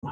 I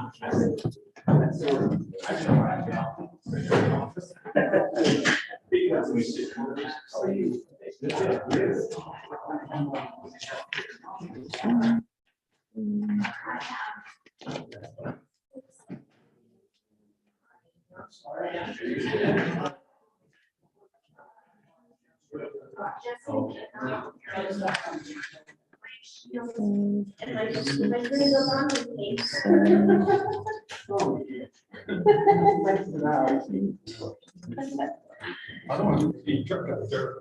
don't want to be truck up there.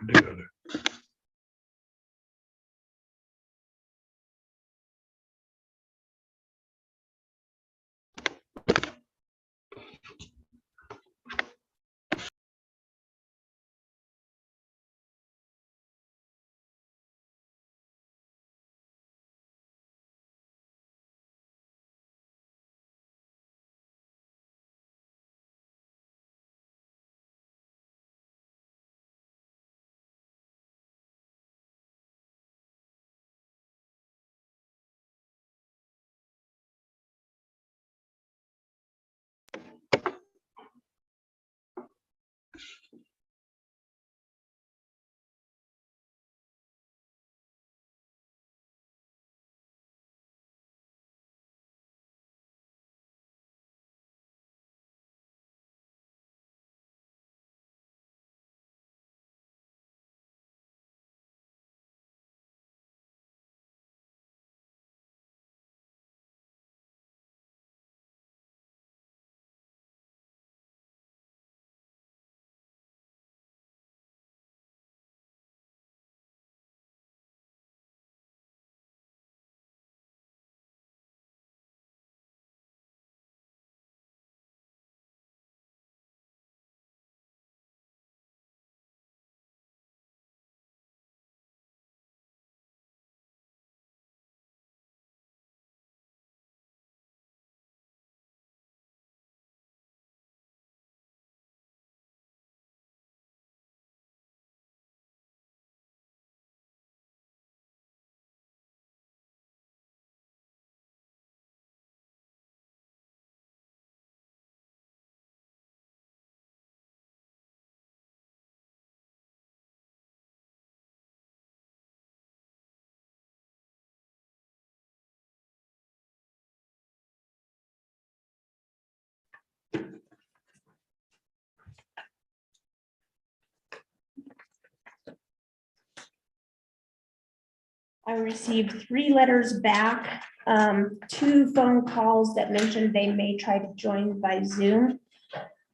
together. I received 3 letters back, 2 phone calls that mentioned they may try to join by Zoom.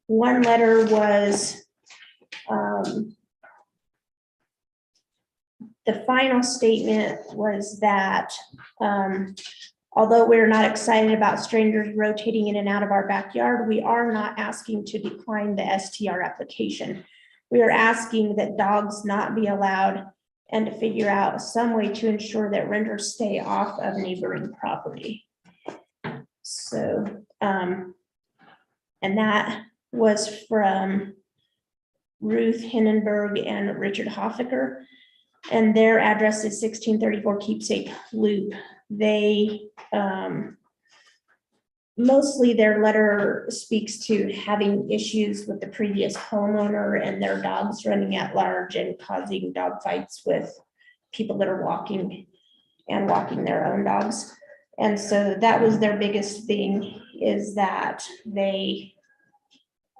One letter was, the final statement was that, although we're not excited about strangers rotating in and out of our backyard, we are not asking to decline the STR application. We are asking that dogs not be allowed and to figure out some way to ensure that renters stay off of neighboring property. So, and that was from Ruth Hindenburg and Richard Hoffaker, and their address is 1634 Keepsake Loop. They, mostly their letter speaks to having issues with the previous homeowner and their dogs running at large and causing dog fights with people that are walking their own dogs. And so that was their biggest thing, is that they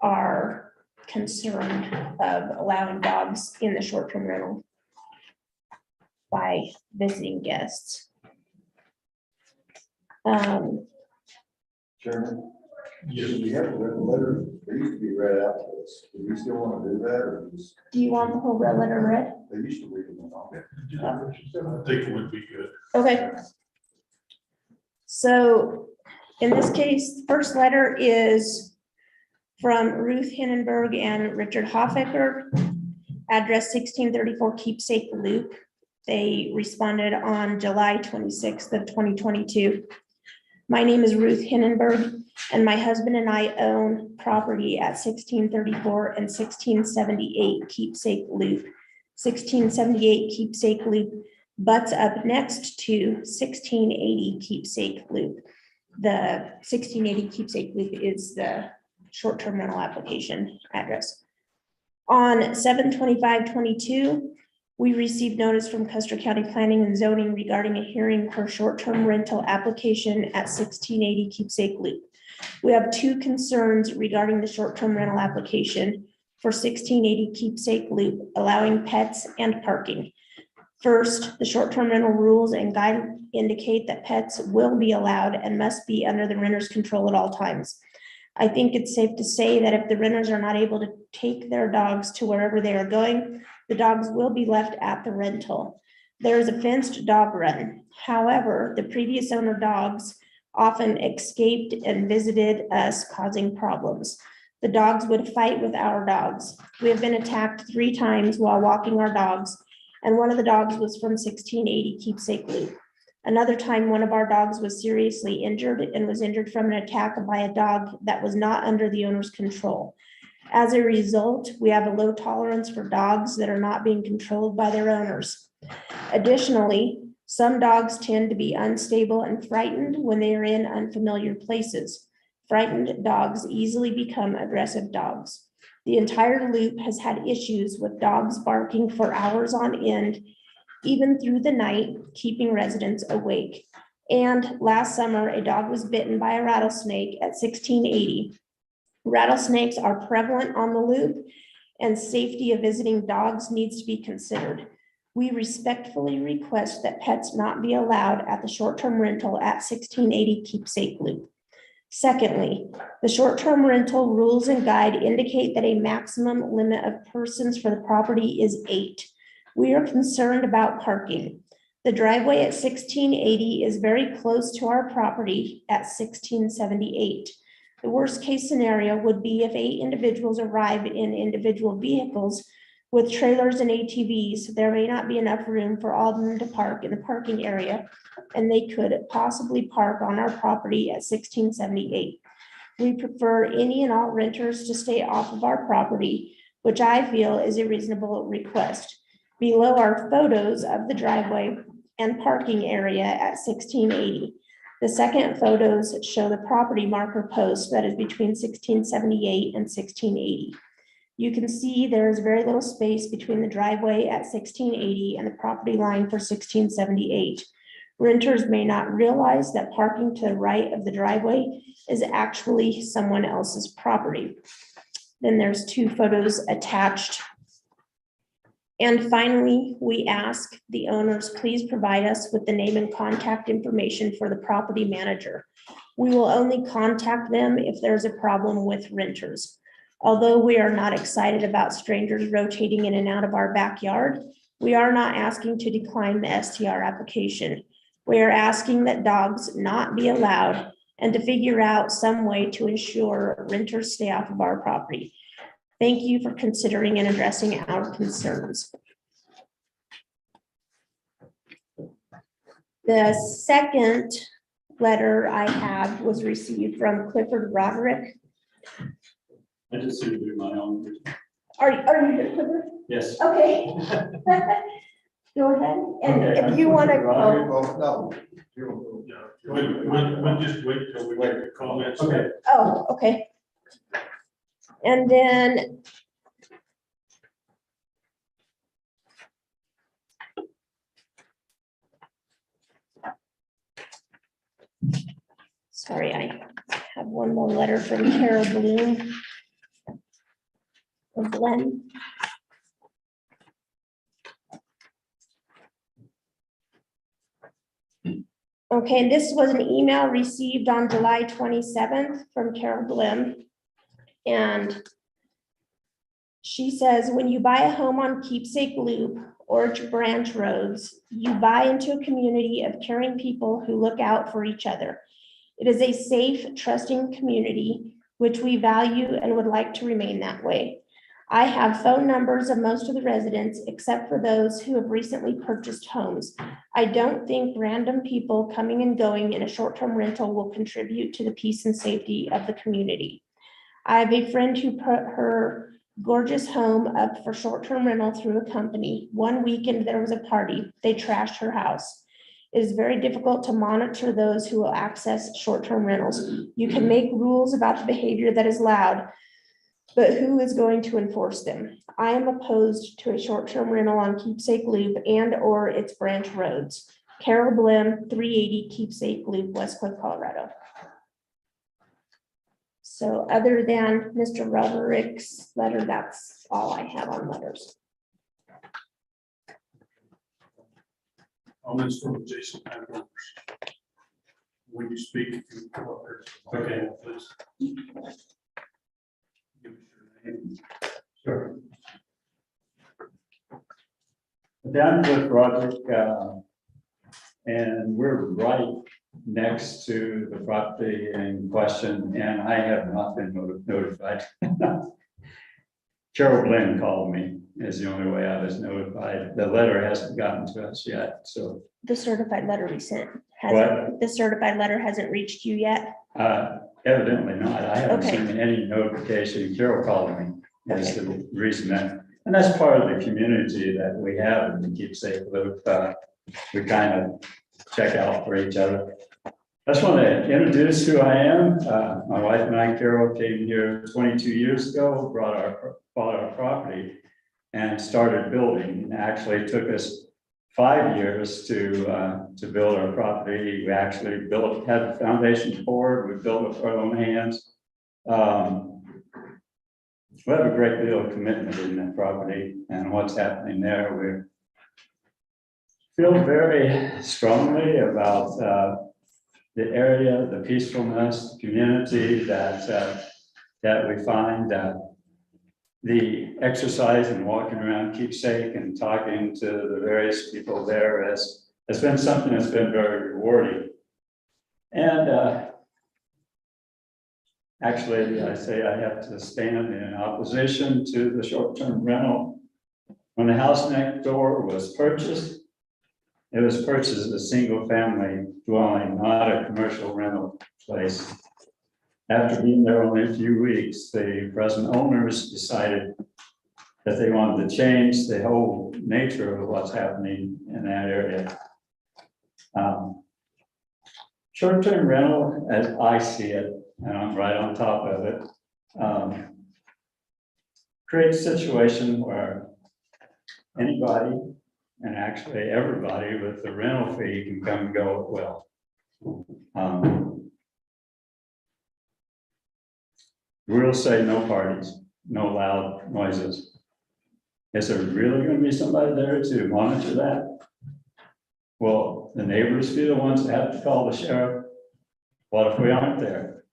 are concerned of allowing dogs in the short-term rental by visiting guests. Chairman, Yes. we have a red letter, they used to be read out to us. Do we still want to do that, or just, Do you want the whole red letter read? they used to read them all? I think it would be good. Okay. So in this case, first letter is from Ruth Hindenburg and Richard Hoffaker, address 1634 Keepsake Loop. They responded on July 26th of 2022. My name is Ruth Hindenburg, and my husband and I own property at 1634 and 1678 Keepsake Loop. 1678 Keepsake Loop butts up next to 1680 Keepsake Loop. The 1680 Keepsake Loop is the short-term rental application address. On 7/25/22, we received notice from Custer County Planning and Zoning regarding a hearing for short-term rental application at 1680 Keepsake Loop. We have 2 concerns regarding the short-term rental application for 1680 Keepsake Loop, allowing pets and parking. First, the short-term rental rules and guide indicate that pets will be allowed and must be under the renter's control at all times. I think it's safe to say that if the renters are not able to take their dogs to wherever they are going, The dogs will be left at the rental. There is a fenced dog run. However, the previous owner dogs often escaped and visited us, causing problems. The dogs would fight with our dogs. We have been attacked 3 times while walking our dogs, and one of the dogs was from 1680 Keepsake Loop. Another time, one of our dogs was seriously injured and was injured from an attack by a dog that was not under the owner's control. As a result, we have a low tolerance for dogs that are not being controlled by their owners. Additionally, some dogs tend to be unstable and frightened when they are in unfamiliar places. Frightened dogs easily become aggressive dogs. The entire loop has had issues with dogs barking for hours on end, even through the night, keeping residents awake. And last summer, a dog was bitten by a rattlesnake at 1680. Rattlesnakes are prevalent on the loop, and safety of visiting dogs needs to be considered. We respectfully request that pets not be allowed at the short-term rental at 1680 Keepsake Loop. Secondly, the short-term rental rules and guide indicate that a maximum limit of persons for the property is 8. We are concerned about parking. The driveway at 1680 is very close to our property at 1678. The worst case scenario would be if 8 individuals arrive in individual vehicles with trailers and ATVs. There may not be enough room for all of them to park in the parking area, and they could possibly park on our property at 1678. We prefer any and all renters to stay off of our property, which I feel is a reasonable request. Below are photos of the driveway and parking area at 1680. The second photos show the property marker post that is between 1678 and 1680. You can see there is very little space between the driveway at 1680 and the property line for 1678. Renters may not realize that parking to the right of the driveway is actually someone else's property. Then there's 2 photos attached. And finally, we ask the owners, please provide us with the name and contact information for the property manager. We will only contact them if there's a problem with renters. Although we are not excited about strangers rotating in and out of our backyard, we are not asking to decline the STR application. We are asking that dogs not be allowed and to figure out some way to ensure renters stay off of our property. Thank you for considering and addressing our concerns. The second letter I have was received from Clifford Roderick. I just seem to do my own. Are you good, Clifford? Yes. Okay. Go ahead, and Okay, if you want to. Well, no. You- Yeah, we'll just wait till we get the comments. Okay. Oh, okay. And then sorry, I have one more letter from Carol Bloom. Or Glenn. Okay, and this was an email received on July 27th from Carol Bloom. And she says, when you buy a home on Keepsake Loop or branch roads, you buy into a community of caring people who look out for each other. It is a safe, trusting community, which we value and would like to remain that way. I have phone numbers of most of the residents, except for those who have recently purchased homes. I don't think random people coming and going in a short-term rental will contribute to the peace and safety of the community. I have a friend who put her gorgeous home up for short-term rental through a company. One weekend there was a party. They trashed her house. It is very difficult to monitor those who will access short-term rentals. You can make rules about the behavior that is allowed, but who is going to enforce them? I am opposed to a short-term rental on Keepsake Loop and or its branch roads. Carol Blim, 380 Keepsake Loop, Westcliff, Colorado. So other than Mr. Roderick's letter, that's all I have on letters. Comments from Jason Andrews. When you speak, if you come up here. Okay, please. Give us your name. Sure. down to the project, and we're right next to the property in question, and I have not been notified. Carol Glenn called me, is the only way I was notified. The letter hasn't gotten to us yet, so, The certified letter we sent, What? the certified letter hasn't reached you yet? evidently not. I haven't Okay. seen any notification. Carol called me, is the reason that, and that's part of the community that we have in the keepsake loop. We kind of check out for each other. I just want to introduce who I am. My wife and I, Carol, came here 22 years ago, bought our property and started building. It actually took us 5 years to build our property. We actually had the foundation poured, we built with our own hands. We have a great deal of commitment in that property and what's happening there. We feel very strongly about the area, the peacefulness, the community that we find. The exercise and walking around Keepsake and talking to the various people there has been something that's been very rewarding. And actually, I say I have to stand in opposition to the short-term rental. When the house next door was purchased, it was purchased as a single-family dwelling, not a commercial rental place. After being there only a few weeks, the present owners decided that they wanted to change the whole nature of what's happening in that area. Short-term rental, as I see it, and I'm right on top of it, creates a situation where anybody, and actually everybody with the rental fee, can come and go at will. We'll say no parties, no loud noises. Is there really going to be somebody there to monitor that? Will the neighbors be the ones that have to call the sheriff? What if we aren't there?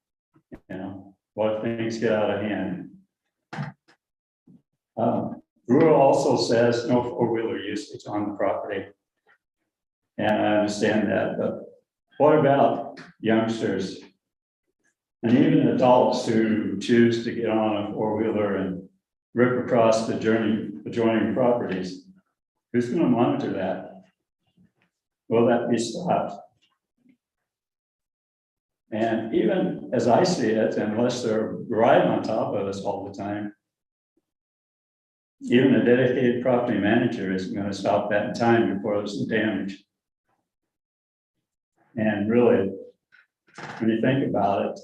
You know, what if things get out of hand? Rule also says no four-wheeler usage on the property. And I understand that, but what about youngsters? And even adults who choose to get on a four-wheeler and rip across the adjoining properties, who's going to monitor that? Will that be stopped? And even as I see it, unless they're right on top of us all the time, even a dedicated property manager isn't going to stop that in time before there's some damage. And really, when you think about it,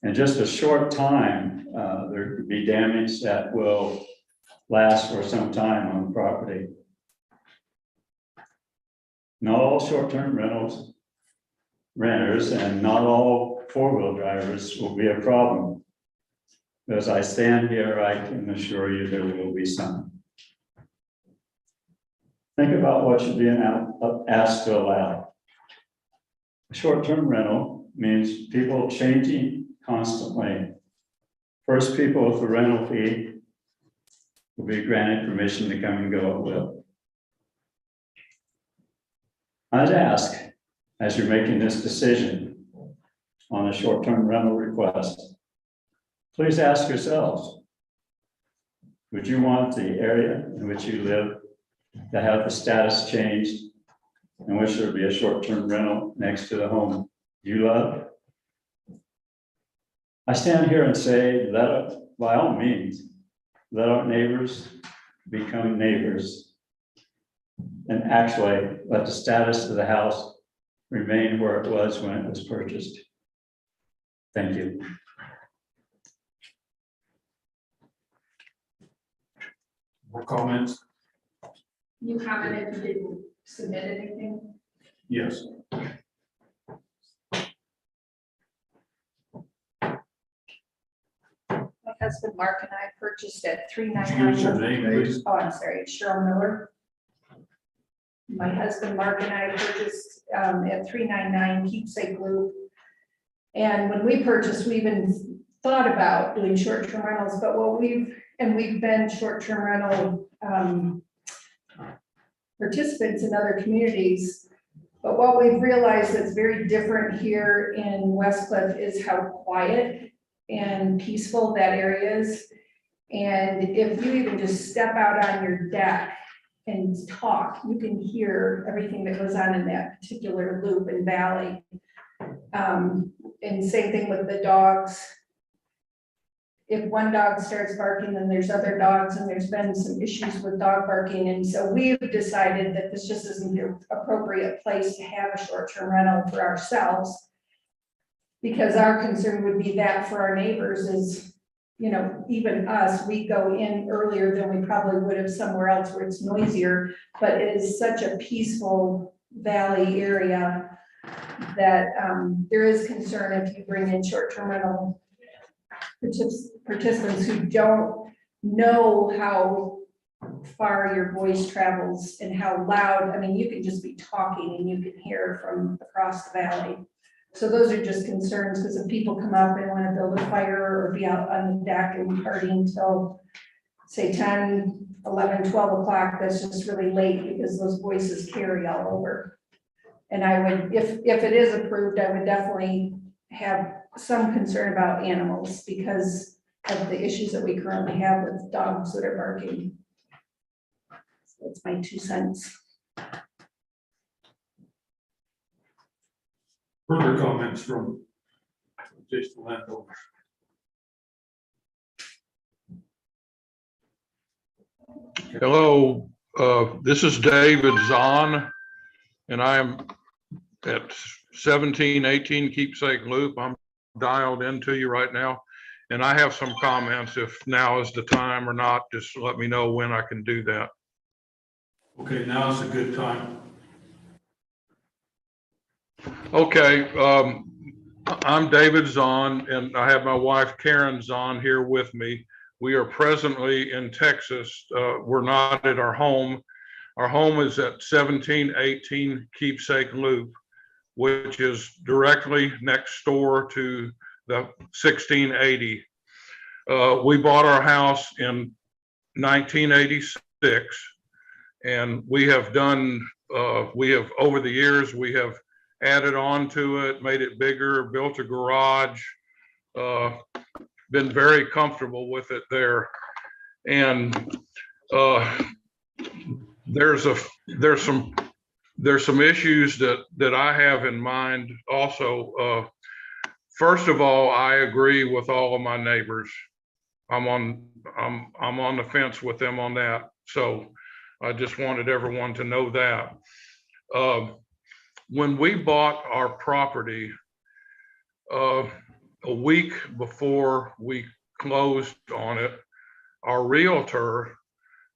in just a short time, there could be damage that will last for some time on the property. Not all short-term renters and not all four-wheel drivers will be a problem. As I stand here, I can assure you there will be some. Think about what you're being asked to allow. A short-term rental means people changing constantly. First people with the rental fee will be granted permission to come and go at will. I'd ask, as you're making this decision on a short-term rental request, please ask yourselves, would you want the area in which you live to have the status changed in which there would be a short-term rental next to the home you love? I stand here and say, by all means, let our neighbors become neighbors. And actually, let the status of the house remain where it was when it was purchased. Thank you. More comments? You commented you didn't submit anything? Yes. My husband Mark and I purchased at Excuse your 399. name, please. Oh, I'm sorry, it's Cheryl Miller. My husband Mark and I purchased at 399 Keepsake Loop. And when we purchased, we even thought about doing short-term rentals, but we've been short-term rental participants in other communities. But what we've realized that's very different here in West Cliff is how quiet and peaceful that area is. And if you even just step out on your deck and talk, you can hear everything that goes on in that particular loop and valley. And same thing with the dogs. If one dog starts barking, then there's other dogs, and there's been some issues with dog barking. And so we've decided that this just isn't the appropriate place to have a short-term rental for ourselves. Because our concern would be that for our neighbors is, you know, even us, we go in earlier than we probably would have somewhere else where it's noisier, but it is such a peaceful valley area that there is concern if you bring in short-term rental participants who don't know how far your voice travels and how loud. I mean, you could just be talking and you can hear from across the valley. So those are just concerns, because if people come up and want to build a fire or be out on the deck and party until say 10, 11, 12 o'clock, that's just really late because those voices carry all over. And I would, if it is approved, I would definitely have some concern about animals because of the issues that we currently have with dogs that are barking. So that's my 2 cents. Further comments from just the landowners? Hello, this is David Zahn, and I am at 1718 Keepsake Loop. I'm dialed into you right now, and I have some comments. If now is the time or not, just let me know when I can do that. Okay, now is a good time. Okay, I'm David Zahn, and I have my wife Karen Zahn here with me. We are presently in Texas. We're not at our home. Our home is at 1718 Keepsake Loop, which is directly next door to the 1680. We bought our house in 1986, and we have done, over the years, we have added on to it, made it bigger, built a garage, been very comfortable with it there. And there's some issues that I have in mind also. First of all, I agree with all of my neighbors. I'm on the fence with them on that. So I just wanted everyone to know that. When we bought our property, a week before we closed on it, our realtor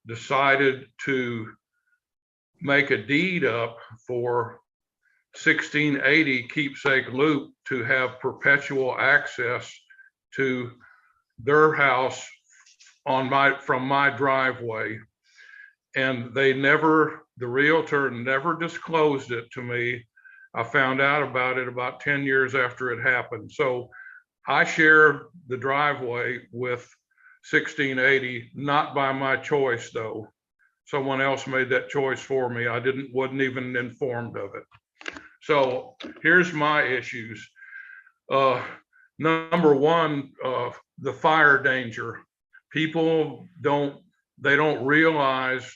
decided to make a deed up for 1680 Keepsake Loop to have perpetual access to their house from my driveway. And the realtor never disclosed it to me. I found out about it about 10 years after it happened. So I share the driveway with 1680, not by my choice though. Someone else made that choice for me. I wasn't even informed of it. So here's my issues. Number one, the fire danger. People don't realize,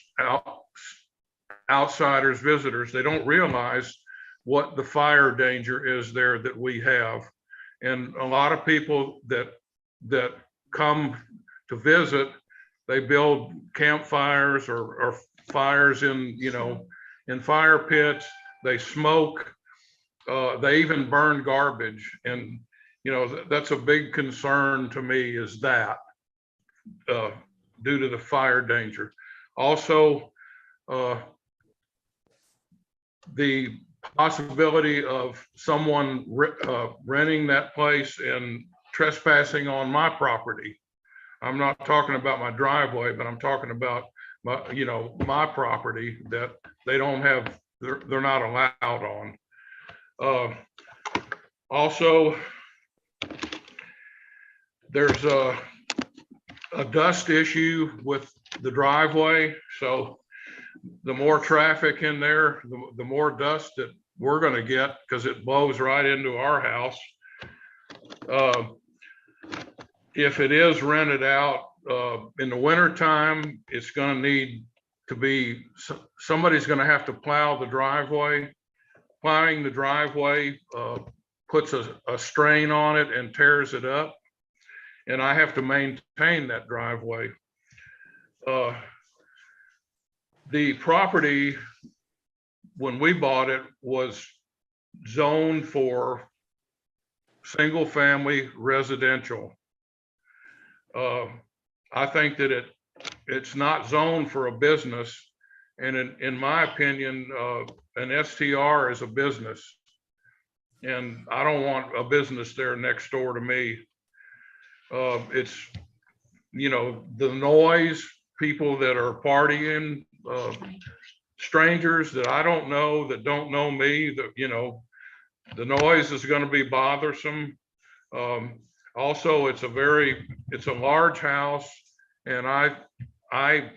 outsiders, visitors, they don't realize what the fire danger is there that we have. And a lot of people that come to visit, they build campfires or fires in fire pits. They smoke. They even burn garbage. And, that's a big concern to me, is that due to the fire danger. Also, the possibility of someone renting that place and trespassing on my property. I'm not talking about my driveway, but I'm talking about my property that they're not allowed on. Also, there's a dust issue with the driveway. So the more traffic in there, the more dust that we're gonna get, because it blows right into our house. If it is rented out in the winter time, it's gonna need to be, somebody's gonna have to plow the driveway. Plowing the driveway puts a strain on it and tears it up. And I have to maintain that driveway. The property, when we bought it, was zoned for single-family residential. I think that it's not zoned for a business. And in my opinion, an STR is a business. And I don't want a business there next door to me. It's, you know, the noise, people that are partying, strangers that I don't know, that don't know me, that, you know, the noise is going to be bothersome. Also, it's a large house, and I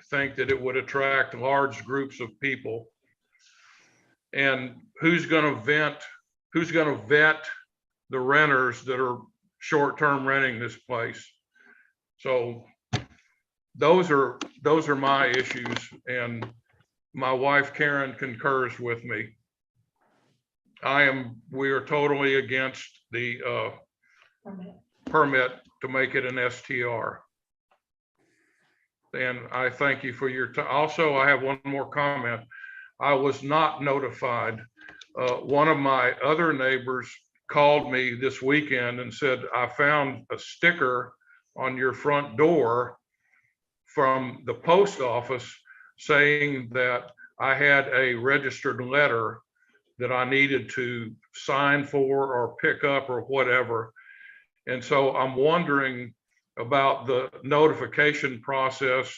think that it would attract large groups of people. And who's going to vet the renters that are short-term renting this place? So those are my issues, and my wife Karen concurs with me. We are totally against the permit to make it an STR. And I thank you for your time. Also, I have one more comment. I was not notified. One of my other neighbors called me this weekend and said, I found a sticker on your front door from the post office saying that I had a registered letter that I needed to sign for or pick up or whatever. And so I'm wondering about the notification process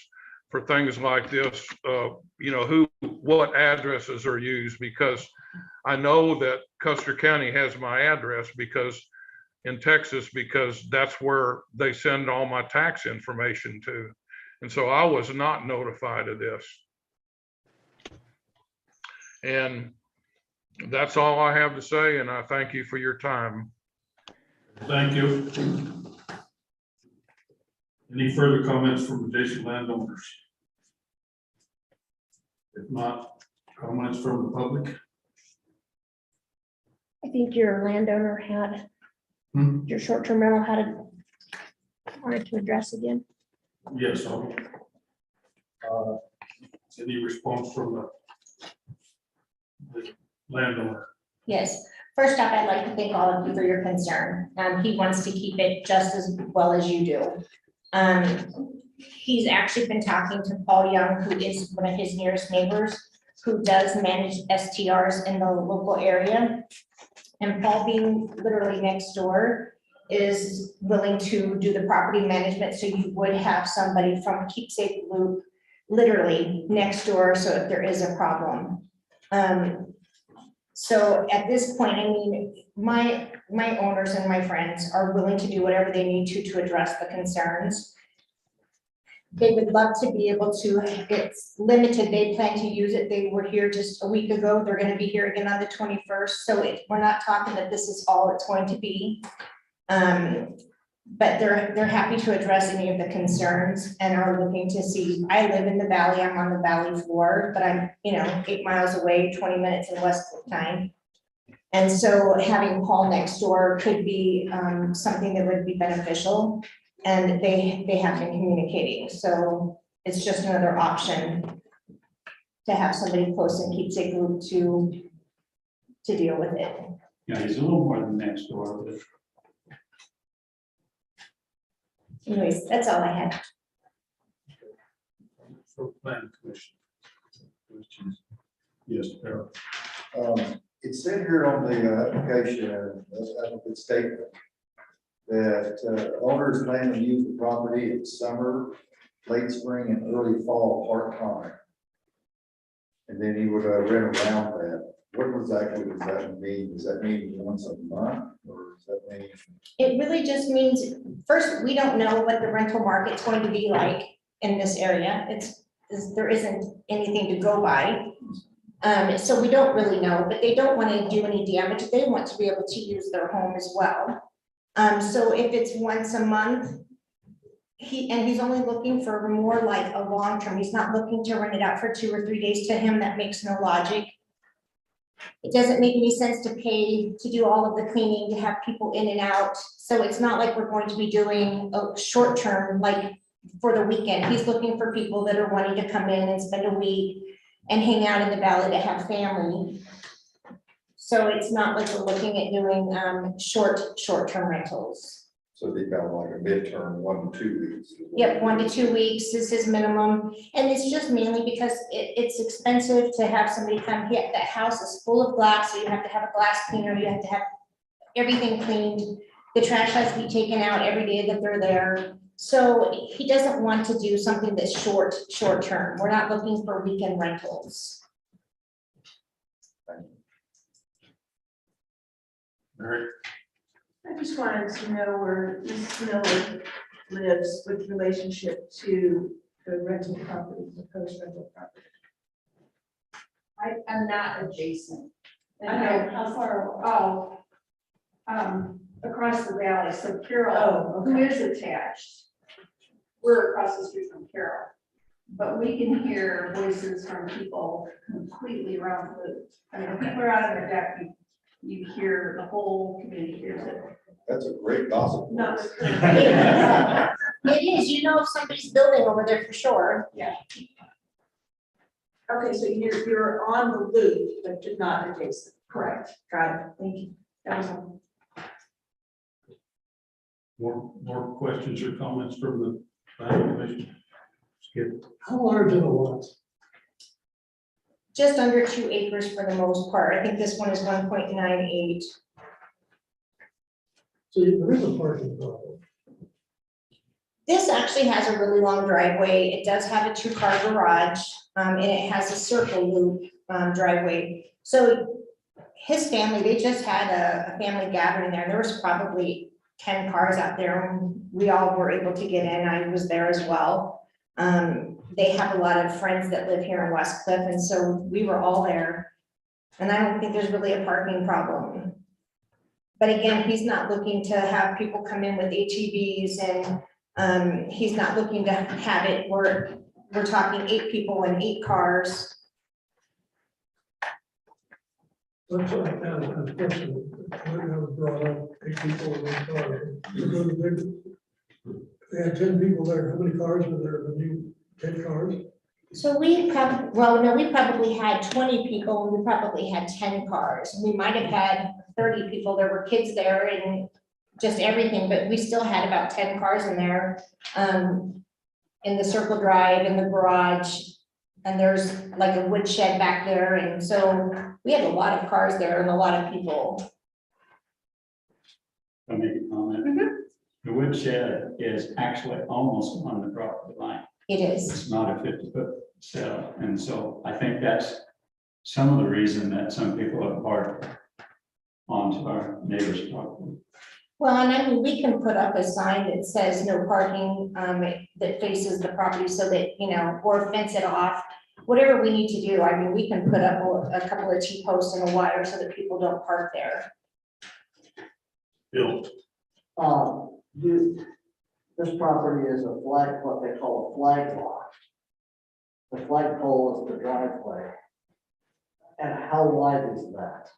for things like this, you know, what addresses are used, because I know that Custer County has my address in Texas, because that's where they send all my tax information to. And so I was not notified of this. And that's all I have to say, and I thank you for your time. Thank you. Any further comments from adjacent landowners? If not, comments from the public? I think your landowner had, your short-term rental wanted to address again. Yes. Any response from the landowner? Yes, first off, I'd like to thank all of you for your concern. He wants to keep it just as well as you do. He's actually been talking to Paul Young, who is one of his nearest neighbors, who does manage STRs in the local area. And Paul, being literally next door, is willing to do the property management, so you would have somebody from Keepsake Loop literally next door, so if there is a problem. So at this point, I mean, my owners and my friends are willing to do whatever they need to address the concerns. They would love to be able to, it's limited, they plan to use it. They were here just a week ago. They're going to be here again on the 21st. So we're not talking that this is all it's going to be. But they're happy to address any of the concerns and are looking to see. I live in the valley, I'm on the valley floor, but I'm, 8 miles away, 20 minutes in Westwood time. And so having Paul next door could be something that would be beneficial, and they have been communicating. So it's just another option to have somebody close in Keepsake Loop to deal with it. Yeah, he's a little more than next door, but Anyways, that's all I had. For plan commission. Yes, Harold. It said here on the application, applicant statement, that owners plan to use the property in summer, late spring, and early fall part-time. And then he would rent around that. What exactly does that mean? Does that mean once a month, or does that mean? It really just means, first, we don't know what the rental market's going to be like in this area. It's there isn't anything to go by. So we don't really know, but they don't want to do any damage. They want to be able to use their home as well. So if it's once a month, he's only looking for more like a long term. He's not looking to rent it out for 2 or 3 days. To him, that makes no logic. It doesn't make any sense to pay to do all of the cleaning, to have people in and out. So it's not like we're going to be doing a short term, like for the weekend. He's looking for people that are wanting to come in and spend a week and hang out in the valley to have family. So it's not like we're looking at doing short-term rentals. So they got like a midterm, 1 to 2 weeks. Yep, 1 to 2 weeks is his minimum, and it's just mainly because it's expensive to have somebody come here. That house is full of glass, so you have to have a glass cleaner, you have to have everything cleaned. The trash has to be taken out every day that they're there. So he doesn't want to do something that's short term. We're not looking for weekend rentals. Mary? I just wanted to know where Ms. Miller lives with relationship to the rental property, the post rental property. I'm not adjacent. I know, how far? Across the valley, so Carol, Oh, who okay. is attached, we're across the street from Carol. But we can hear voices from people completely around the loop. I mean, if people are out on their deck, you hear, the whole community hears it. That's a great gossip. Not voice. It is, you know, if somebody's building over there for sure. Okay, so you're on the loop, but you're not adjacent. Correct. Got it, thank you. That was all. More questions or comments from the planning commission? Skip. How large are the lots? Just under 2 acres for the most part. I think this one is 1.98. So there is a parking problem. This actually has a really long driveway. It does have a 2-car garage, and it has a circle loop driveway. So his family, they just had a family gathering there. There was probably 10 cars out there, and we all were able to get in. I was there as well. They have a lot of friends that live here in West Cliff, and so we were all there. And I don't think there's really a parking problem. But again, he's not looking to have people come in with ATVs, and he's not looking to have it where we're talking 8 people and 8 cars. That's what I found unfortunate. When I was brought up, 8 people in one car. They had 10 people there. How many cars were there? The new 10 cars? So we probably, well, no, we probably had 20 people, and we probably had 10 cars. We might have had 30 people. There were kids there and just everything, but we still had about 10 cars in there. In the circle drive, in the garage, and there's like a wood shed back there, and so we had a lot of cars there and a lot of people. I'll make a comment. The woodshed is actually almost on the property line. It is. It's not a 50-foot setup, and so I think that's some of the reason that some people have parked onto our neighbor's property. Well, and I mean, we can put up a sign that says no parking, that faces the property so that, you know, or fence it off, whatever we need to do. I mean, we can put up a couple of T-posts and a wire so that people don't park there. Bill? This property is a flag, what they call a flag lot. The flagpole is the driveway. And how wide is that?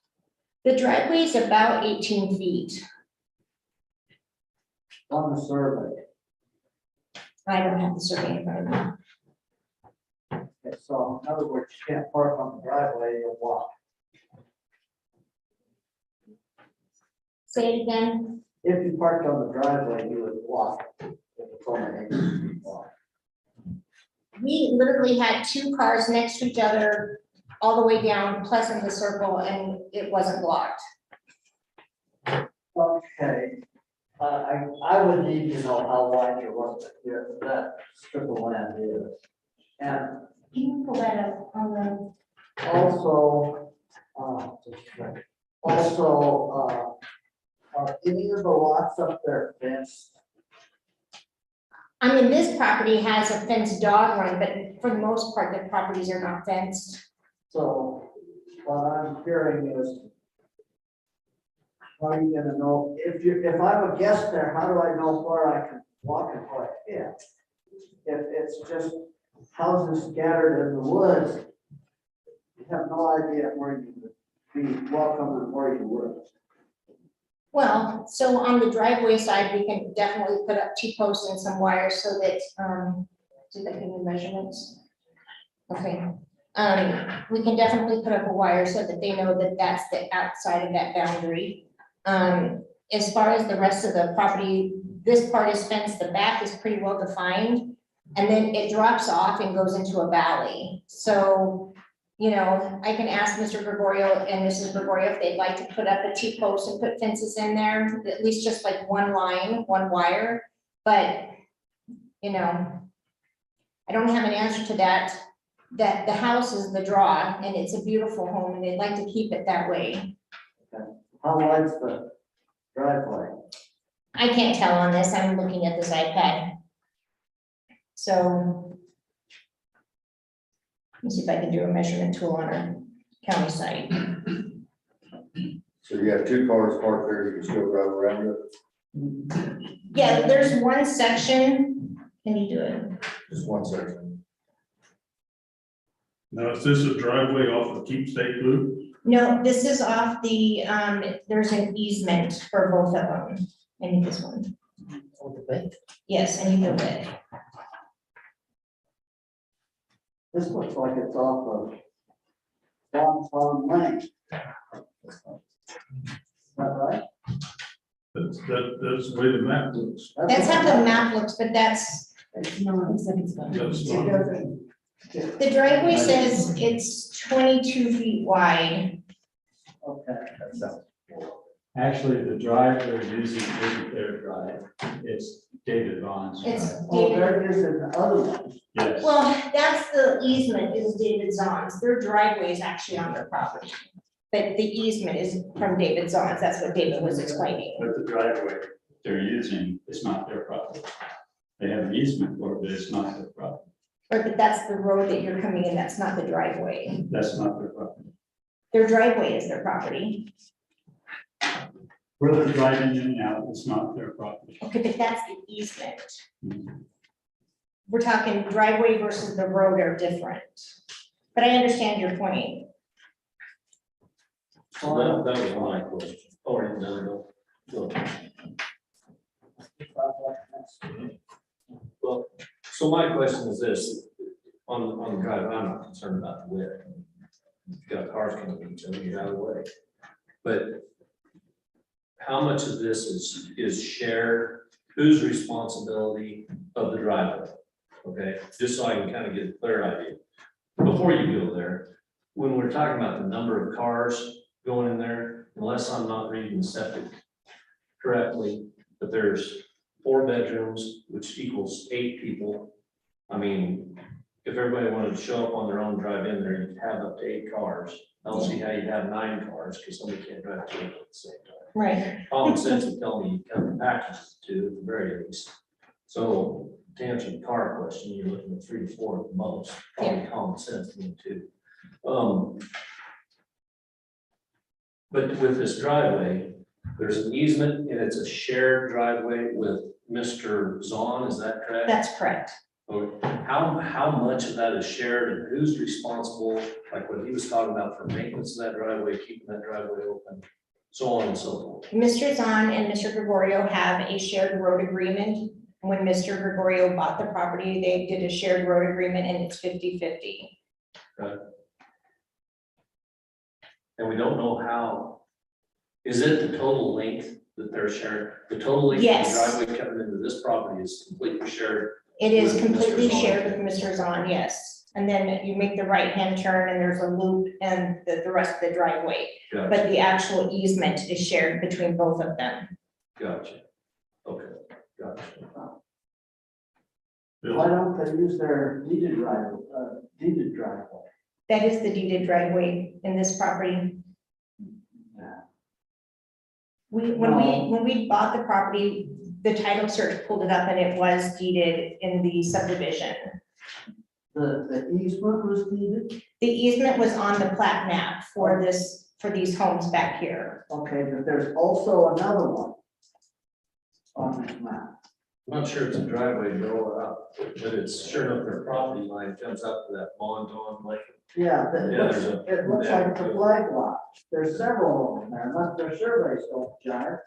The driveway is about 18 feet. On the survey? I don't have the survey in front of me. Okay, so in other words, you can't park on the driveway, you'll walk. Say it again. If you parked on the driveway, you would walk. If it's only 18 feet wide. We literally had 2 cars next to each other all the way down, plus in the circle, and it wasn't blocked. Okay. I would need to know how wide your work here, that strip of land is. And Can you pull that up on the? also, are any of the lots up there fenced? I mean, this property has a fenced dog run, but for the most part, the properties are not fenced. So what I'm hearing is, how are you gonna know, if I'm a guest there, how do I know where I can walk and where I can't? If it's just houses scattered in the woods, you have no idea where you would be welcome and where you would. Well, so on the driveway side, we can definitely put up T-posts and some wires so that, did that give you measurements? Okay, we can definitely put up a wire so that they know that that's the outside of that boundary. As far as the rest of the property, this part is fenced, the back is pretty well defined. And then it drops off and goes into a valley. So, you know, I can ask Mr. Gregorio and Mrs. Gregorio if they'd like to put up a T-post and put fences in there, at least just like one line, one wire. But, you know, I don't have an answer to that. That the house is the draw and it's a beautiful home and they'd like to keep it that way. How wide's the driveway? I can't tell on this, I'm looking at this iPad. So. Let me see if I can do a measurement tool on our county site. So you have two cars parked there, you can still drive around it, Yeah, there's one section, can you do it? just one section. Now, is this a driveway off of Keepsake Loop? No, this is off the, there's an easement for both of them. I need this one. Yes, I need the width. This looks like it's off of Farm Lane. Is that right? That's the way the map looks. That's how the map looks, but that's, That's not, the driveway says it's 22 feet wide. Okay. That sounds. Actually, the drive they're using isn't their drive, it's David Vaughn's It's drive. Oh, David. there is an other one. Yes, Well, that's the easement is David Zahn's. Their driveway is actually on their property. But the easement is from David Zahn's. That's what David was explaining. but the driveway they're using is not their property. They have an easement for it, but it's not their property. But that's the road that you're coming in. That's not the driveway. That's not their property. Their driveway is their property. Where they're driving in and out, it's not their property. Okay, but that's the easement. We're talking driveway versus the road are different. But I understand your point. That was my question. Oh, no. Well, so my question is this, on the drive, I'm not concerned about the width. You've got cars coming into you, you're out of the way. But how much of this is shared? Whose responsibility of the driveway? Okay, just so I can kind of get a clear idea. Before you go there, when we're talking about the number of cars going in there, unless I'm not reading the septic correctly, but there's 4 bedrooms, which equals 8 people. I mean, if everybody wanted to show up on their own drive in there, you'd have up to 8 cars. I don't see how you'd have 9 cars because somebody can't drive 2 at the same time. Right. Common sense would tell me you cut the packages to at the very least. So to answer the car question, you're looking at 3 to 4 at the most, probably common sense to me too. But with this driveway, there's an easement and it's a shared driveway with Mr. Zahn, is that correct? That's correct. Okay. How much of that is shared and who's responsible, like what he was talking about for maintenance of that driveway, keeping that driveway open, so on and so forth? Mr. Zahn and Mr. Gregorio have a shared road agreement. When Mr. Gregorio bought the property, they did a shared road agreement and it's 50-50. Right. And we don't know how, is it the total length that they're sharing? The total length of the Yes. driveway coming into this property is completely shared? It is With Mr. completely Zahn. shared with Mr. Zahn, yes. And then you make the right-hand turn and there's a loop and the rest of the driveway. Gotcha, But the actual easement is shared between both of them. gotcha. Okay, gotcha. Why don't they use their deeded driveway? That is the deeded driveway in this property. When we bought the property, the title search pulled it up and it was deeded in the subdivision. The easement was needed? The easement was on the plat map for this, for these homes back here. Okay, but there's also another one on this map. I'm not sure it's a driveway to go out, but it's sure enough, their property line comes up to that Monton Lake. Yeah, Yeah, there's it looks like it's a flag lot. There's several of them there, unless their surveys don't jive.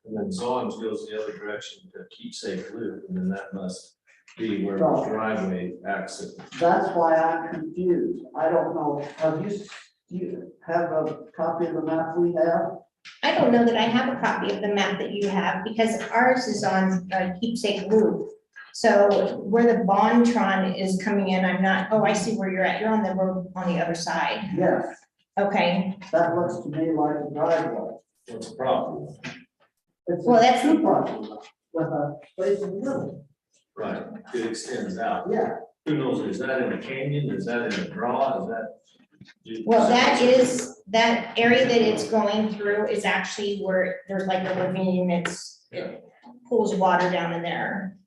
And then Zons goes the other direction to Keepsake Loop, and then that must be where So- the driveway exit. That's why I'm confused. I don't know. Do you have a copy of the map we have? I don't know that I have a copy of the map that you have because ours is on Keepsake Loop. So where the Bontron is coming in, I'm not, oh, I see where you're at. You're on the road on the other side. Yes, Okay, that looks to me like a driveway. What's the problem? It's Well, that's- two property lot with a space in the middle. Right, it extends out. Yeah, Who knows, is that in a canyon, is that in a draw, is that? well, that area that it's going through is actually where there's like a ravine, it pulls water down in there.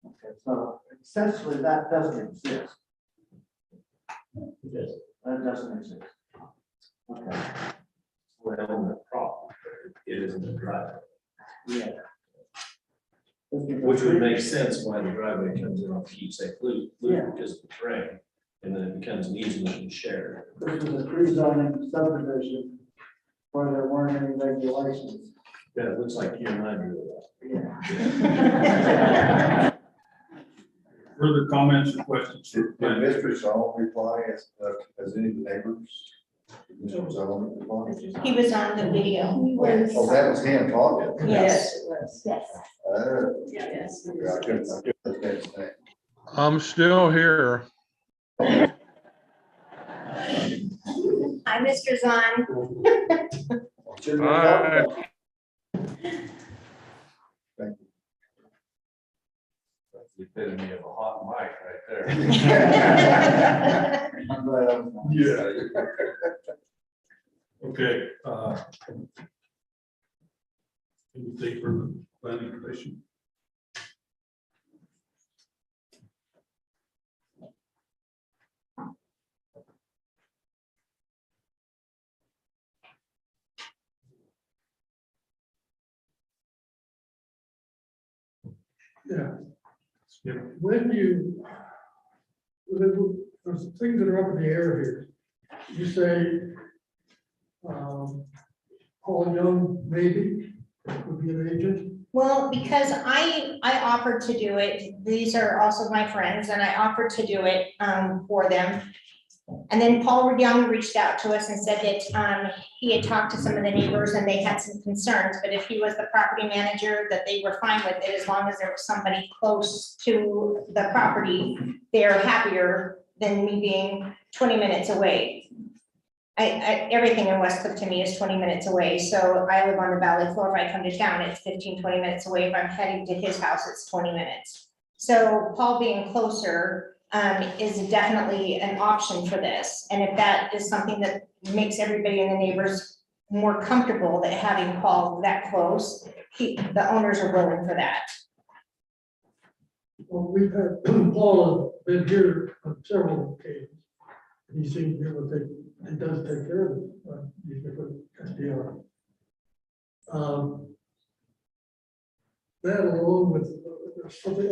okay, so essentially that doesn't exist. Yes. That doesn't exist. Okay, Well, the problem, it isn't a driveway, yeah. which would make sense why the driveway comes in on Keepsake Loop, Yeah. because of the terrain. And then it becomes an easement and shared. This is a pre-zoning subdivision where there weren't any regulations. Yeah, it looks like you and I drew Yeah. Further comments or questions? Did Mr. Zone reply as any of the neighbors? Did Mr. Zone reply? He was on the video. Oh, that was him talking. Yes. It was. Yes. Yes. I couldn't understand his name. I'm still here. Hi, Mr. Zahn. Should've been Hi. talking. Thank you. That's the epitome of a hot mic right there. I'm glad I was not. Yeah. Okay. Anything for the planning commission? Yeah, Yeah. when you, there's things that are up in the air here. You say, Paul Young, maybe, would be an agent. Well, because I offered to do it, these are also my friends, and I offered to do it for them. And then Paul Young reached out to us and said that he had talked to some of the neighbors and they had some concerns, but if he was the property manager, that they were fine with it as long as there was somebody close to the property. They're happier than me being 20 minutes away. Everything in West Cliff to me is 20 minutes away, so I live on the valley floor. If I come to town, it's 15, 20 minutes away. If I'm heading to his house, it's 20 minutes. So Paul being closer is definitely an option for this. And if that is something that makes everybody in the neighbors more comfortable that having Paul that close, the owners are willing for that. Well, we've had, Paul has been here on several occasions. He seems to be able to take, he does take care of it, usually for SDR. That along with something,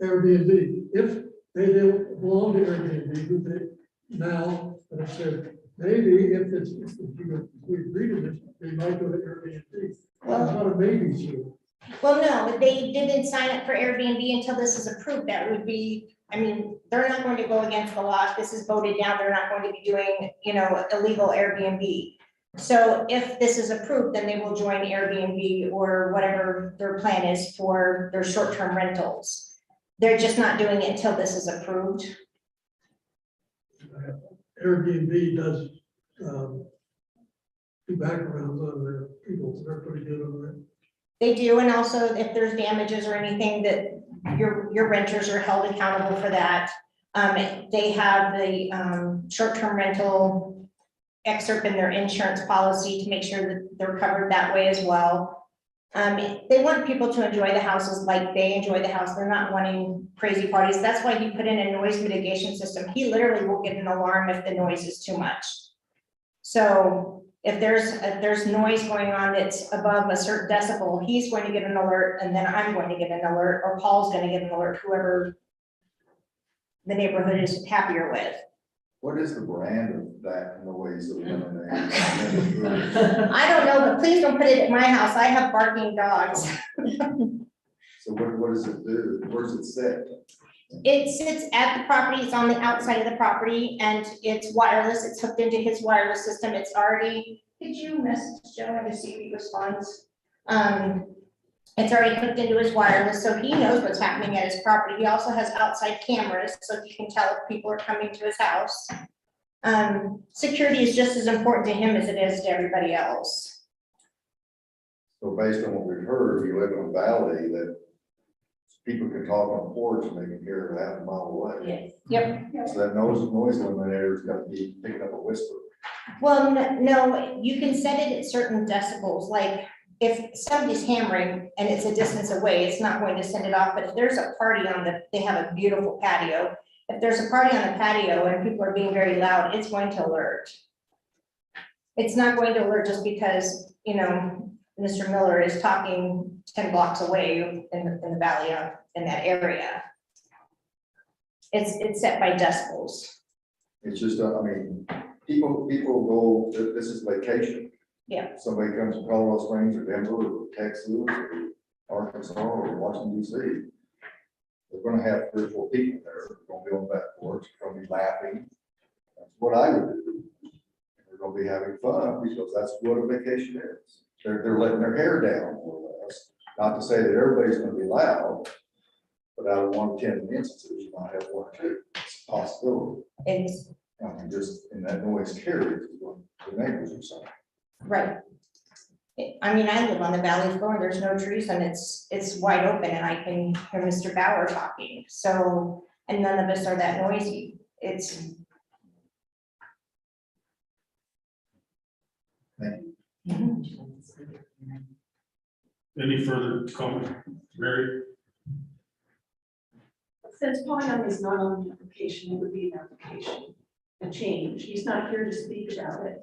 Airbnb, if they don't belong to Airbnb, who they now, but I said, maybe if it's, if we agree to this, they might go to Airbnb. It's not a maybe, here. Well, no, they didn't sign up for Airbnb until this is approved. That would be, I mean, they're not going to go against the law. If this is voted down, they're not going to be doing, illegal Airbnb. So if this is approved, then they will join Airbnb or whatever their plan is for their short-term rentals. They're just not doing it until this is approved. Airbnb does, do backgrounds on their people, so they're pretty good on that. They do, and also if there's damages or anything that your renters are held accountable for that. They have the short-term rental excerpt in their insurance policy to make sure that they're covered that way as well. They want people to enjoy the houses like they enjoy the house. They're not wanting crazy parties. That's why he put in a noise mitigation system. He literally will get an alarm if the noise is too much. So if there's noise going on that's above a certain decibel, he's going to get an alert, and then I'm going to get an alert, or Paul's gonna get an alert, whoever the neighborhood is happier with. What is the brand of that noise that eliminates? I don't know, but please don't put it at my house. I have barking dogs. So what does it do? Where's it set? It sits at the property, it's on the outside of the property, and it's wireless, it's hooked into his wireless system, it's already, did you message Joe to see if he responds? It's already hooked into his wireless, so he knows what's happening at his property. He also has outside cameras, so he can tell if people are coming to his house. Security is just as important to him as it is to everybody else. So based on what we've heard, you live in a valley that people can talk on the porch and they can hear it half a mile away. Yep. So that noise eliminator's got to be picking up a whisper. Well, no, you can set it at certain decibels, like if somebody's hammering and it's a distance away, it's not going to send it off, but if there's a party they have a beautiful patio. If there's a party on the patio and people are being very loud, it's going to alert. It's not going to alert just because, Mr. Miller is talking 10 blocks away in the valley in that area. It's set by decibels. It's just, people go, this is vacation. Yeah. Somebody comes from Colorado Springs or Denver or Texas or Arkansas or Washington DC. They're gonna have 3 or 4 people there, they're gonna be on that porch, they're gonna be laughing. That's what I would do. They're gonna be having fun because that's what a vacation is. They're letting their hair down more or less. Not to say that everybody's gonna be loud, but out of 1 in 10 instances, you might have 1 or 2. It's a possibility. It's Just in that noise carries is what the neighbors are saying. right. I live on the valley floor, there's no trees and it's wide open and I can hear Mr. Bauer talking. So, and none of us are that noisy. It's. Thank Any further comment, Mary? Since Paul Young is not on the application, it would be an application, a change. He's not here to speak about it.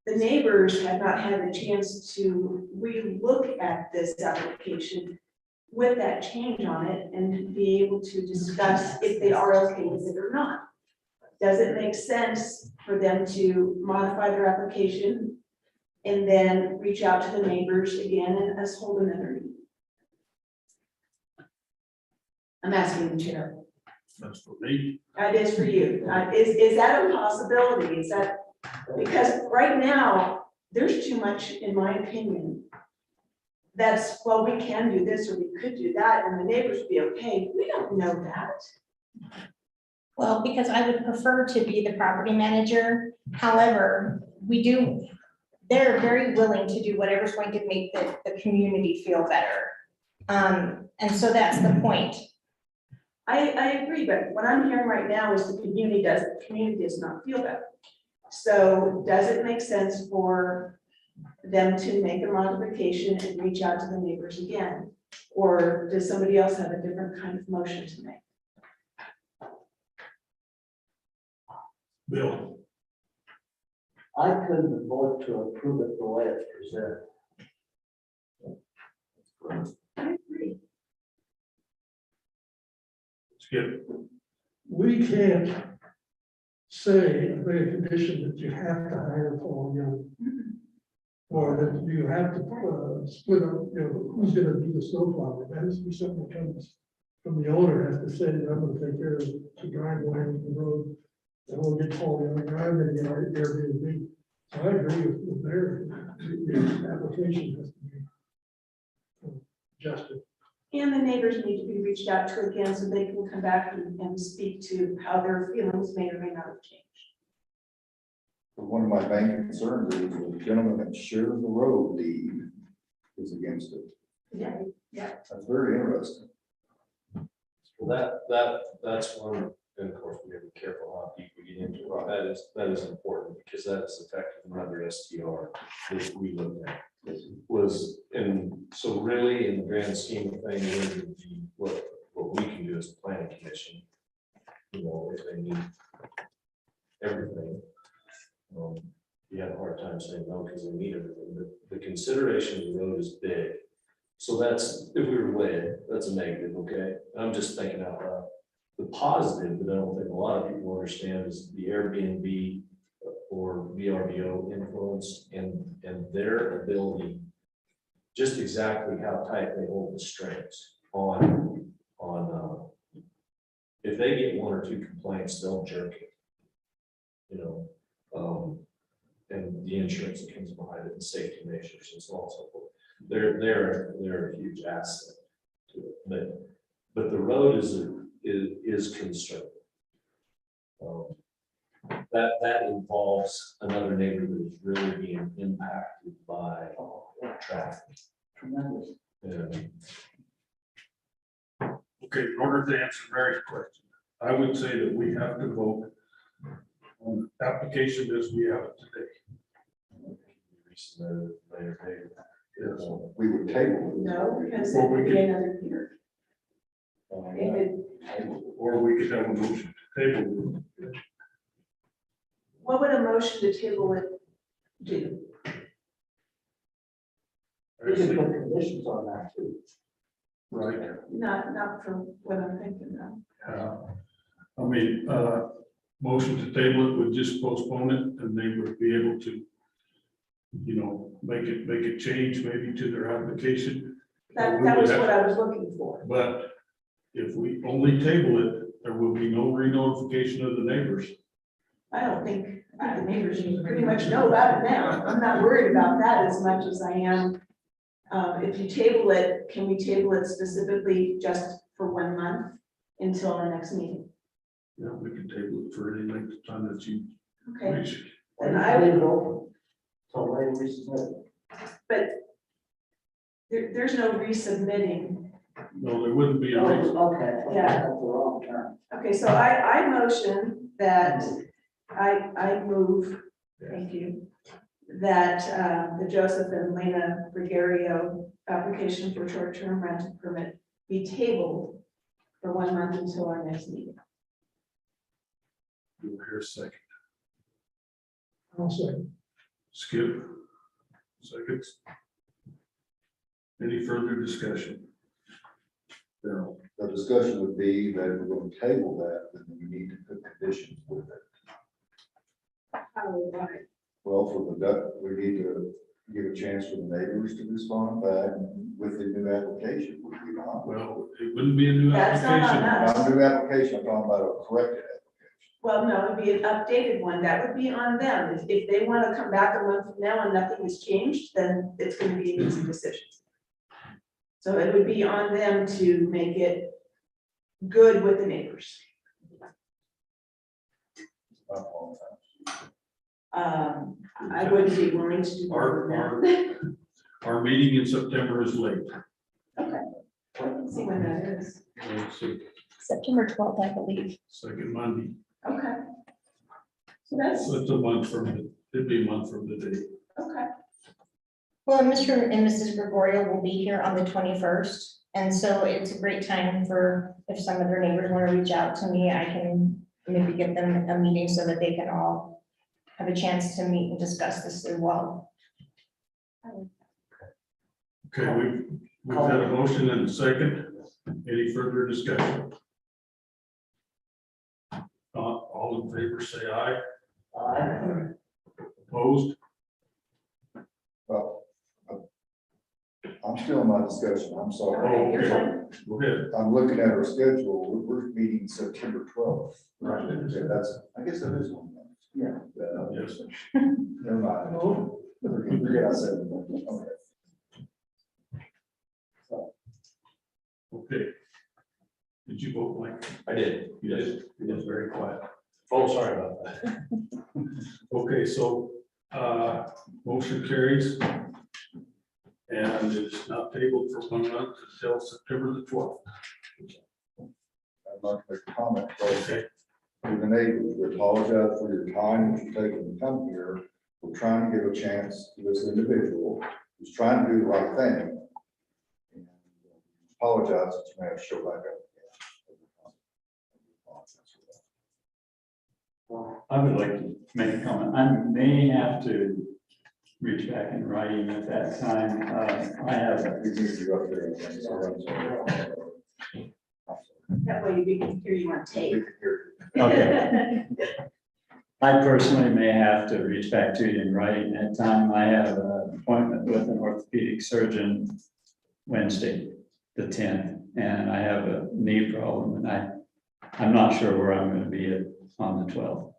The neighbors have not had a chance to relook at this application with that change on it and be able to discuss if they are okay with it or not. Does it make sense for them to modify their application and then reach out to the neighbors again and us hold another meeting? I'm asking the chair. That's for me. That is for you. Is that a possibility? Is that, because right now, there's too much, in my opinion. That's, well, we can do this or we could do that and the neighbors would be okay. We don't know that. Well, because I would prefer to be the property manager. However, they're very willing to do whatever's going to make the community feel better. And so that's the point. I agree, but what I'm hearing right now is the community does not feel better. So does it make sense for them to make a modification and reach out to the neighbors again? Or does somebody else have a different kind of motion to make? Bill, I couldn't vote to approve it the way it's presented. I agree. Skip. We can't say, a condition that you have to hire Paul Young. Or that you have to split up, who's gonna do the snow plowing. That has to be something that comes from the owner, has to say, I'm gonna take care of the driveway and the road. And we'll get Paul Young, and I'm gonna get our Airbnb. So I agree with Mary, the application has to be adjusted. And the neighbors need to be reached out to again so they can come back and speak to how their feelings may or may not have changed. But one of my main concerns is the gentleman that shares the road deed is against it. Yeah. That's very interesting. Well, that's one, and of course, we have to be careful how deep we get into it. That is important because that is affecting another STR that we looked at. Was in So really, in the grand scheme of things, it would be what we can do as a planning commission. You know, if they need everything. You have a hard time saying no because they need everything, but the consideration of the road is big. So that's, if we were led, that's a negative, okay? I'm just thinking out loud. The positive that I don't think a lot of people understand is the Airbnb or VRBO influence and their ability, just exactly how tight they hold the strings on, if they get one or two complaints, they'll jerk it. You know, and the insurance that comes behind it, and safety measures and so on and so forth. They're a huge asset to it, but the road is concerning. That involves another neighbor that is really being impacted by traffic. Tremendous. And Okay, in order to answer Mary's question, I would say that we have to vote on the application as we have it today. Yes. We would table. No, because Well, it would we be could- another year. If it, Or we could have a motion to table. what would a motion to table it do? We can put conditions on that too. Right. Not for what I'm thinking of. I mean, motion to table it would just postpone it and they would be able to, you know, make a change maybe to their application. That We would was have- what I was looking for. But if we only table it, there will be no re-notification of the neighbors. I don't think the neighbors pretty much know about it now. I'm not worried about that as much as I am. If you table it, can we table it specifically just for 1 month until our next meeting? Yeah, we can table it for any length of time that you Okay, wish. and I would, Leave it open till later we submit. but there's no resubmitting. No, there wouldn't be a reason. Oh, okay. Yeah. That's the wrong term. Okay, so I motion that, I move, thank you, that the Joseph and Lena Gregario application for short-term rental permit be tabled for 1 month until our next meeting. You'll hear a second. I'll say, Skip. Seconds. Any further discussion? No. The discussion would be that if we're going to table that, then we need to put conditions with it. Well, for we need to give a chance for the neighbors to respond back with the new application, would we not? Well, it wouldn't be a new That's not on application. us. Not a new application, I'm talking about a corrected application. Well, no, it'd be an updated one. That would be on them. If they want to come back a month from now and nothing has changed, then it's going to be an easy decision. So it would be on them to make it good with the neighbors. Not all the time. I wouldn't be willing to do more than Our meeting in September is late. that. Let's see when that is. Let's see, September 12th, I believe. second Monday. Okay. So that's, So it's a month from, it'd be a month from today. okay. Well, and Mr. and Mrs. Gregorio will be here on the 21st. And so it's a great time for, if some of their neighbors want to reach out to me, I can maybe give them a meeting so that they can all have a chance to meet and discuss this as well. Okay, we've got a motion and a second. Any further discussion? All in favor, say aye. Opposed? Well, I'm still in my discussion, I'm sorry. Oh, You're okay. fine. Go ahead. I'm looking at our schedule, we're meeting September 12th. Right. Okay, that's, I guess that is 1 month. Yeah. Yes. Never mind. no, Forget I said it. Okay. Okay. Did you vote, Mike? I did. You did. It was very quiet. Oh, sorry about that. Okay, so, motion carries. And it's not tabled for 1 month until September the 12th. I'd like to make a comment first. Okay. To the neighbors, we apologize for your time that you've taken to come here. We're trying to give a chance to this individual who's trying to do the right thing. apologize that you may have to show back up. I would like to make a comment. I may have to reach back in writing at that time. I have a That way we can hear you on tape. okay. I personally may have to reach back to you in writing at time. I have an appointment with an orthopedic surgeon Wednesday, the 10th, and I have a knee problem, and I'm not sure where I'm going to be on the 12th.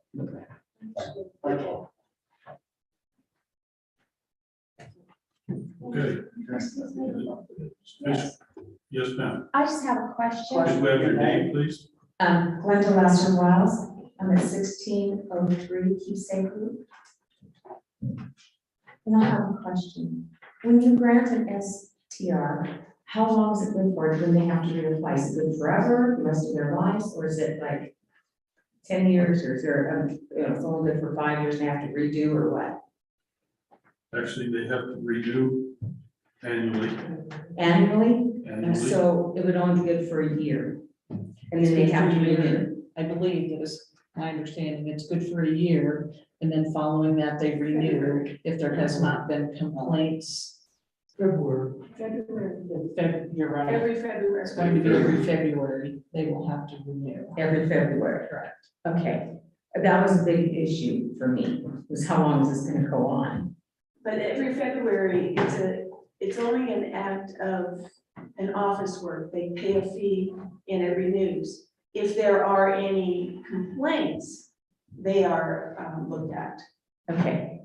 Okay. Yes, ma'am. I just have a question. Could we have your name, please? Glenda Lester Wiles, I'm at 1603 Keepsake Loop. And I have a question. When you grant an STR, how long is it good for? Do they have to reapply? Is it good forever, the rest of their lives, or is it like 10 years, or is there, it's only good for 5 years and they have to redo, or what? Actually, they have to renew annually. Annually? And Annually. so it would only be good for a year, and then they have to renew. I believe that is my understanding. It's good for a year, and then following that, they renew if there has not been complaints. February. You're right. Every February. It's going to be every February. They will have to renew. Every February. Correct. Okay, that was a big issue for me, was how long is this gonna go on? But every February, it's only an act of an office work. They pay a fee and it renews. If there are any complaints, they are looked at. Okay,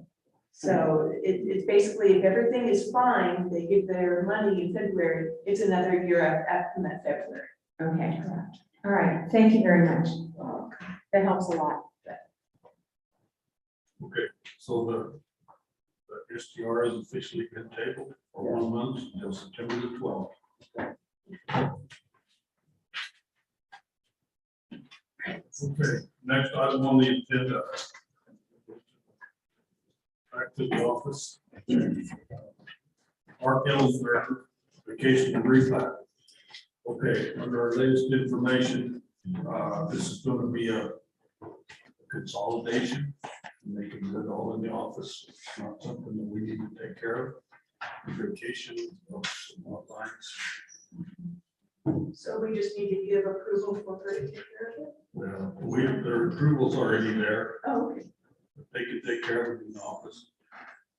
So it's basically, if everything is fine, they give their money in February, it's another year after that February. okay, all right, thank you very much. That helps a lot. Okay, so the STR has officially been tabled for 1 month until September the 12th. Okay, next item on the agenda. Back to the office. Mark Ellsberg, vacation and replat. Okay, under our latest information, this is going to be a consolidation. And they can do it all in the office. It's not something that we need to take care of. Vacation of some lines. So we just need to give approval for her to take care of it? Well, their approval's already there. Oh, okay. They can take care of it in the office.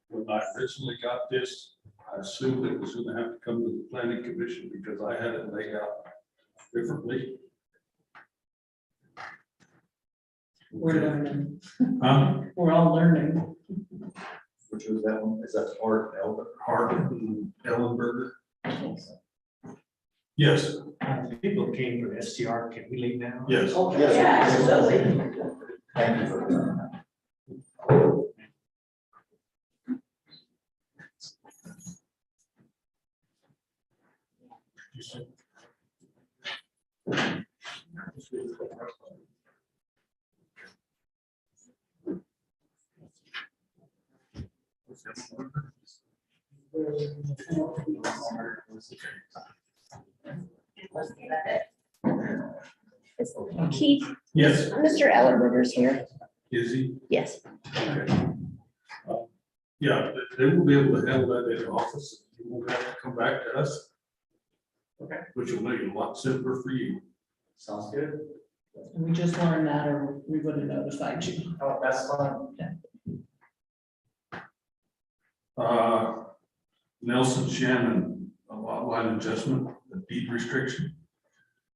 When I originally got this, I assumed it was gonna have to come to the planning commission because I had it laid out differently. We're learning. Huh? We're all learning. Which was that one? Is that Art Elder? Hart and Ellenberger. Yes, People came for STR, can we leave now? yes. Yes. Yeah, absolutely. Thank you for that. You said- Keith, Yes, Mr. Ellenberger's here. is he? Yes. Okay. Yeah, they will be able to handle that in the office. You won't have to come back to us. Okay. Which will make it a lot simpler for you. Sounds good. And we just learned that, or we would have notified you. Oh, that's fine. Nelson Shannon, a lot line adjustment, the deed restriction.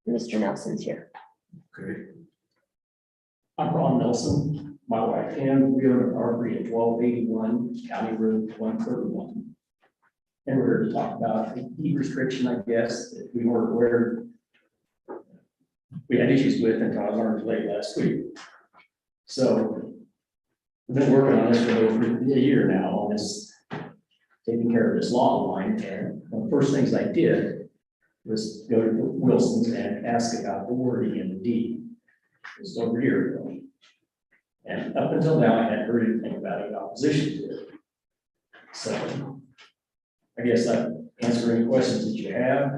Mr. Nelson's here. Okay, I'm Ron Nelson, my wife Ann, we own a property at 1281 County Road 131. And we're here to talk about a deed restriction, I guess, that we weren't aware we had issues with until I learned late last week. So we've been working on this for over a year now, on this, taking care of this lot line. And one of the first things I did was go to Wilson's and ask about the wording in the deed. It was over a year ago. And up until now, I hadn't heard anything about any opposition to it. So I guess I answer any questions that you have.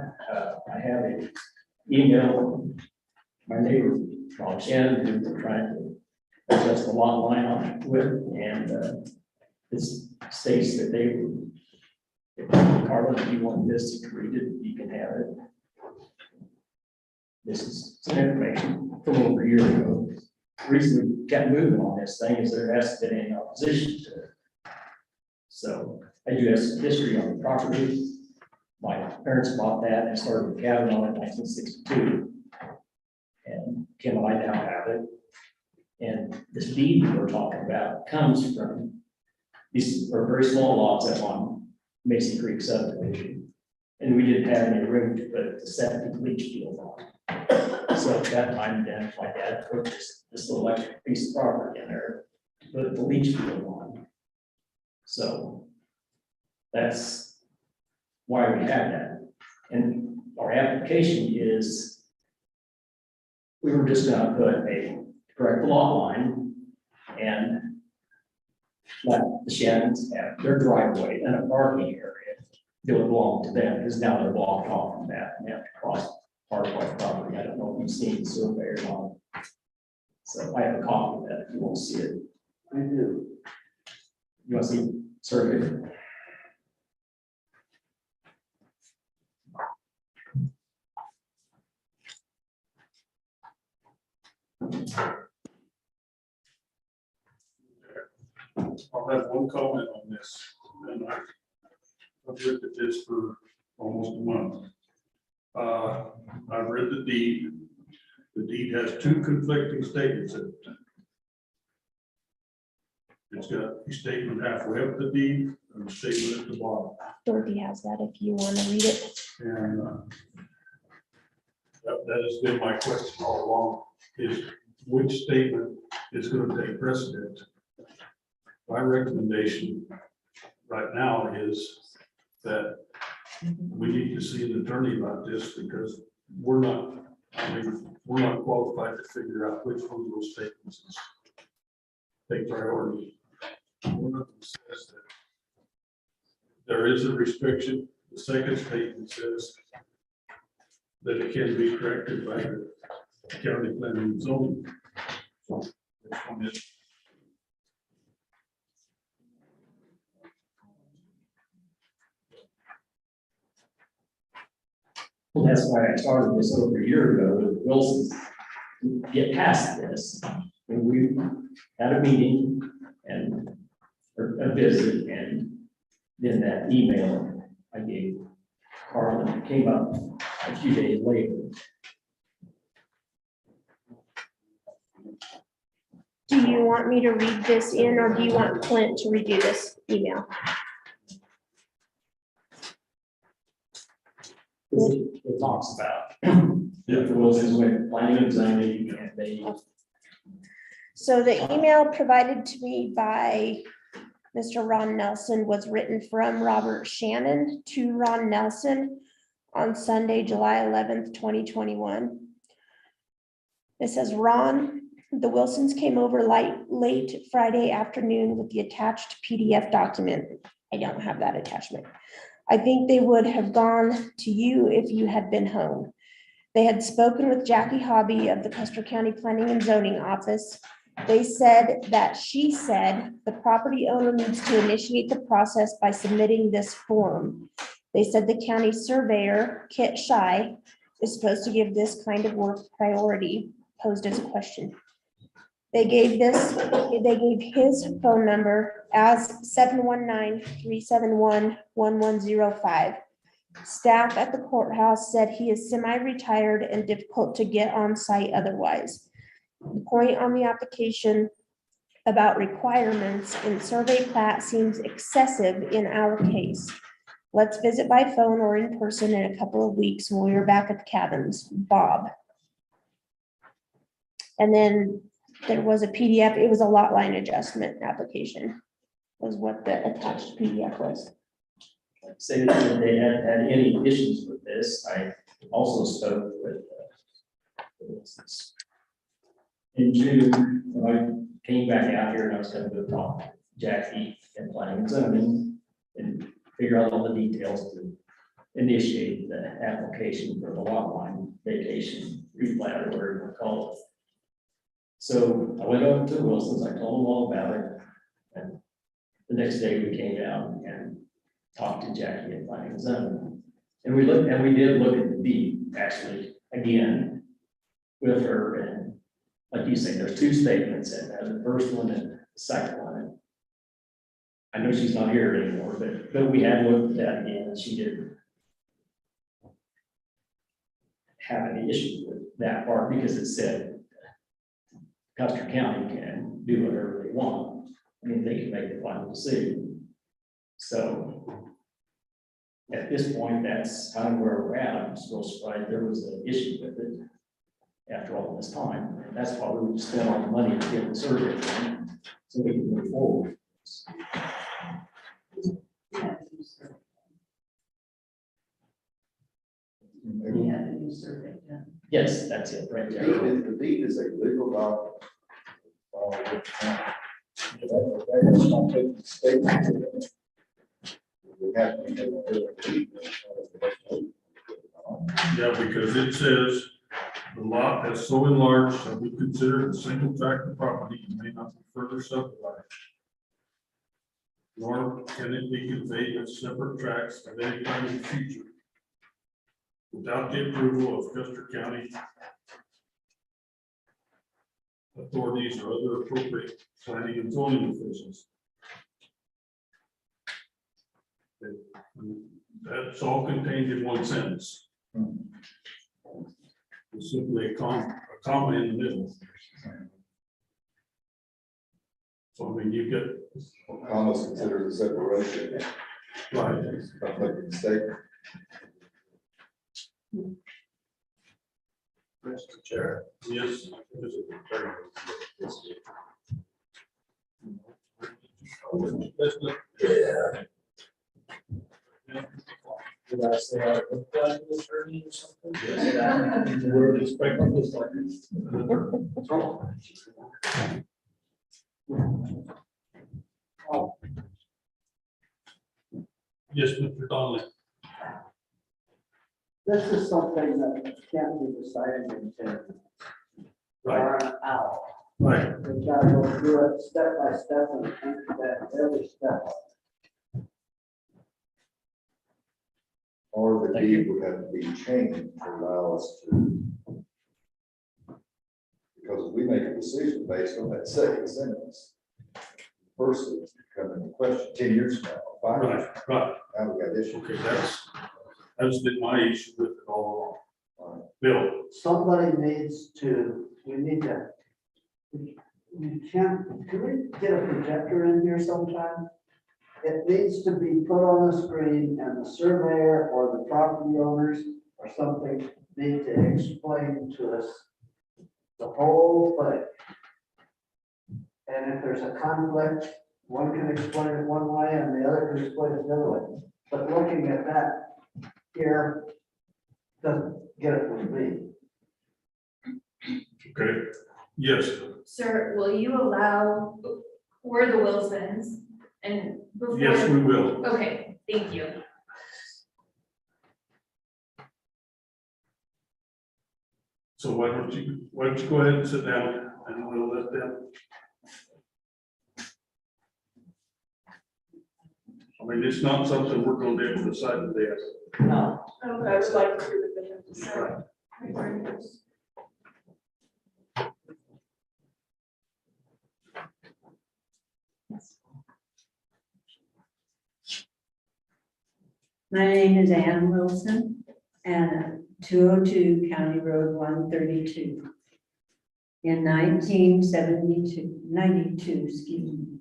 I have an email, my neighbor, Bob Shannon, who we're trying to adjust the lot line on it with, and it states that they would, if Carla, if you want this to read it, you can have it. This is some information from over a year ago. The reason we kept moving on this thing is there hasn't been any opposition to it. So I do have some history on the property. My parents bought that and started a cabin on it in 1962. And Kim and I now have it. And this deed we're talking about comes from, these are very small lots that on Mason Creek subdivision. And we didn't have any room to put the septic leach field on. So at that time, then my dad purchased this little extra piece of property in there to put the leach field on. So that's why we have that. And our application is, we were just gonna correct the lot line and let the Shannons have their driveway and a parking area. They would belong to them, because now they're blocked off from that and they have to cross part of our property. I don't know if you've seen the survey or not. So I have a copy of that if you want to see it. I do. You want to see survey? I'll have one comment on this, and I've looked at this for almost a month. I've read the deed. The deed has two conflicting statements in it. It's got a statement halfway up the deed and a statement at the bottom. Dorothy has that if you want to read it. And that has been my question all along, is which statement is going to take precedent? My recommendation right now is that we need to see an attorney about this, because we're not qualified to figure out which one of those statements is take priority. One of them says that there is a restriction. The second statement says that it can be corrected by the county planning and zoning. So, which one is? Well, that's why I started this over a year ago with Wilson's to get past this. And we had a meeting and or a visit, and then that email I gave Carlin came up a few days later. Do you want me to read this in, or do you want Clint to redo this email? It talks about the Wilson's way planning and zoning, and they. So the email provided to me by Mr. Ron Nelson was written from Robert Shannon to Ron Nelson on Sunday, July 11th, 2021. It says, Ron, the Wilsons came over late Friday afternoon with the attached PDF document. I don't have that attachment. I think they would have gone to you if you had been home. They had spoken with Jackie Hobby of the Custer County Planning and Zoning Office. They said that she said the property owner needs to initiate the process by submitting this form. They said the county surveyor, Kit Shy, is supposed to give this kind of work priority, posed as a question. They gave his phone number as 719-371-1105. Staff at the courthouse said he is semi-retired and difficult to get on site otherwise. The point on the application about requirements in survey plat seems excessive in our case. Let's visit by phone or in person in a couple of weeks when we are back at the cabins. Bob. And then there was a PDF. It was a lot line adjustment application, was what the attached PDF was. Say that they hadn't had any issues with this. I also spoke with in June, when I came back out here and I was going to go talk to Jackie and planning and zoning and figure out all the details to initiated the application for the lot line vacation replat, or whatever you want to call it. So I went over to Wilson's, I told them all about it, and the next day we came down and talked to Jackie at Planning and Zoning. And we looked, and we did look at the deed, actually, again, with her, and like you say, there's two statements in there, the first one and the second one. I know she's not here anymore, but we had looked at that again, and she didn't have any issue with that part, because it said Custer County can do whatever they want. I mean, they can make the final decision. So at this point, that's kind of where we're at. I'm still surprised there was an issue with it after all this time. And that's why we spent all the money to get the survey done, so we can move forward. We had a new survey done. Yes, that's it, right there. The deed is a legal document. That's not taking statement. We have to do a deed. Yeah, because it says the lot has so enlarged that we consider it a single tract of property and may not be further subdivided. Nor can it be conveyed as separate tracts at any time in the future without the approval of Custer County authorities or other appropriate planning and zoning officials. That's all contained in one sentence. It's simply a comma in the middle. So I mean, you get. Commas considered a separation. Right. Not making a statement. Mr. Chair. Yes. Did I say I looked like an attorney or something? The word is pregnant was like. Yes, Mr. Donnelly. This is something that can't be decided in 10 minutes. Right. Or an hour. Right. We gotta go through it step by step and think that every step. Or the deed would have to be changed to allow us to. Because if we make a decision based on that second sentence, first it's coming into question 10 years from now, 5 years. Right. Now we got issues. Okay, that's been my issue with it all along. Bill. Somebody needs to, we need to, can we get a projector in here sometime? It needs to be put on the screen, and the surveyor or the property owners or something need to explain to us the whole thing. And if there's a conflict, one can explain it one way and the other can explain it the other way. But looking at that here doesn't get it with me. Okay. Yes. Sir, will you allow, we're the Wilsons, and before. Yes, we will. Okay, thank you. So why don't you go ahead and sit down and we'll let them. I mean, it's not something we're going to be able to decide today. No, but I would like to hear what they have to say. My name is Ann Wilson, and 202 County Road 132. In 92, excuse me.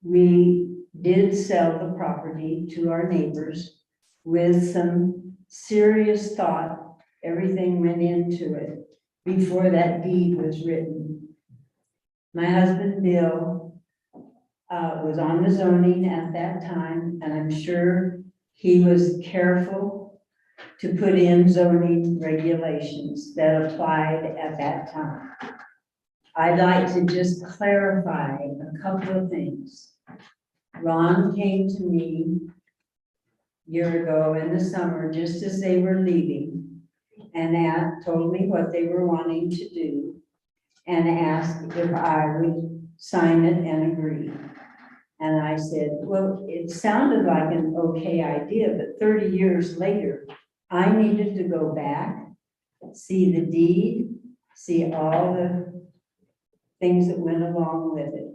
We did sell the property to our neighbors with some serious thought. Everything went into it before that deed was written. My husband, Bill, was on the zoning at that time, and I'm sure he was careful to put in zoning regulations that applied at that time. I'd like to just clarify a couple of things. Ron came to me year ago in the summer, just as they were leaving, and told me what they were wanting to do, and asked if I would sign it and agree. And I said, well, it sounded like an okay idea, but 30 years later, I needed to go back, see the deed, see all the things that went along with it.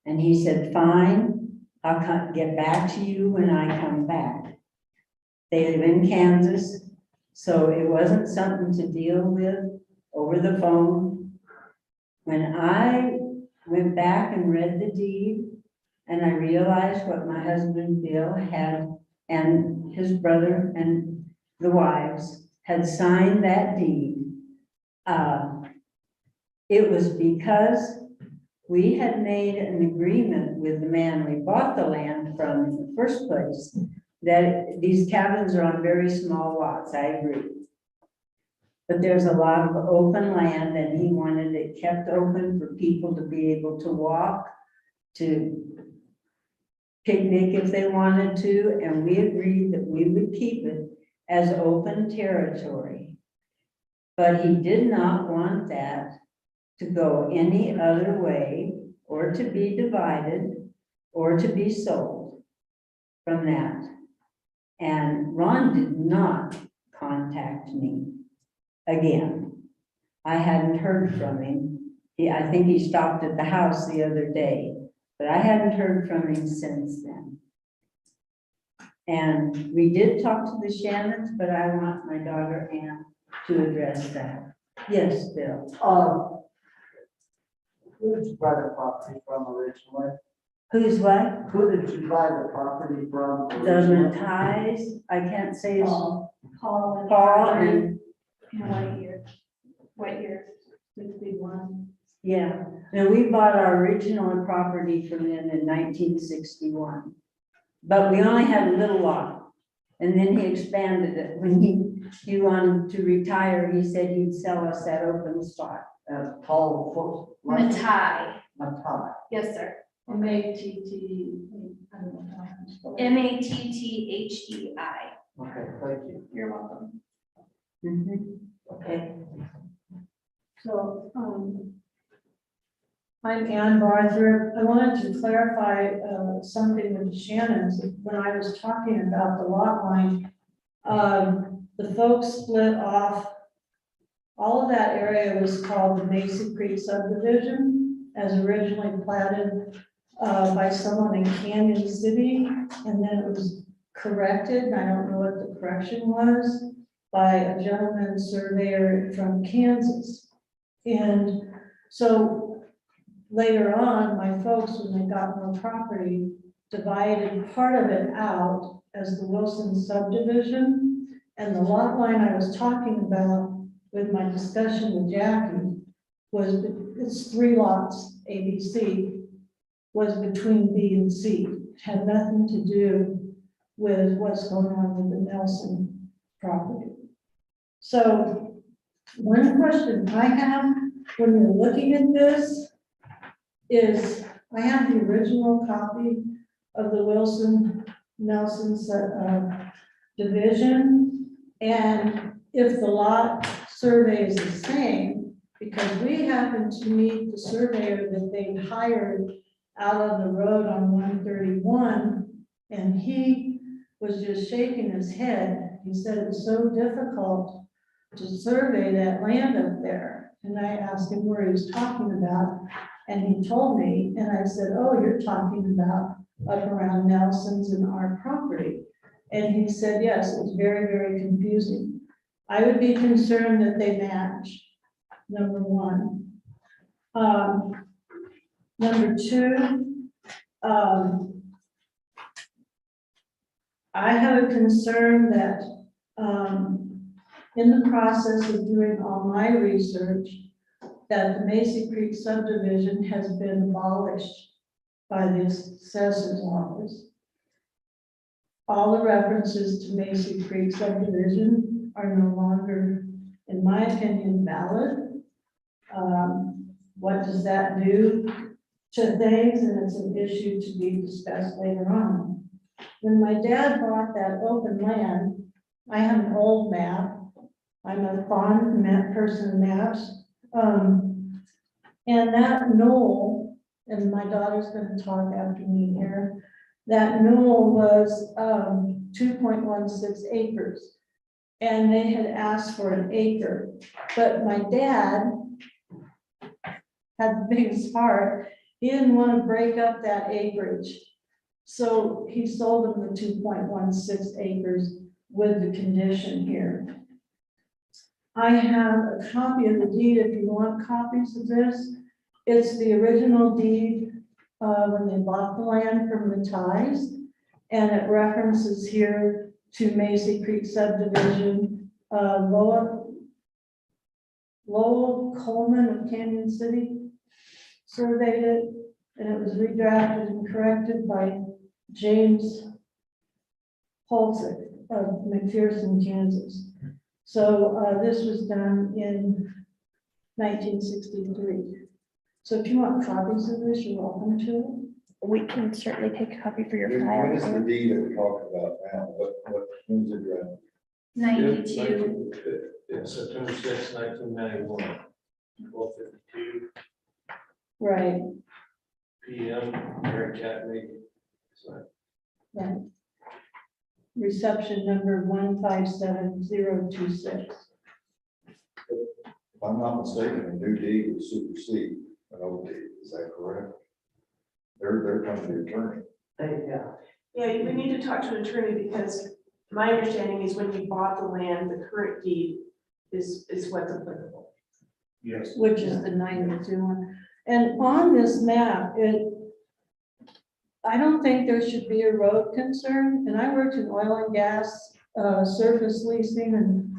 And he said, fine, I'll get back to you when I come back. They live in Kansas, so it wasn't something to deal with over the phone. When I went back and read the deed, and I realized what my husband Bill had, and his brother and the wives had signed that deed, it was because we had made an agreement with the man we bought the land from in the first place, that these cabins are on very small lots, I agree. But there's a lot of open land, and he wanted it kept open for people to be able to walk, to picnic if they wanted to, and we agreed that we would keep it as open territory. But he did not want that to go any other way, or to be divided, or to be sold from that. And Ron did not contact me again. I hadn't heard from him. I think he stopped at the house the other day, but I hadn't heard from him since then. And we did talk to the Shannons, but I want my daughter Ann to address that. Yes, Bill. Who did you buy the property from originally? Who's what? Who did you buy the property from The originally? Matties, I can't say his. Paul. Paul and, What year? 61. yeah, and we bought our original property from them in 1961. But we only had a little lot, and then he expanded it. When he wanted to retire, he said he'd sell us that open spot. Paul. Matai. Matai. Yes, sir. M-A-T-T, I don't know how to spell it. Mattthei. Okay, thank you. You're welcome. Mhm. Okay. So, I'm Ann Barther. I wanted to clarify something with the Shannons. When I was talking about the lot line, the folks split off. All of that area was called the Mason Creek subdivision, as originally platted by someone in Canyon City, and then it was corrected, and I don't know what the correction was, by a gentleman surveyor from Kansas. And so later on, my folks, when they got more property, divided part of it out as the Wilson subdivision. And the lot line I was talking about with my discussion with Jackie was, it's 3 lots, A, B, C, was between B and C. It had nothing to do with what's going on with the Nelson property. So one question I have when you're looking at this is, I have the original copy of the Wilson Nelson division. And if the lot survey is the same, because we happened to meet the surveyor that they hired out on the road on 131, and he was just shaking his head. He said it's so difficult to survey that land up there. And I asked him where he was talking about, and he told me, and I said, oh, you're talking about up around Nelson's and our property. And he said, yes, it was very, very confusing. I would be concerned that they match, number one. Number two, I have a concern that in the process of doing all my research, that the Mason Creek subdivision has been abolished by the assessor's office. All the references to Mason Creek subdivision are no longer, in my opinion, valid. What does that do to things? And it's an issue to be discussed later on. when my dad bought that open land, I have an old map. I'm a fond map person, maps. And that knoll, and my daughter's gonna talk after me here, that knoll was 2.16 acres. And they had asked for an acre, but my dad had the biggest heart. He didn't want to break up that acreage. So he sold them the 2.16 acres with the condition here. I have a copy of the deed if you want copies of this. It's the original deed when they bought the land from the Ties. And it references here to Macy Creek subdivision, Lowell Coleman of Canyon City surveyed it, and it was redrafted and corrected by James Holsick of McPherson, Kansas. So this was done in 1963. So if you want copies of this, you're welcome to it. We can certainly take a copy for your When is the file. deed that we're talking about now? When's it drawn? 92. Yeah, September 6, 1991, 12:52 Right, PM, Mary Cat meeting. So, right. Reception number 157026. If I'm not mistaken, a new deed will supersede an old deed, is that correct? They're coming to the attorney. Yeah. Yeah, we need to talk to an attorney because my understanding is when you bought the land, the current deed is what's applicable. Yes. Which is the 92 one. And on this map, I don't think there should be a road concern. And I worked in oil and gas, surface leasing and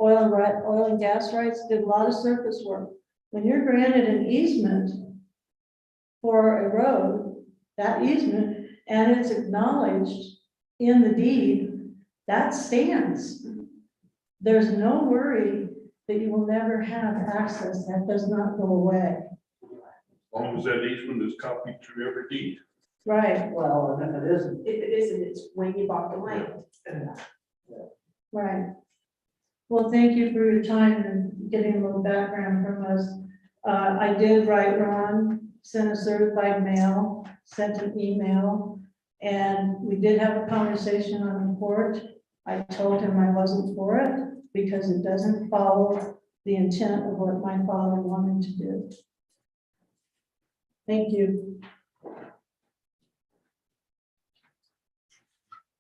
oil and gas rights, did a lot of surface work. When you're granted an easement for a road, that easement, and it's acknowledged in the deed, that stands. There's no worry that you will never have access. That does not go away. As long as that easement is copied through every deed. Right, Well, and if it isn't, it's when you bought the land. Right. Well, thank you for your time and getting a little background from us. I did write Ron, sent a certified mail, sent an email, and we did have a conversation on the porch. I told him I wasn't for it because it doesn't follow the intent of what my father wanted to do. Thank you.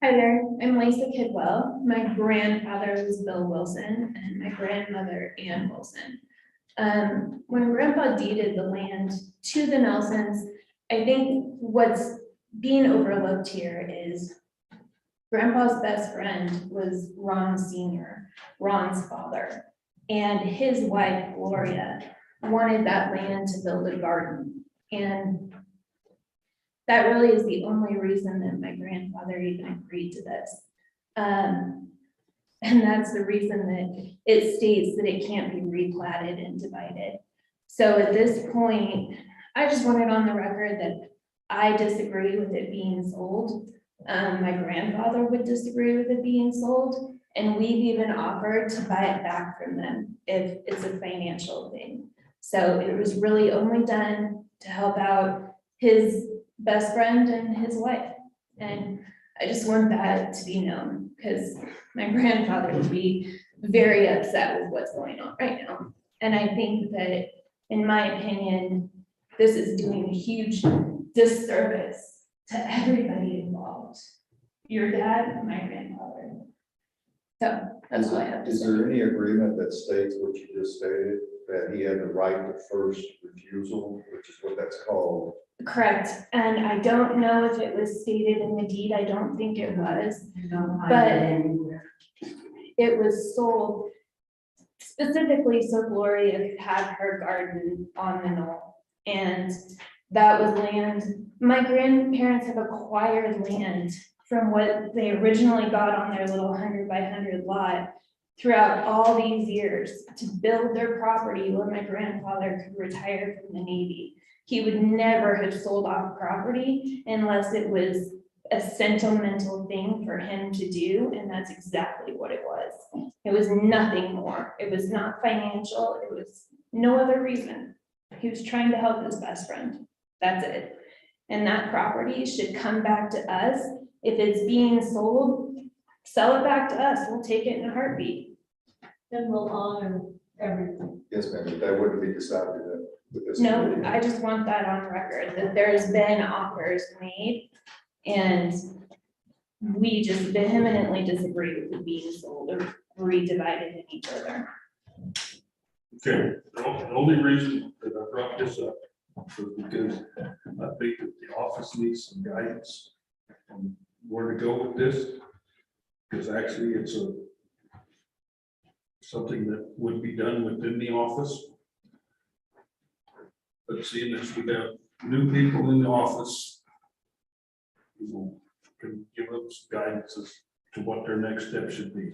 Hi there, I'm Lisa Kidwell. My grandfather was Bill Wilson and my grandmother Ann Wilson. When Grandpa deeded the land to the Nelsons, I think what's being overlooked here is Grandpa's best friend was Ron Sr., Ron's father, and his wife Gloria wanted that land to build a garden. And that really is the only reason that my grandfather even agreed to this. And that's the reason that it states that it can't be replatted and divided. So at this point, I just want it on the record that I disagree with it being sold. My grandfather would disagree with it being sold, and we've even offered to buy it back from them if it's a financial thing. So it was really only done to help out his best friend and his wife. And I just want that to be known because my grandfather would be very upset with what's going on right now. And I think that, in my opinion, this is doing a huge disservice to everybody involved. Your dad, my grandfather. So that's all I have to Is say. there any agreement that states what you just stated, that he had the right to first refusal, which is what that's called? Correct. And I don't know if it was stated in the deed. I don't think it was. But it was sold specifically so Gloria could have her garden on the knoll. And that was land, my grandparents have acquired land from what they originally got on their little 100 by 100 lot throughout all these years to build their property where my grandfather could retire from the Navy. He would never have sold off property unless it was a sentimental thing for him to do, and that's exactly what it was. It was nothing more. It was not financial. It was no other reason. He was trying to help his best friend. That's it. And that property should come back to us. If it's being sold, sell it back to us. We'll take it in a heartbeat. Then we'll honor everything. Yes, ma'am, but that wouldn't be decided with this. No, I just want that on record, that there's been offers made and we just vehemently disagree with it being sold or redivided any further. Okay, the only reason that I brought this up was because I think that the office needs some guidance on where to go with this. Because actually it's something that would be done within the office. But seeing as we have new people in the office, we can give them some guidance as to what their next step should be.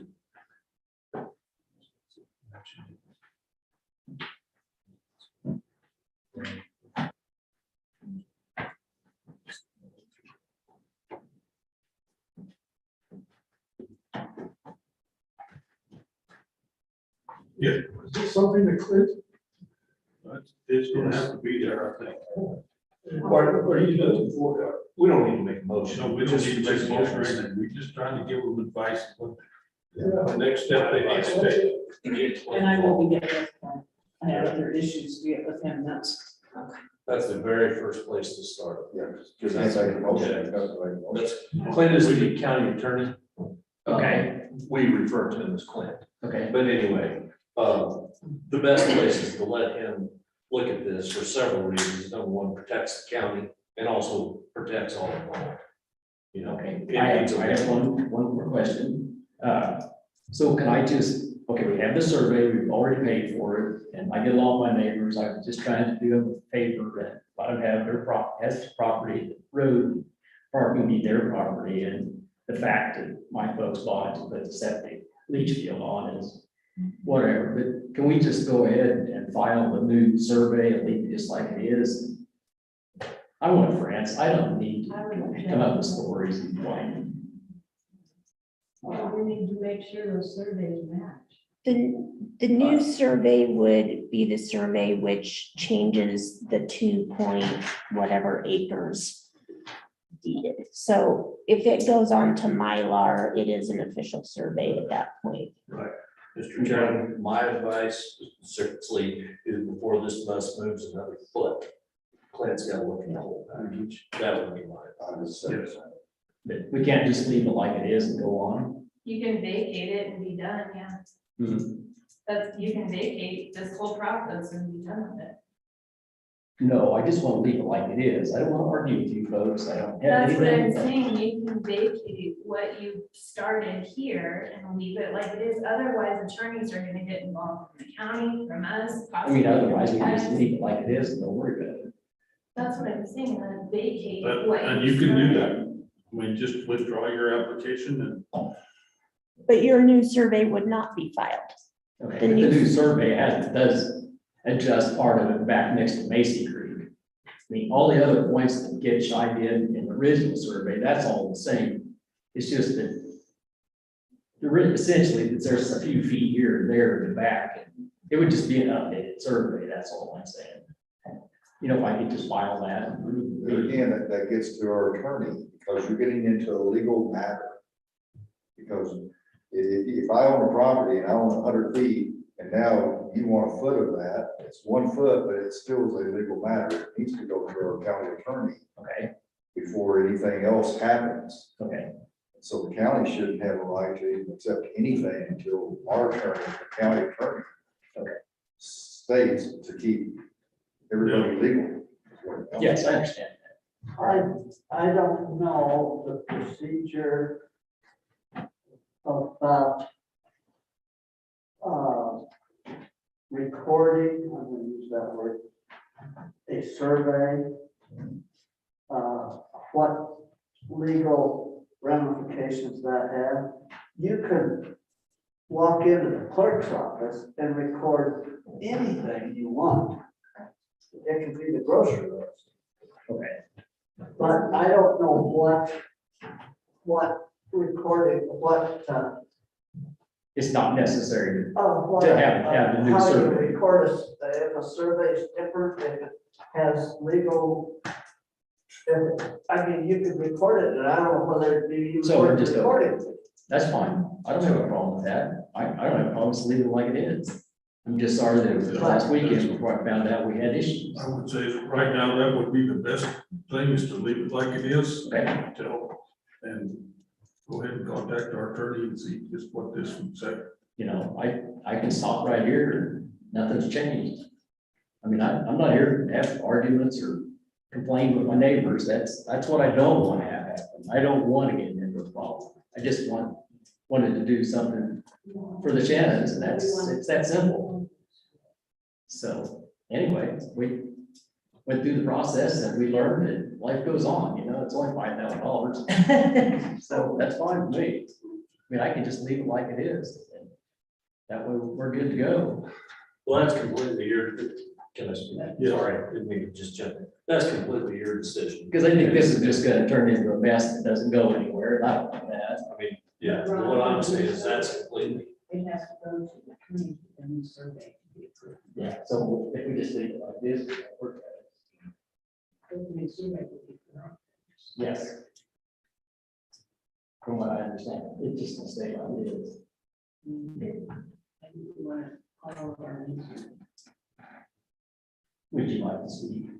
Yeah, Is this something that Clint? it's gonna have to be there, I think. What are you looking for? We don't need to make a motion. No, we don't need to make a motion or anything, we're just trying to give them advice, what the next step they need to take. And I will be getting with him. I have other issues to get with him, that's. That's the very first place to start. Yeah, just make a motion. That's, Clint is the county attorney. Okay. We refer to him as Clint. Okay. But anyway, the best place is to let him look at this for several reasons. Number one, protects the county and also protects all involved. You know, Okay, it I needs a- have one more question. So can I just, okay, we have the survey, we've already paid for it, and I get along with my neighbors, I'm just trying to do them a favor, and let them have their property, the road, parking be their property, and the fact that my folks bought it to put the septic leach field on is whatever, but can we just go ahead and file the new survey and leave it just like it is? I want friends, I don't need to come up with stories and whine. Well, we need to make sure those surveys match. The new survey would be the survey which changes the 2 point whatever acres deeded. So if it goes on to Mylar, it is an official survey at that point. Right. Mr. Chairman, my advice, strictly, is before this bus moves another foot, Clint's got to look at the whole package. That would be my advice. Yes. But we can't just leave it like it is and go on. You can vacate it and be done, yeah. That's, you can vacate this whole process and be done with it. No, I just want to leave it like it is. I don't want to argue with you folks. I don't have That's what I'm anything. saying, you can vacate what you started here and leave it like it is, otherwise attorneys are gonna get involved from the county, from us, I mean, possibly. otherwise we just leave it like it is and don't worry about it. That's what I'm saying, then vacate But- what. And you can do that, I mean, just withdraw your application and But your new survey would not be filed. Okay, The but the new- new survey does adjust part of it back next to Macy Creek. I mean, all the other points that get shied in the original survey, that's all the same. It's just that essentially, there's a few feet here and there in the back. And it would just be an updated survey, that's all I'm saying. You know, if I could just file that. But again, that gets to our attorney, because you're getting into a legal matter. Because if I own a property and I own 100 feet, and now you want a foot of that, it's 1 foot, but it still is a legal matter. It needs to go to our county attorney Okay, before anything else happens. okay, So the county shouldn't have a right to even accept anything until our attorney, the county attorney, states to keep everybody legal. yes, I understand. I don't know the procedure about recording, I'm gonna use that word, a survey. What legal ramifications that have. You could walk into the clerk's office and record anything you want. It could be the grocery list. Okay. But I don't know what what recording, what, It's not necessary what. to have the new How you survey. record if a survey is different, if it has legal. I mean, you could record it, and I don't know whether it'd be. So we're just- recording. That's fine. I don't have a problem with that. I don't have a problem with leaving it like it is. I'm just sorry that it was last weekend before I found out we had issues. I would say right now, that would be the best thing is to leave it like it is. Okay. And go ahead and contact our attorney and see just what this would say. You know, I can stop right here. Nothing's changed. I mean, I'm not here to have arguments or complain with my neighbors. That's what I don't want to have happen. I don't want to get into a problem. I just wanted to do something for the Shannons, and it's that simple. So anyway, we went through the process and we learned that life goes on, you know, it's only $5,000. So that's fine with me. I mean, I can just leave it like it is. And that way we're good to go. Well, that's completely your, can I speak? Yeah. Sorry, didn't mean to just jump in. That's completely your decision. Because I think this is just gonna turn into a mess that doesn't go anywhere, and I don't want that. I mean, yeah, what I'm saying is that's completely. It has to go to the community and the survey to be approved. Yeah, so if we just leave it like this, we're. The survey will be approved. Yes. From what I understand, it just will stay like it is. And you want to call our meeting. Would you like to see?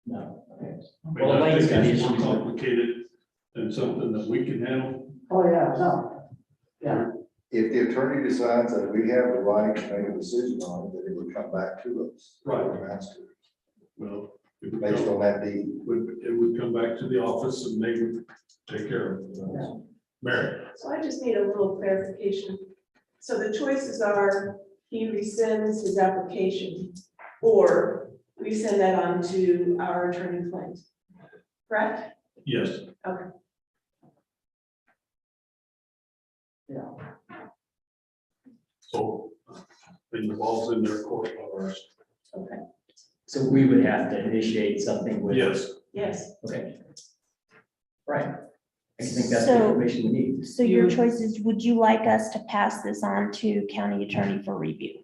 No, okay. I mean, Well, I Elaine's think got it's more issues. complicated than something that we can handle. Oh, yeah, no. Yeah. If the attorney decides that we have the right to make a decision on it, then it would come back to us. Right. Well, Well, it would based come- on that deed. it would come back to the office and they would take care of it. Mary, So I just need a little clarification. So the choices are, he rescinds his application, or we send that on to our attorney claims. Correct? yes, Okay. so it involves in their court hours. Okay. So we would have to initiate something with. Yes, Yes. Okay. Right. I think that's the So- information we need. So your choice is, would you like us to pass this on to county attorney for review?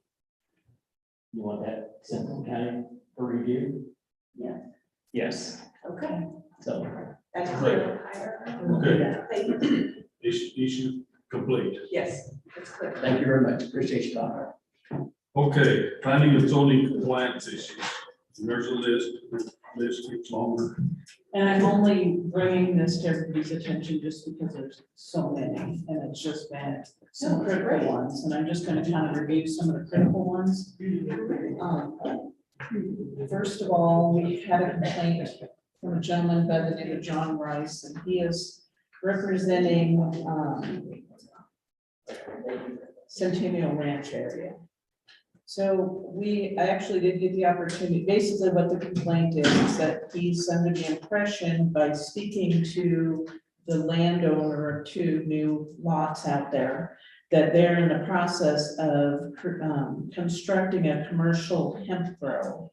You want that sent to county for review? Yeah. Yes, Okay. so, That's clear. okay, Thank you. issue complete. Yes, that's clear. thank you very much, appreciate your time. Okay, planning and zoning compliance issues. And there's a list gets longer. And I'm only bringing this to everybody's attention just because there's so many, and it's just been some critical ones, and I'm just gonna kind of review some of the critical ones. First of all, we had a complaint from a gentleman by the name of John Rice, and he is representing, Centennial Ranch area. So I actually did get the opportunity, basically what the complaint is that he's under the impression by speaking to the landowner of 2 new lots out there, that they're in the process of constructing a commercial hemp grow.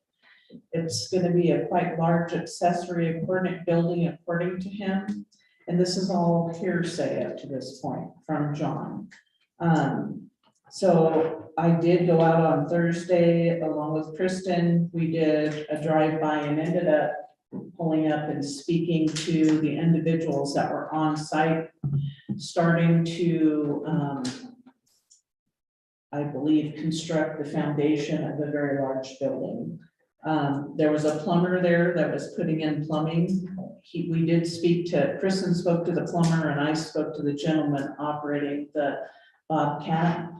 It's gonna be a quite large accessory apartment building according to him, and this is all hearsay up to this point from John. So I did go out on Thursday along with Kristen. We did a drive-by and ended up pulling up and speaking to the individuals that were on site, starting to, I believe, construct the foundation of a very large building. There was a plumber there that was putting in plumbing. We did speak to, Kristen spoke to the plumber and I spoke to the gentleman operating the Bobcat.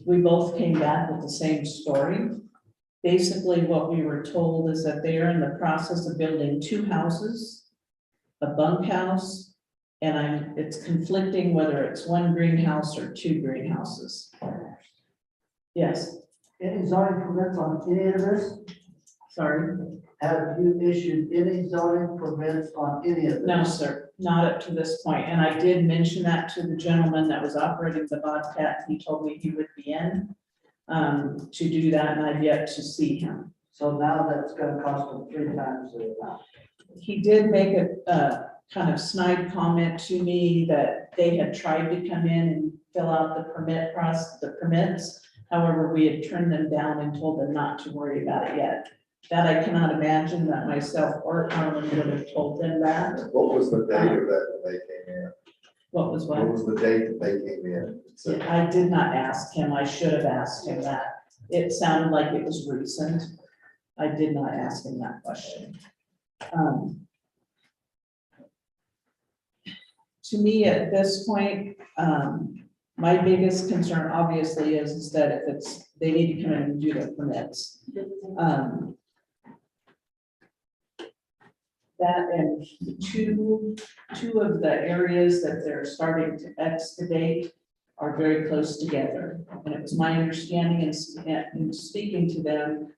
We both came back with the same story. Basically, what we were told is that they are in the process of building 2 houses, a bunkhouse, and it's conflicting whether it's 1 greenhouse or 2 greenhouses. Yes, Any zoning permits on any of this? sorry. Have you issued any zoning permits on any of this? No, sir, not up to this point. And I did mention that to the gentleman that was operating the Bobcat. He told me he would be in to do that, and I've yet to see him. So now that's gonna cost them 3 times the amount. He did make it kind of snide comment to me that they had tried to come in and fill out the permits. However, we had turned them down and told them not to worry about it yet. That I cannot imagine that myself or Carmen would have told them that. What was the date of that when they came in? What was what? What was the date that they came in? So, I did not ask him. I should have asked him that. It sounded like it was recent. I did not ask him that question. To me, at this point, my biggest concern obviously is that if they need to come in and do their permits. That and two of the areas that they're starting to excavate are very close together. And it was my understanding in speaking to them,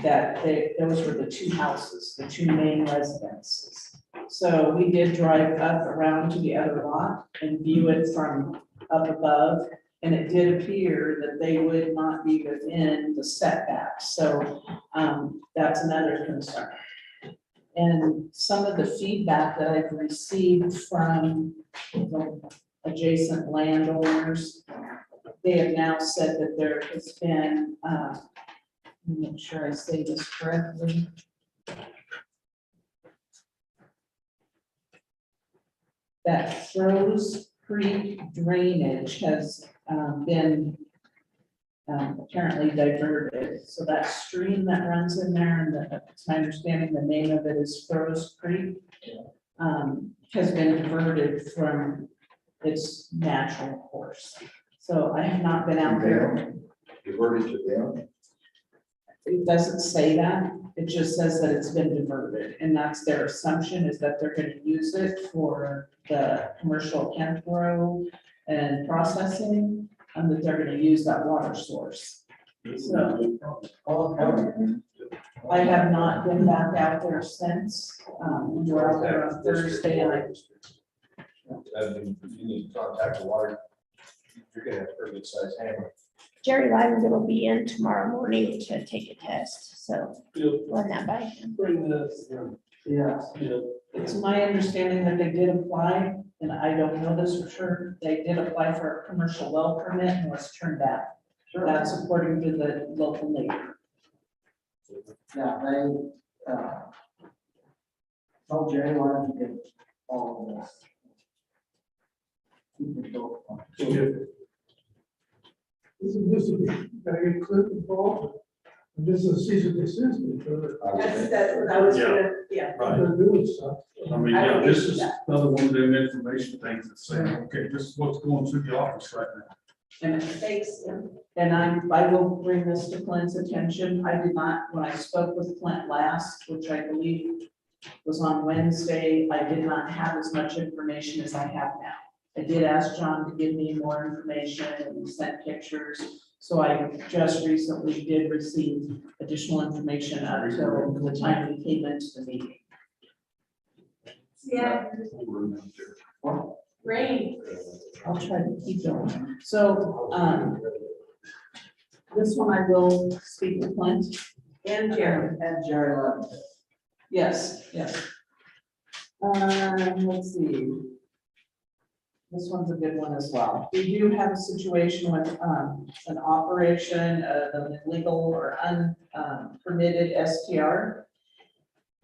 that those were the two houses, the two main residences. So we did drive up around to the other lot and view it from up above. And it did appear that they would not be within the setbacks. So that's another concern. And some of the feedback that I've received from the adjacent landowners, they have now said that there has been, let me make sure I say this correctly. That Froze Creek drainage has been apparently diverted. So that stream that runs in there, and it's my understanding the name of it is Froze Creek, has been diverted from its natural course. So I have not been out there. diverted to them? It doesn't say that. It just says that it's been diverted, and that's their assumption, is that they're going to use it for the commercial hemp grow and processing, and that they're going to use that water source. So I have not been back out there since. We were out there on Thursday, and You need to contact the water. You're gonna have a pretty good sized hammer. Jerry Lyman will be in tomorrow morning to take a test, so run that by him. yeah, it's my understanding that they did apply, and I don't know this for sure. They did apply for a commercial well permit and was turned down. That's according to the local neighbor. Yeah, they, told Jerry wanted to get all of this. Keep it going. This is, gotta get Cliff involved. And this is a season desist, because That's what I was Yeah. gonna, yeah. they're doing stuff. I mean, yeah, this is another one of them information things that say, okay, this is what's going through the office right now. And Thanks, Tim. And I will bring this to Clint's attention. I did not, when I spoke with Clint last, which I believe was on Wednesday, I did not have as much information as I have now. I did ask John to give me more information and sent pictures. So I just recently did receive additional information up until the time we came into the meeting. Yeah, rain. I'll try to keep going. So, this one I will speak to Clint. And Jerry. And Jerry Levin. Yes, yes. Let's see. This one's a good one as well. We do have a situation with, an operation of an illegal or unpermitted STR.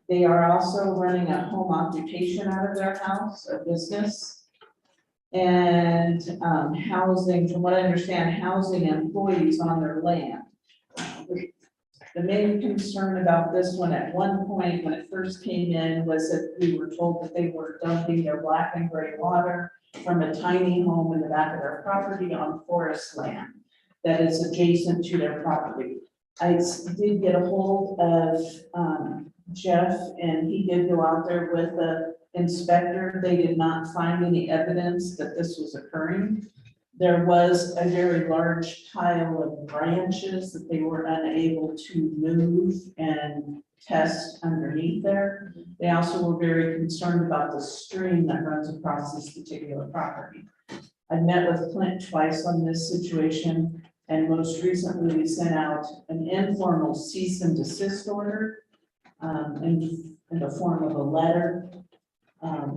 They are also running a home occupation out of their house, a business. And, housing, from what I understand, housing employees on their land. The main concern about this one at one point, when it first came in, was that we were told that they were dumping their black and gray water from a tiny home in the back of their property on forest land that is adjacent to their property. I did get a hold of Jeff, and he did go out there with the inspector. They did not find any evidence that this was occurring. There was a very large pile of branches that they were unable to move and test underneath there. They also were very concerned about the stream that runs across this particular property. I met with Clint twice on this situation, and most recently we sent out an informal cease and desist order in the form of a letter.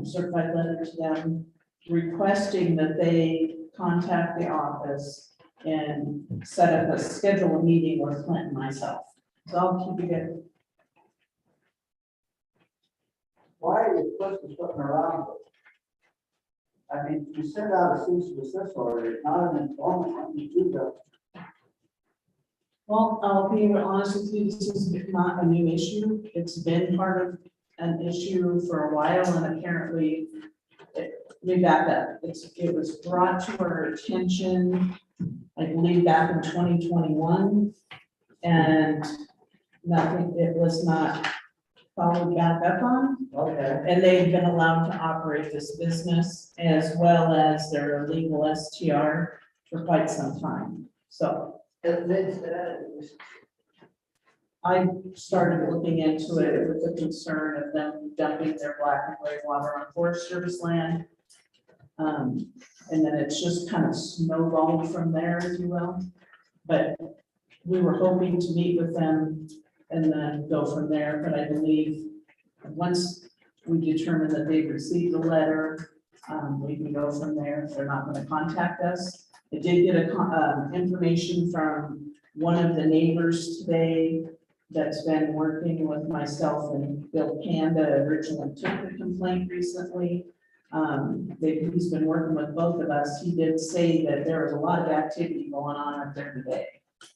certified letter to them requesting that they contact the office and set up schedule a meeting with Clint and myself. So I'll keep you good. Why are you pushing something around? I mean, you send out a cease and desist order, it's not an installment, you do that. Well, I'll be honest with you, this is not a new issue. It's been part of an issue for a while, and apparently, let me back up. It was brought to our attention, I believe, back in 2021, and nothing, it was not followed back up on. Okay. And they've been allowed to operate this business as well as their legal STR for quite some time. So I started looking into it with the concern of them dumping their black and gray water on Forest Service land. And then it's just kind of snowballed from there, if you will. But we were hoping to meet with them and then go from there. But I believe once we determine that they've received the letter, we can go from there. If they're not going to contact us. I did get information from one of the neighbors today that's been working with myself and Bill Panda, originally took the complaint recently. He's been working with both of us. He did say that there was a lot of activity going on up there today.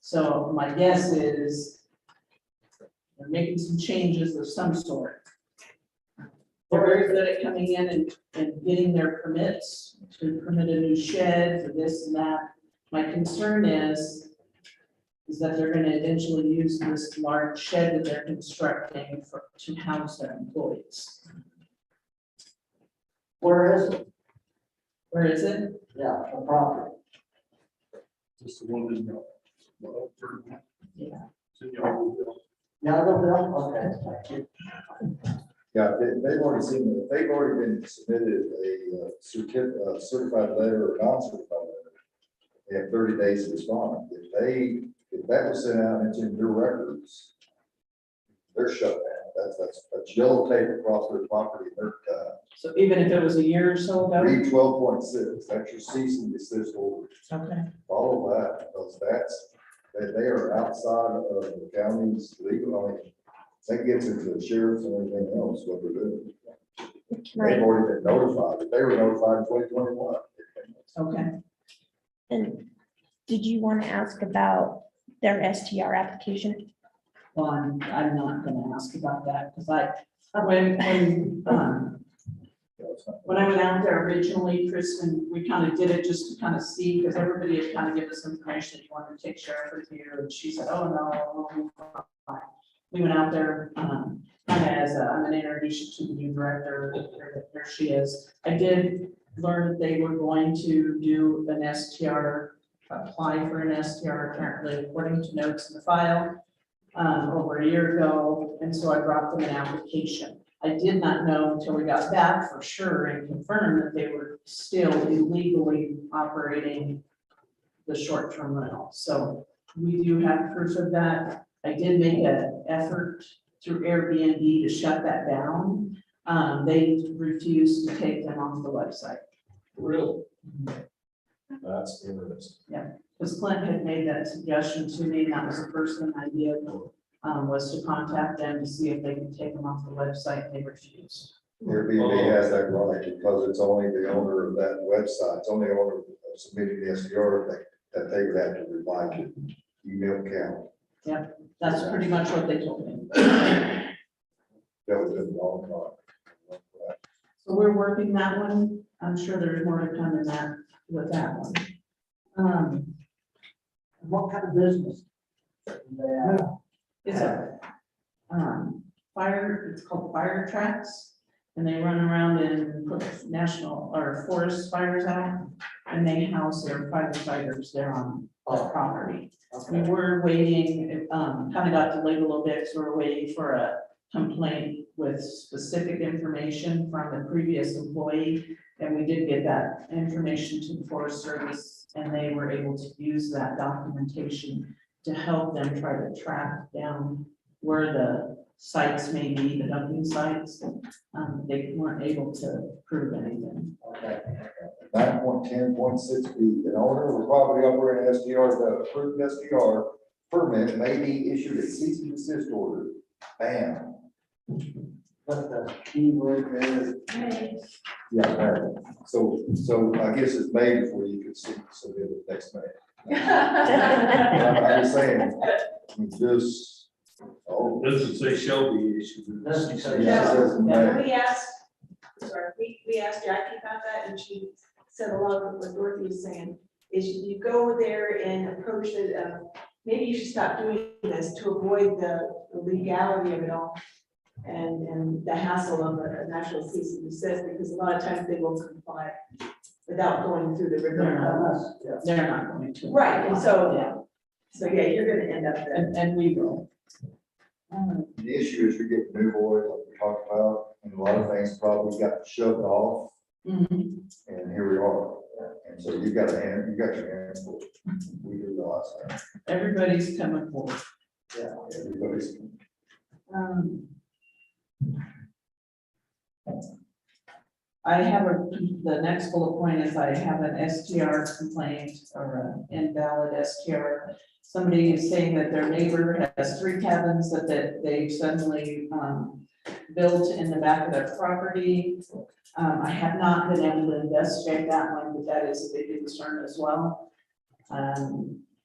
So my guess is they're making some changes of some sort. They're very good at coming in and getting their permits to permit a new shed for this and that. My concern is that they're going to eventually use this large shed that they're constructing to house their employees. Where is it? Where is it? Yeah, the property. Just the one in your. Yeah. It's in your. Yeah, I don't know, okay. Yeah, they've already seen, they've already been submitted a certified letter or non-certified letter. They have 30 days to respond. If that was sent out into your records, they're shut down. That's yellow tape across their property. They're So even if it was a year or so ago? read 12.6, that's your cease and desist order. Okay. Follow that, because they are outside of the county's legal, I mean, that gets into the sheriff's and everything else, what they're doing. They've already been notified, but they were notified in 2021. Okay. And did you want to ask about their STR application? Well, I'm not going to ask about that because when I went out there originally, Kristen, we kind of did it just to kind of see, because everybody had kind of given us information that you wanted to take sheriff with you, and she said, oh, no. We went out there, kind of as I'm going to introduce you to the new director, there she is. I did learn that they were going to do an STR, apply for an STR apparently according to notes in the file over a year ago, and so I brought them an application. I did not know until we got back for sure and confirmed that they were still illegally operating the short-term rental. So we do have proof of that. I did make an effort through Airbnb to shut that down. They refused to take them off the website. Really? That's interesting. Yeah, because Clint had made that suggestion to me, and that was the first thing I did, was to contact them to see if they could take them off the website. They refused. Airbnb has that right, because it's only the owner of that website, it's only the owner of submitting the SDR that they would have to reply to email count. Yeah, that's pretty much what they told me. That was a long time. So we're working that one. I'm sure there's more to come in that with that one. What kind of business? It's a fire, it's called Fire Tracks, and they run around and put national or forest fires out, and they house their firefighters there on the property. We were waiting, it kind of got delayed a little bit, so we're waiting for a complaint with specific information from the previous employee, and we did get that information to the Forest Service, and they were able to use that documentation to help them try to track down where the sites may be, the dumping sites. They weren't able to prove anything. 9.10.6B, an owner of a property operating an STR that approved STR permit may be issued a cease and desist order. Bam. But the key word there is Yeah, right. So I guess it's May before you could see, so the next May. I'm just saying, this, oh, Doesn't say shall be issued. Doesn't say yeah, it says May. We asked, sorry, we asked Jackie about that, and she said a lot of what Dorothy was saying, is you go there and approach it, maybe you should stop doing this to avoid the legality of it all. And the hassle of a national cease and desist, because a lot of times they will comply without going through the rigmarole. They're not going to. Right, and so yeah, you're gonna end up there. And we will. The issue is you're getting new oil, like we talked about, and a lot of things probably got shoved off, Mhm. and here we are. And so you got your hands full. We do realize that. Everybody's coming forward. Yeah, everybody's. I have the next bullet point is I have an STR complaint or an invalid STR. Somebody is saying that their neighbor has 3 cabins that they suddenly built in the back of their property. I have not been able to investigate that one, but that is a big concern as well.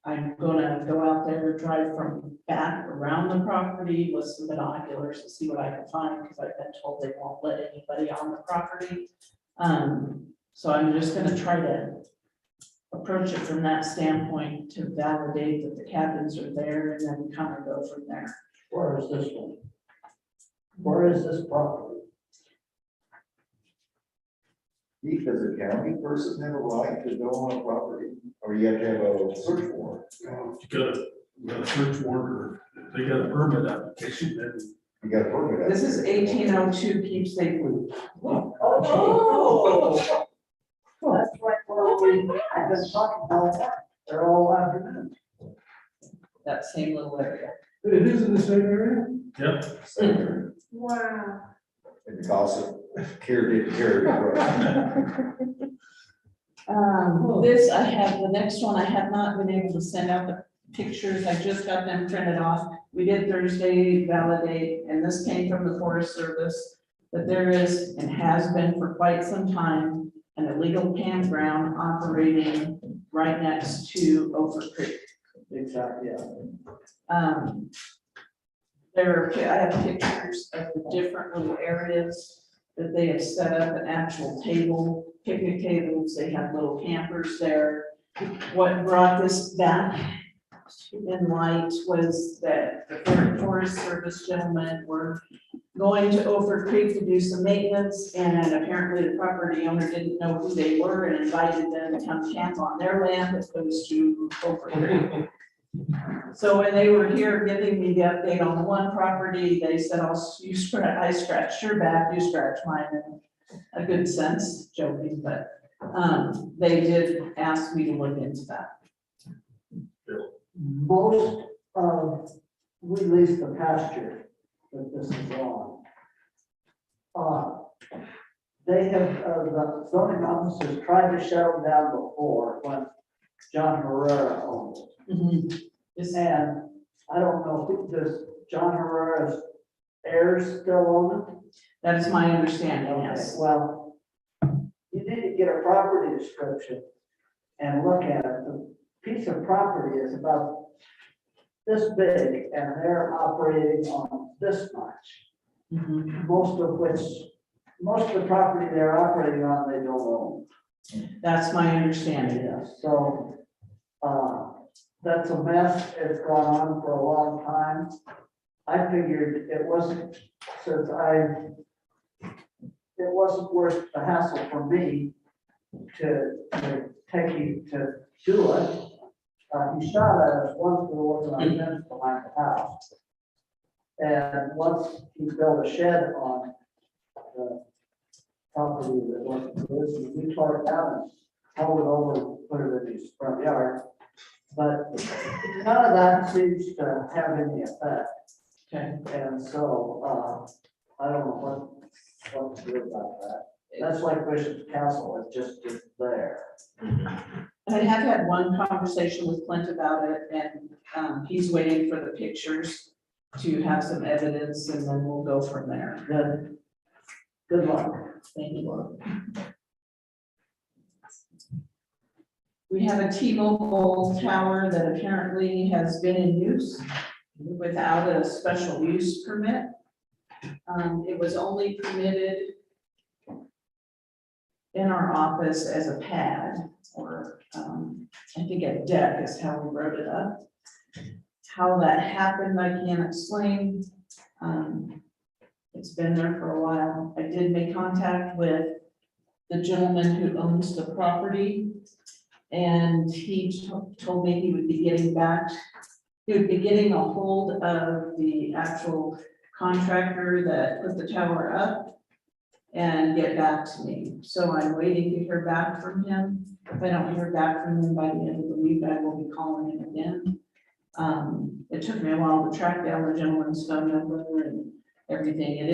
I'm gonna go out there, drive from back around the property with some binoculars to see what I can find, because I've been told they won't let anybody on the property. So I'm just gonna try to approach it from that standpoint to validate that the cabins are there, and then kind of go from there. Where is this one? Where is this property? Does a county person have a right to go on a property, or you have to have a search warrant? You got a search warrant, or if they got a permit application, then You got a permit. This is 1802 Keepsake Loop. Oh. That's right, I've been talking about that, they're all afternoon. That same little area. It is in the same area? yep. Center, Wow. and the gossip, carried it. This I have, the next one, I have not been able to send out the pictures. I just got them printed off. We did Thursday validate, and this came from the Forest Service, that there is and has been for quite some time an illegal campground operating right next to Ophir Creek. Exactly, yeah. I have pictures of the different little areas that they have set up, an actual table, picnic tables, they have little campers there. What brought this back in light was that the Forest Service gentlemen were going to Ophir Creek to do some maintenance, and apparently the property owner didn't know who they were and invited them to come camp on their land as opposed to Ophir Creek. So when they were here giving me the update on the one property, they said, I scratched your back, you scratch mine, in a good sense, joking, but they did ask me to look into that. Most of, we lease the pasture that this is on. They have, the zoning officers tried to shut them down before when John Herrera owned it. And I don't know, does John Herrera's heirs still own it? That is my understanding, yes. Well, you need to get a property description and look at it. The piece of property is about this big and they're operating on this much. Most of the property they're operating on, they don't own. That's my understanding. Yes, so, that's a mess. It's gone on for a long time. I figured it wasn't, it wasn't worth the hassle for me to take you to do it. He shot at us once, we wasn't on fence behind the house. And once he built a shed on the property that wasn't his, we tore it down and held it over, put it in his front yard. But none of that seems to have any effect. Okay, And so, I don't know what to do about that. That's like Bishop's Castle, it's just there. I have had one conversation with Clint about it, and he's waiting for the pictures to have some evidence, and then we'll go from there. Good luck. Thank you, Laura. We have a T-Mobile tower that apparently has been in use without a special use permit. It was only permitted in our office as a pad, or I think a deck is how we wrote it up. How that happened, I can't explain. It's been there for a while. I did make contact with the gentleman who owns the property, and he told me he would be getting a hold of the actual contractor that put the tower up and get back to me. So I'm waiting to hear back from him. If I don't hear back from him by the end of the week, I will be calling him again. It took me a while to track down the gentleman's phone number and everything.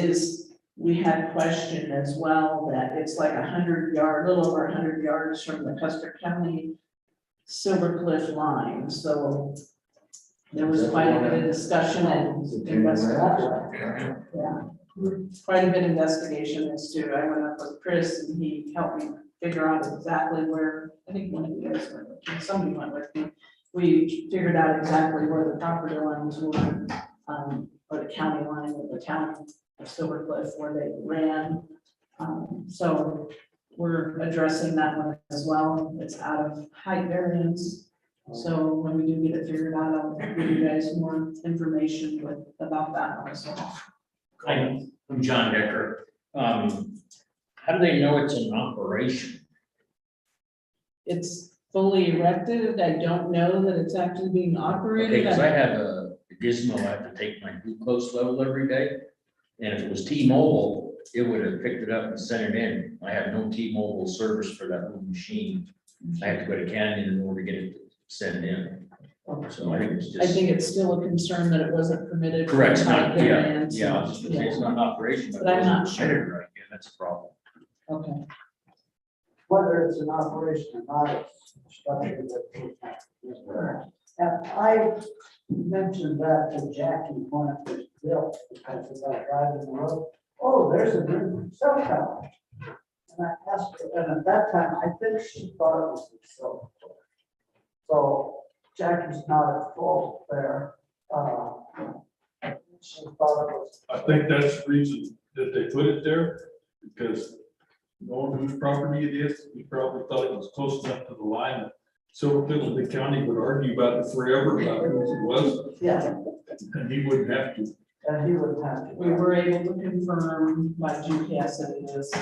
We had questioned as well that it's like 100 yards, a little over 100 yards from the Custer County Silver Cliff line. So there was quite a bit of discussion and investigation. Yeah, quite a bit of investigation as to, I went up with Chris and he helped me figure out exactly where, I think one of you guys went with me, somebody went with me. We figured out exactly where the property lines were, or the county line with the town of Silver Cliff where they ran. So we're addressing that one as well. It's out of height variance. So when we do get it figured out, I'll give you guys more information about that one as well. Hi, I'm John Decker. How do they know it's in operation? It's fully erected. I don't know that it's actually being operated. Because I have a gizmo, I have to take my glucose level every day. And if it was T-Mobile, it would have picked it up and sent it in. I have no T-Mobile service for that little machine. I have to go to Canyon in order to get it sent in. So I think it's just. I think it's still a concern that it wasn't permitted. Correct, it's not, Height variance. yeah, I was just gonna say it's not an operation. But I'm not sure. Right, yeah, that's a problem. Okay. Whether it's an operation or not, it's structure that is there. And I mentioned that to Jackie when it was built, because as I drive in the road, oh, there's a new cell tower. And I asked her, and at that time, I think she thought it was a cell tower. So Jackie's not at fault there. She thought it was. I think that's the reason that they put it there, because knowing whose property it is, he probably thought it was close enough to the line. So the county would argue about it forever about whose it was. Yeah. And he wouldn't have to. And he would have to. We were able to confirm by GPS that it is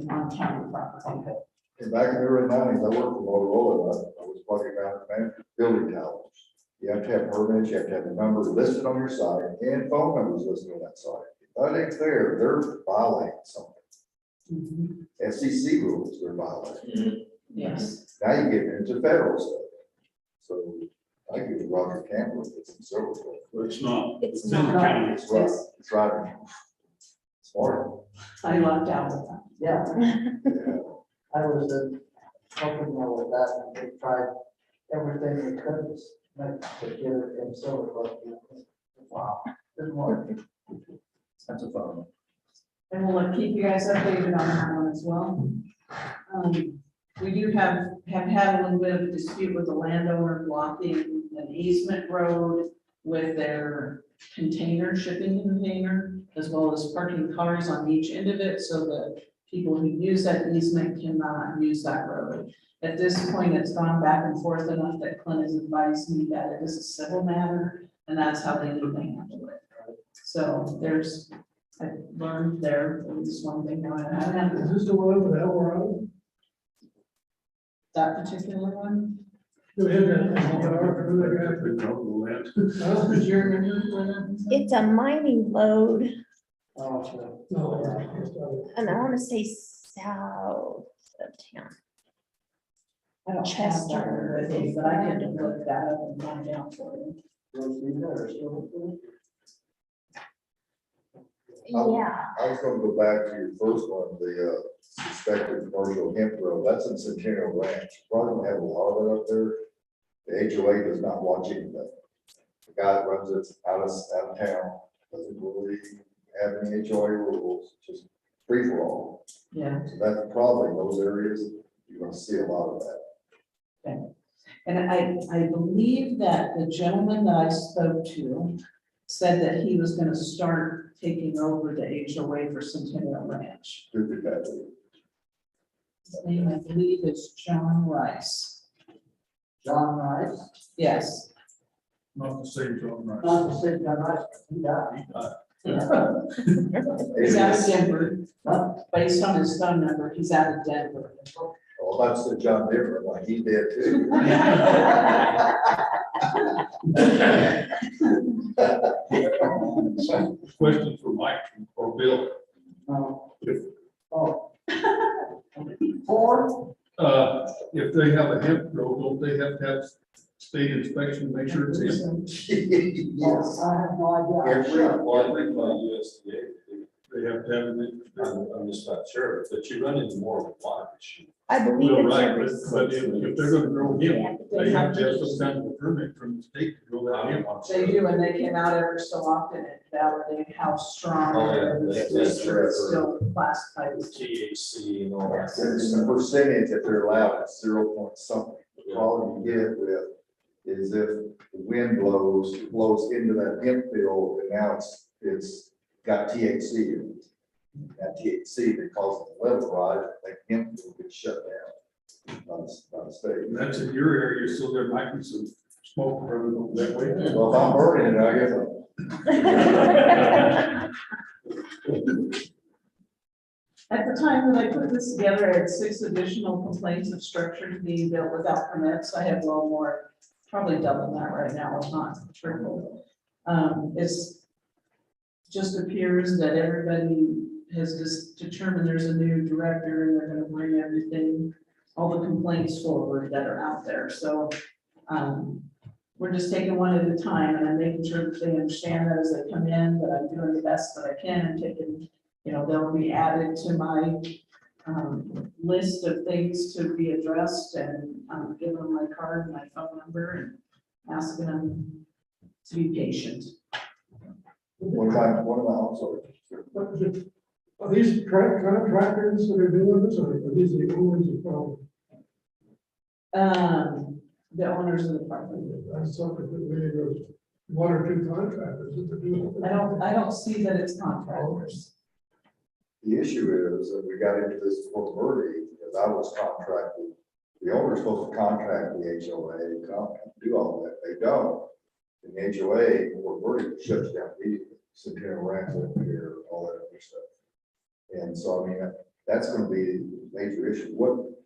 on county property. And back in the early nineties, I worked for Motorola, I was walking around building towers. You have to have permits, you have to have the number listed on your site and phone numbers listed on that site. If that ain't there, they're violating something. FCC rules, they're violating. Yes. Now you get into federal stuff. So I give it Roger Campbell, it's in several. But it's not. It's in the not. county. It's right, it's right. Smart. I lucked out with that. Yeah. Yeah. I was helping them with that, and they tried everything they could to get it in Silver Cliff. Wow, good work. That's a problem. And we'll keep you guys updated on that one as well. We do have had a little bit of a dispute with the landowner blocking an easement road with their shipping container, as well as parking cars on each end of it, so that people who use that easement cannot use that road. At this point, it's gone back and forth enough that Clint has advised me that it is a civil matter, and that's how they need to handle it. So I learned there, at least one thing now. Is this the one with Eldorado? That particular one? Do we have that? Do you remember where that was? It's a mining load, Oh, No. and I want to say south of town. I don't have that one with me, but I can look that up and find out for you. you'll see there, Silver Cliff. Yeah. I was gonna go back to your first one, the suspected commercial hemp grow, that's in Centennial Ranch, probably don't have a lot of it up there. The HOA does not watch anything. The guy that runs it out of town doesn't really have any HOA rules, just free for all. Yeah. So that's probably in those areas, you're gonna see a lot of that. And I believe that the gentleman that I spoke to said that he was gonna start taking over the HOA for Centennial Ranch. Who did that? His name, I believe, is John Rice. John Rice, Yes. Not the same John Rice. not the same John Rice, he died. He's out of Denver. Based on his phone number, he's out of Denver. Well, that's the John Denver, like he did too. Question for Mike or Bill. Oh. Four, If they have a hemp grow, don't they have to have state inspection, to make sure it's hemp? Yes. I have no idea. Every, USDA, They have to have an. I'm just not sure, but you run into more of a water issue. I believe Well, it's right, every. but if they're gonna grow hemp, they have to have some kind of a permit from the state to grow that hemp. They do, and they came out every so often and validate how strong Oh, yeah, it that's is. true. It's still classified as THC and all that. it's the percentage that they're allowed at 0 point something. The problem you get with is if the wind blows into that hemp field, and now it's got THC in it. That THC that causes the level rise, that hemp field gets shut down by the state. And that's in your area, so there might be some smoke running over that way. Well, if I'm burning it, I guess. At the time that I put this together, I had 6 additional complaints of structures being built without permits. I have well more, probably double that right now, if not triple. It's just appears that everybody has just determined there's a new director and they're gonna bring everything, all the complaints forward that are out there. So we're just taking one at a time, and I'm making sure that they understand that as they come in, that I'm doing the best that I can and taking, they'll be added to my list of things to be addressed, and give them my card and my phone number and asking them to be patient. One of my, I'm sorry. Are these contractors that are doing this, or are these the owners of property? The owners of the property. I thought that maybe there was 1 or 2 contractors that are doing it. I don't see that it's contractors. The issue is that we got into this before Verde, because I was contracted. The owner's supposed to contract the HOA to do all that. They don't. And the HOA, before Verde shuts down immediately, Centennial Ranch up here, all that other stuff. And so, I mean, that's gonna be a major issue.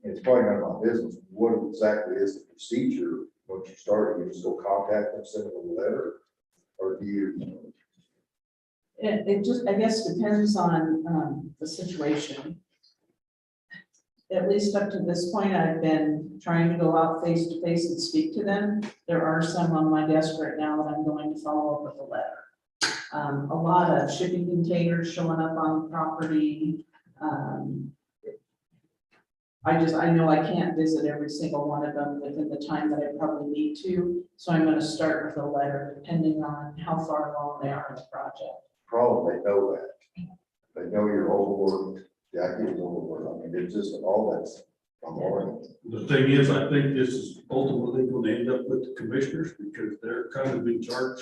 It's probably none of my business. What exactly is the procedure once you start? You just go contact them, send them a letter, or do you? It just, I guess, depends on the situation. At least up to this point, I've been trying to go out face to face and speak to them. There are some on my desk right now that I'm going to follow up with a letter. A lot of shipping containers showing up on the property. I know I can't visit every single one of them within the time that I probably need to. So I'm going to start with a letter depending on how far along they are in the project. Probably know that. They know you're overworked, Jackie is overworked. I mean, it's just all that's on the line. The thing is, I think this is ultimately going to end up with the commissioners, because they're kind of in charge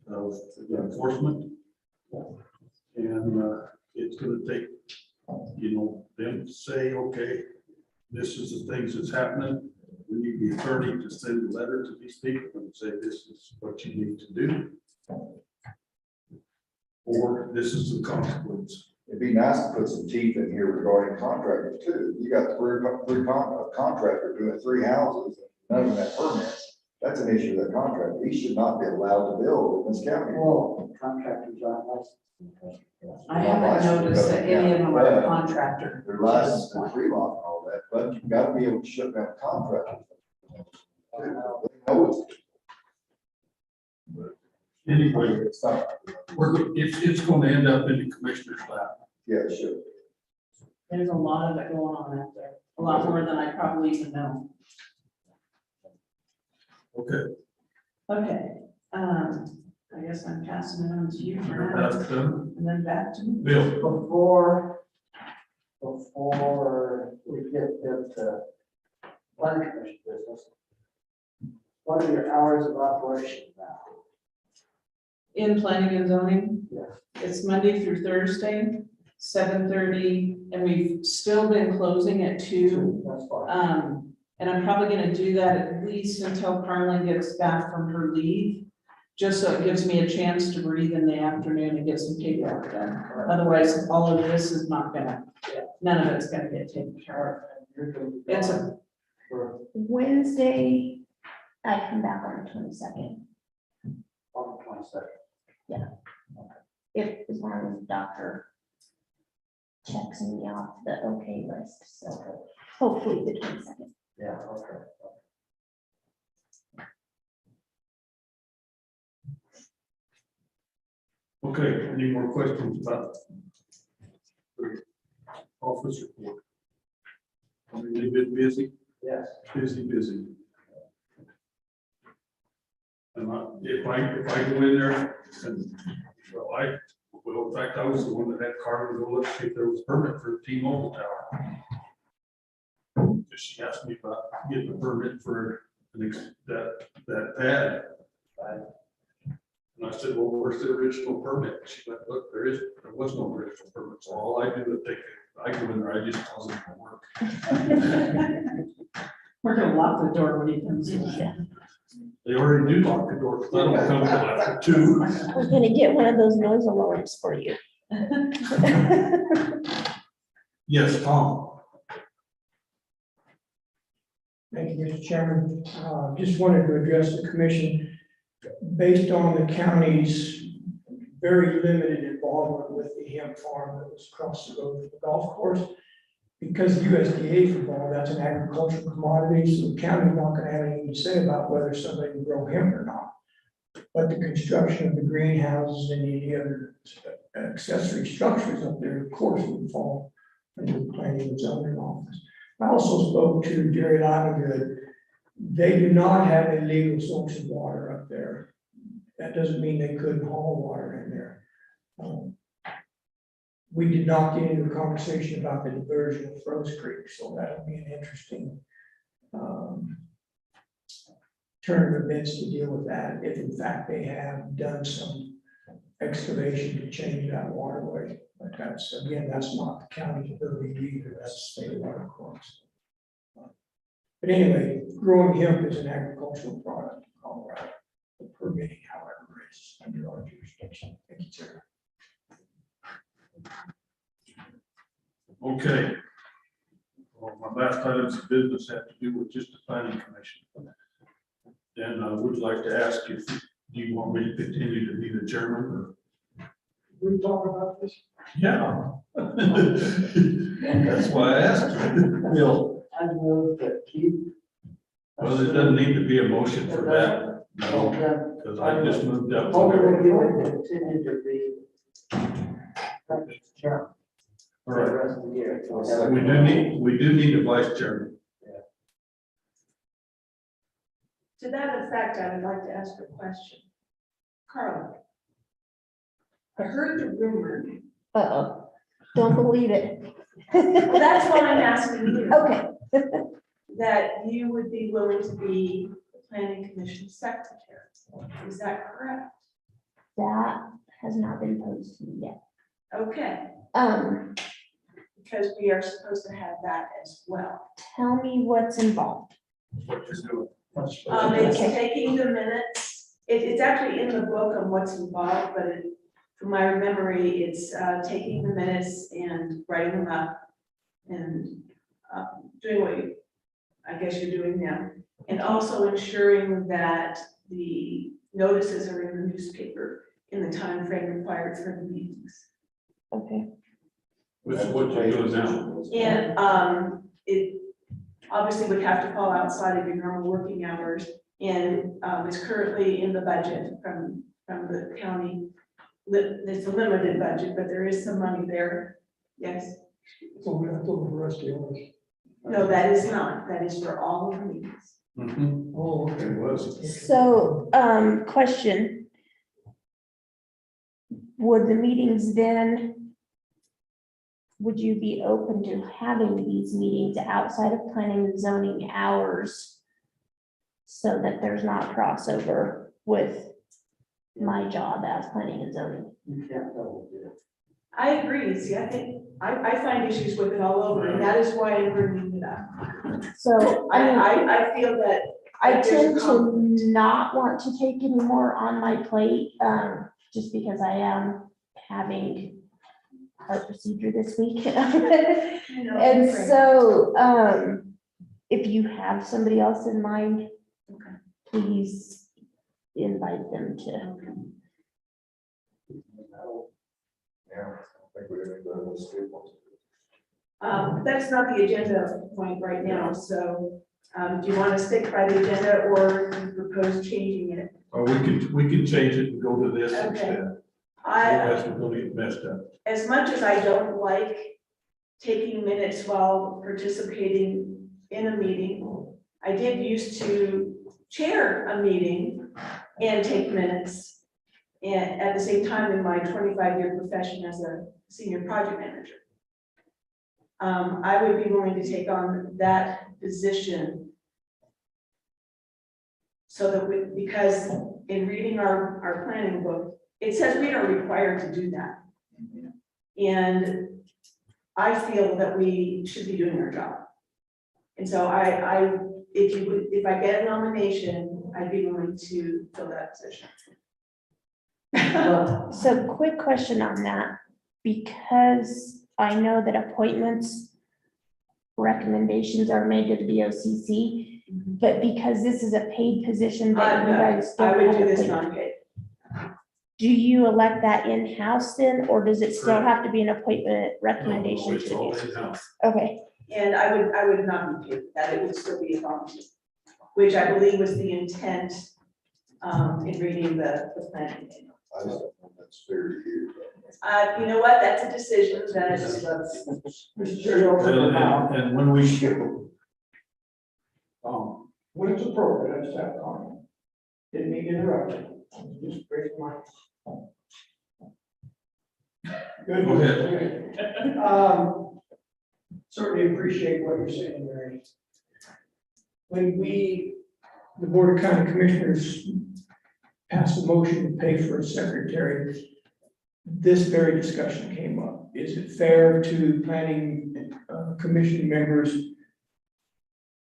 of the enforcement. And it's going to take, them to say, okay, this is the things that's happening. We need the attorney to send a letter to these people and say, this is what you need to do. Or this is the consequence. It'd be nice to put some teeth in here regarding contractors too. You got three contractor doing 3 houses, none of them have permits. That's an issue with that contractor. He should not be allowed to build in this county. Well, contractors aren't licensed. I haven't noticed that any of them are contractor. They're licensed, they're free lot and all that, but you've got to be able to shut down contractors. Anyway, It's not. it's going to end up in the commissioner's lap. Yeah, sure. There's a lot of it going on out there, a lot more than I probably even know. Okay. Okay, I guess I'm passing it on to you for now, That's done. and then back to me. Bill, Before we get into planning commission business, what are your hours of operation now? In planning and zoning, Yes. it's Monday through Thursday, 7:30, and we've still been closing at 2. That's fine. And I'm probably gonna do that at least until Carlin gets back from her leave, just so it gives me a chance to breathe in the afternoon and get some paperwork done. Otherwise, all of this is not gonna, none of it's gonna get taken care of. It's a, Wednesday, I come back on the 22nd. On the 22nd. If, as long as the doctor checks me off the okay list, so hopefully the 22nd. Yeah, okay. okay, any more questions about the office report? I mean, they've been busy, Yes. busy. And if I go in there and, well, in fact, I was the one that had Carmen go look, see if there was a permit for the T-Mobile tower. Because she asked me about getting a permit for that pad. And I said, well, where's the original permit? She went, look, there was no original permit, so all I do is I go in there, I just cause them to work. we're gonna lock the door when he comes in. They already do lock the door, because I don't come till after 2. I was gonna get one of those noise alarms for you. Yes, Tom. Thank you, Mr. Chairman. Just wanted to address the commission based on the county's very limited involvement with the hemp farm that was across the road from the golf course. Because USDA is involved, that's an agricultural commodity, so the county's not gonna have anything to say about whether somebody can grow hemp or not. But the construction of the greenhouses and any other accessory structures up there, of course, would fall under the planning and zoning office. I also spoke to Jerry Livengood. They do not have a legal source of water up there. That doesn't mean they couldn't haul water in there. We did not get into a conversation about the diversion of Rose Creek, so that'll be an interesting turn of events to deal with that, if in fact they have done some excavation to change that waterway. But that's, again, that's not the county's ability either, that's the state water course. But anyway, growing hemp is an agricultural product in Colorado. The permitting, however, is under our jurisdiction. Thank you, Chair. Okay. Well, my last items of business have to do with just the planning commission. And I would like to ask if, do you want me to continue to be the chairman or? We talk about this? Yeah. That's why I asked you. Bill. I move that keep. Well, there doesn't need to be a motion for that. No, because I just moved up. Okay, well, you want to continue to be. Sure. All For the right. rest of the year. We do need a vice chairman. To that effect, I would like to ask a question. Carla, I heard the rumor, Uh-oh, don't believe it. well, that's why I'm asking you, Okay. that you would be willing to be the planning commission secretary. Is that correct? That has not been posed to me yet. Okay, Um, because we are supposed to have that as well. tell me what's involved. What you're doing. It's taking the minutes, it's actually in the book on what's involved, but from my memory, it's taking the minutes and writing them up and doing what you, I guess you're doing now. And also ensuring that the notices are in the newspaper in the time frame required for the meetings. Okay. Which is what you're doing now. And it obviously would have to fall outside of your normal working hours. And it's currently in the budget from the county it's a limited budget, but there is some money there. Yes, So we have to rest the others. no, that is not, that is for all of the meetings. Mhm. Oh, okay. It was. So, question. Would the meetings then, would you be open to having these meetings outside of planning and zoning hours? So that there's not crossover with my job as planning and zoning? You can't double dip. I agree, see, I think, I find issues with it all over, and that is why I'm bringing it up. So, I feel that. I there's a tend to conflict. not want to take any more on my plate, just because I am having heart procedure this week. know, And right. so, if you have somebody else in mind, please invite them to. Yeah, I think we're gonna go with people. That's not the agenda point right now, so, do you want to stick by the agenda or do you propose changing it? Or we can change it and go to this Okay. instead. I, Otherwise, we're gonna get messed up. as much as I don't like taking minutes while participating in a meeting, I did used to chair a meeting and take minutes. And at the same time, in my 25-year profession as a senior project manager. I would be willing to take on that position. So that because in reading our planning book, it says we are required to do that. And I feel that we should be doing our job. And so if I get a nomination, I'd be willing to fill that position. So quick question on that, because I know that appointments, recommendations are made to the BOCC, but because this is a paid position that you guys I don't would have do this appointment, non-paid. do you elect that in-house then, or does it still Correct. have to be an appointment recommendation No, to it's the all BOCC? in-house. Okay, And I would not be paid for that, it would still be a volunteer, which I believe was the intent in reading the planning manual. I just don't think that's fair to you. You know what, that's a decision that Mr. Chair, I'll take it now. And when we ship, When it's appropriate, I just have a comment. Didn't mean to interrupt you. Just raising my. Good. Go ahead. Certainly appreciate what you're saying, Mary. When the Board of County Commissioners passed a motion to pay for a secretary, this very discussion came up. Is it fair to planning commission members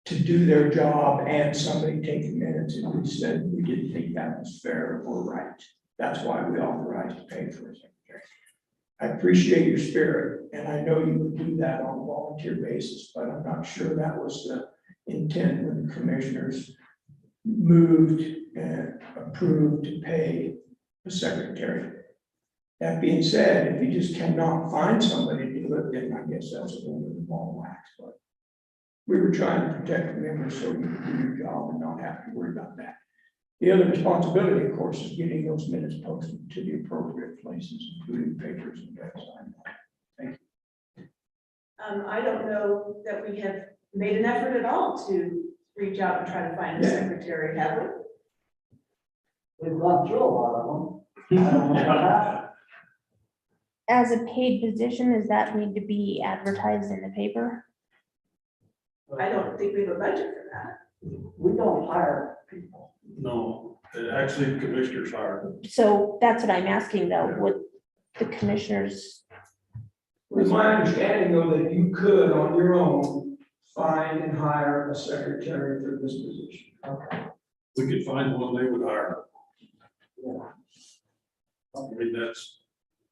to do their job and somebody taking minutes? And we said we didn't think that was fair or right. That's why we authorized to pay for a secretary. I appreciate your spirit, and I know you would do that on a volunteer basis, but I'm not sure that was the intent when the commissioners moved and approved to pay a secretary. That being said, if you just cannot find somebody to do it, then I guess that's a little bit of ball wax, but we were trying to protect the members so you could do your job and not have to worry about that. The other responsibility, of course, is getting those minutes posted to the appropriate places, including papers and website. Thank you. I don't know that we have made an effort at all to reach out and try to find a secretary, have we? We've gone through a lot of them. as a paid position, does that need to be advertised in the paper? I don't think we have a budget for that. We don't hire people. No, actually, commissioners hire. So that's what I'm asking though, would the commissioners? It's my understanding though that you could on your own find and hire a secretary for this position. Okay. We could find one they would hire. Yeah. I mean, that's,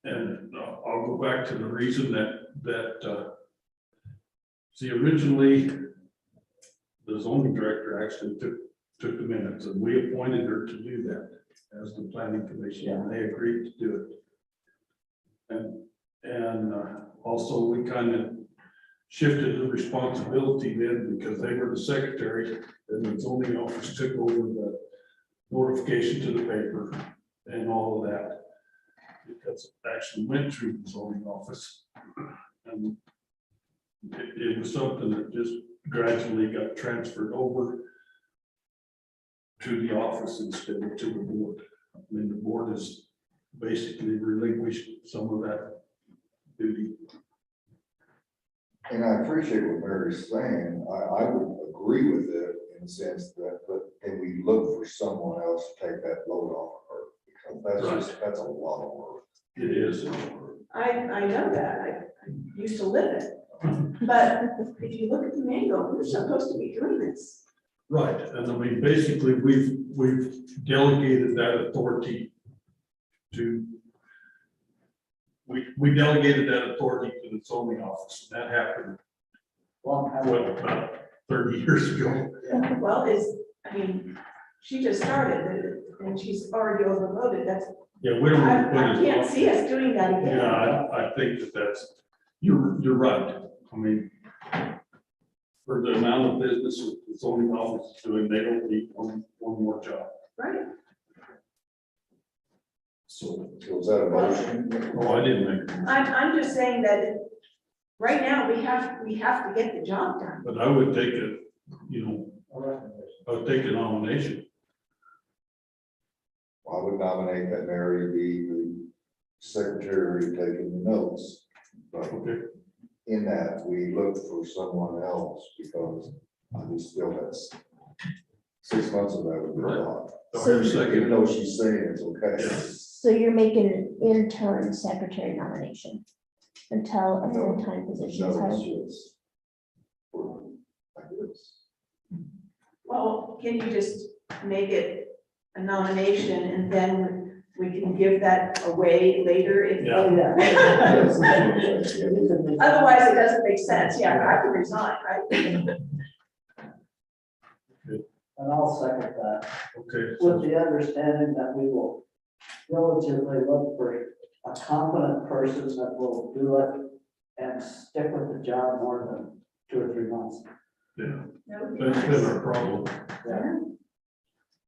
and I'll go back to the reason that see, originally, the zoning director actually took the minutes, and we appointed her to do that as the planning commission, and they agreed to do it. And also, we kind of shifted the responsibility then, because they were the secretary, and the zoning office took over the notification to the paper and all of that. because it actually went through the zoning office. And it was something that just gradually got transferred over to the office instead of to the board. I mean, the board has basically relinquished some of that duty. And I appreciate what Mary's saying. I would agree with it in the sense that, but can we look for someone else to take that load off of her? Because that's a lot of work. It is. I know that, I used to live it. But if you look at the manual, we're supposed to be doing this. Right, and I mean, basically, we've delegated that authority to, we delegated that authority to the zoning office. That happened, what, about 30 years ago. Well, I mean, she just started and she's already overloaded, that's, Yeah, we don't. I can't see us doing that again. Yeah, I think that's, you're right. I mean, for the amount of business that the zoning office is doing, they don't need one more job. Right. So, Was that a motion? oh, I didn't make it. I'm just saying that right now, we have to get the job done. But I would take it, you know, I would take a nomination. I would nominate that Mary be the secretary taking the notes. But Okay. in that, we look for someone else because I just feel that's 6 months of that would be a lot. Even though she's saying it's okay. So you're making an intern secretary nomination until a full-time position is No, hired? it's just like this. Well, can you just make it a nomination and then we can give that away later if. Otherwise, it doesn't make sense. Yeah, I can resign, right? And I'll second that, Okay. with the understanding that we will diligently look for a competent person that will do it and stick with the job more than 2 or 3 months. Yeah, That would be that's been nice. our problem. Yeah.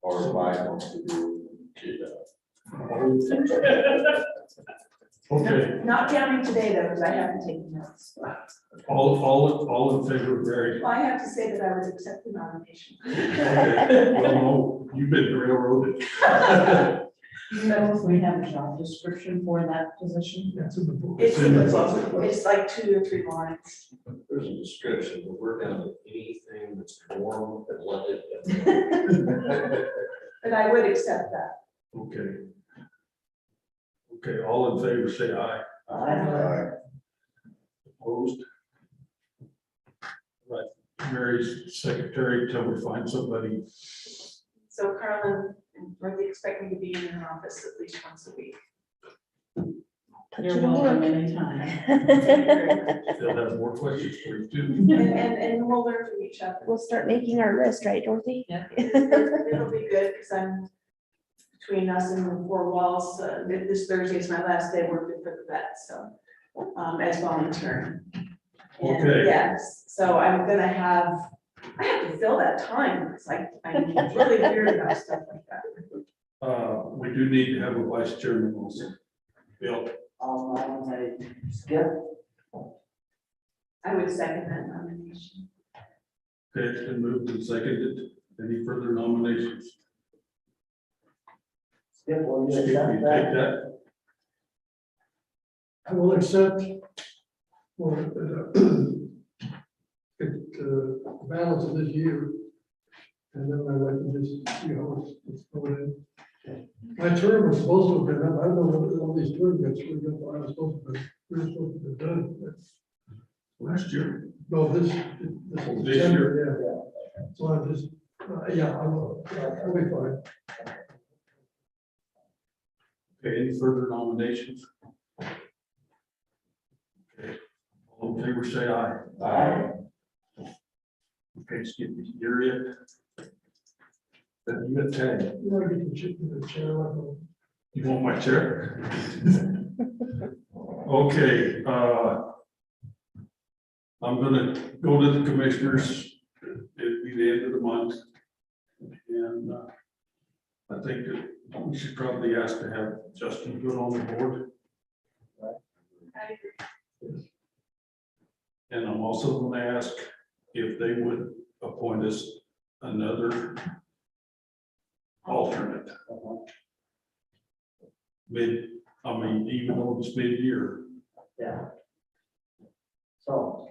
Or Mike wants to do. Okay, Not counting today though, because I haven't taken notes. all in favor of Mary? Well, I have to say that I would accept the nomination. Okay, well, no, you've been railroaded. Do you know if we have a job description for that position? That's in the book. It's, in the budget. it's like 2 or 3 lines. There's a description, but we're down to anything that's warm and let it. And I would accept that. Okay. Okay, all in favor, say aye. Aye. Opposed? Right, Mary's secretary till we find somebody. So Carlin, really expect me to be in your office at least once a week. You're welcome anytime. They'll have more questions for you too. And we'll learn from each other. We'll start making our list, right, Dorothy? Yeah. It'll be good because I'm between us and the 4 walls. This Thursday is my last day working for the vet, so as volunteer. And Okay. yes, so I'm gonna have, I have to fill that time. It's like, I'm really weird about stuff like that. We do need to have a vice chairman also. Bill, I'll nominate Skip. I would second that nomination. okay, it's been moved and seconded. Any further nominations? Skip, will you Steve, will you accept take that? that? I will accept for the balance of this year. And then I like to just see how it's going in. My term was supposed to have been up, I don't know what all these terms got screwed up, I was supposed to be, we were supposed to be done. Last year. No, this This December, yeah. So I just, yeah, I'll be fine. Okay, any further nominations? Okay, all in favor, say aye. Aye. Okay, Skip, you're it. Then you got 10. You want to get the chair, like, You want my chair? Okay, I'm gonna go to the commissioners. It'll be the end of the month. And I think that we should probably ask to have Justin put on the board. And I'm also gonna ask if they would appoint us another alternate. Even though it's mid-year. Yeah. So,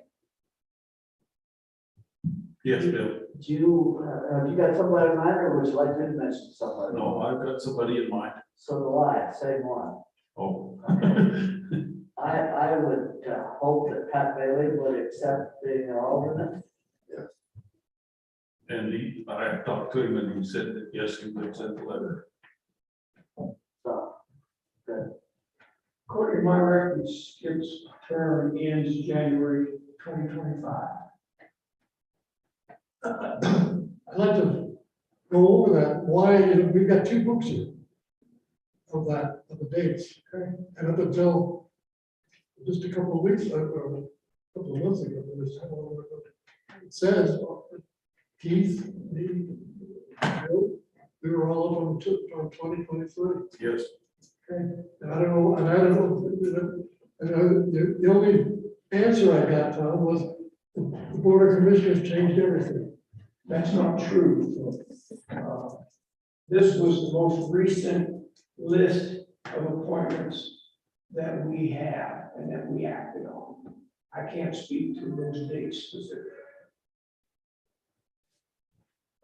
Yes, Bill. do you, have you got somebody in mind, or would you like me to mention somebody? No, I've got somebody in mind. So do I, same one. Oh. I would hope that Pat Bailey would accept being an alternate. And I talked to him and he said that yes, he would send the letter. So, good. According to my records, Skip's term ends January 2025. I'd like to go over that, why, we've got two books here of that, of the dates, okay? And up until just a couple of weeks, or a couple of months ago, it says, Keith, me, Bill, we were all up on 2023. Yes. Okay, and I don't know, the only answer I got, Tom, was the Board of Commissioners changed everything. That's not true. This was the most recent list of appointments that we have and that we acted on. I can't speak to those dates specifically.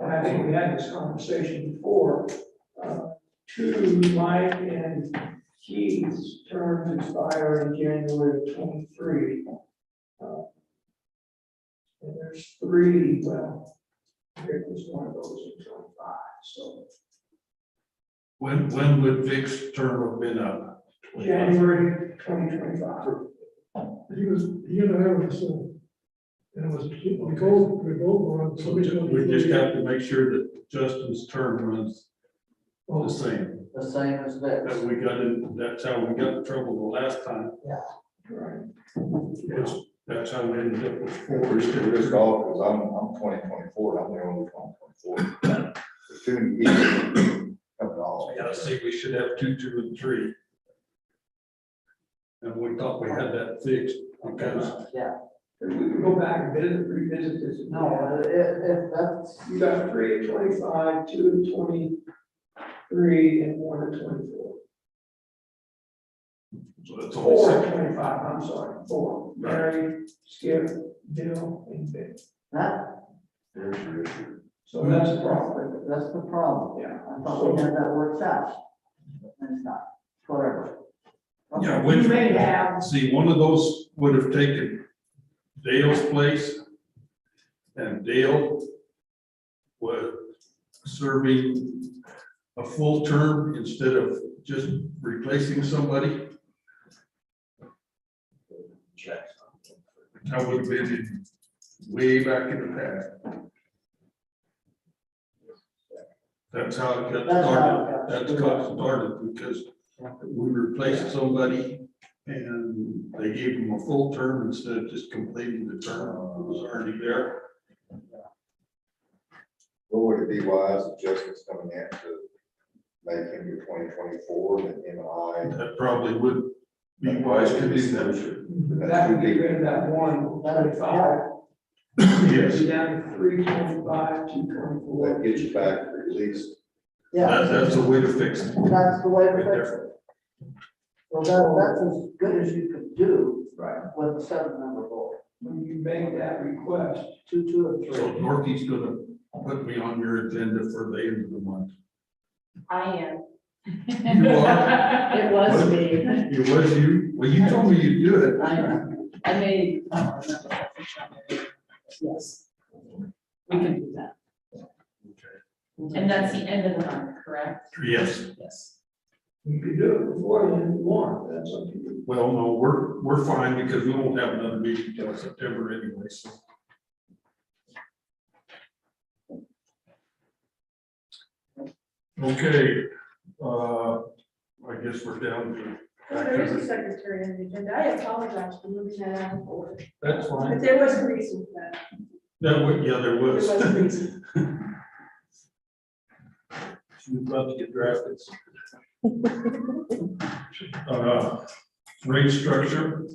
And I think we had this conversation before. Two, Mike and Keith's terms expire in January of 23. And there's three, well, Vic was one of those in 25, so. When would Vic's term have been up? January 2025. He and I were the same. And it was, we both were on. So we just have to make sure that Justin's term runs the same. The same as this. That we got in, that's how we got in trouble the last time. Yeah. Right. That's how we ended up with four. We're still this off, because I'm 2024, I'm the only 2024. The two years coming off. Yeah, see, we should have 2, 2, and 3. And we thought we had that fixed because Yeah. We can go back and revisit this. No, if that's. You got 3 at 25, 2 at 23, and 1 at 24. so that's only 4 six. at 25, I'm sorry, 4. Mary, Skip, Bill, and Vic. That, There's your issue. So that's a problem. that's the problem. Yeah. I thought we had that worked out. It's not, whatever. Yeah, You which, may have, see, one of those would have taken Dale's place. And Dale was serving a full term instead of just replacing somebody. That would have been way back in the past. That's how it got started. That's how it started because we replaced somebody and they gave them a full term instead of just completing the term that was already there. What would it be wise if Justin's coming in to make him your 2024, and him and I? That probably would be wise to do that. that would get rid of that 125. Yes, Be down to 325, 224. That gets you back at least. Yeah, that's a way to fix it. that's the way to Right fix there. it. Well, that's as good as you could do Right. with a 7-member board. When you make that request, 2, 2, and So 3. Dorothy's gonna put me on your agenda for the end of the month. I am. You are? It was me. It was you? Well, you told me you'd do it. I made, yes. We can do that. And that's the end of the month, correct? Yes. Yes. you could do it before then if you want, that's up to you. Well, no, we're fine because we won't have another meeting till September anyway, so. Okay, I guess we're down to. There is a secretary on the agenda. I apologize for moving that out of order. That's But fine. there was a reason for that. That would, yeah, there There was. was a reason. We're about to get drafted. Rate structure,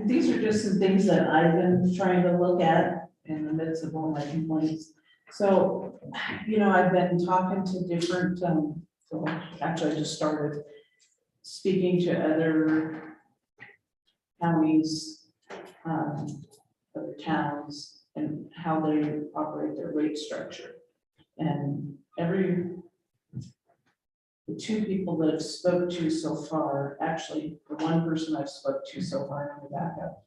These are just some things that I've been trying to look at in the midst of all my complaints. So, I've been talking to different, so actually I just started speaking to other counties, other towns, and how they operate their rate structure. And the two people that I've spoke to so far, actually, the one person I've spoke to so far in the backup,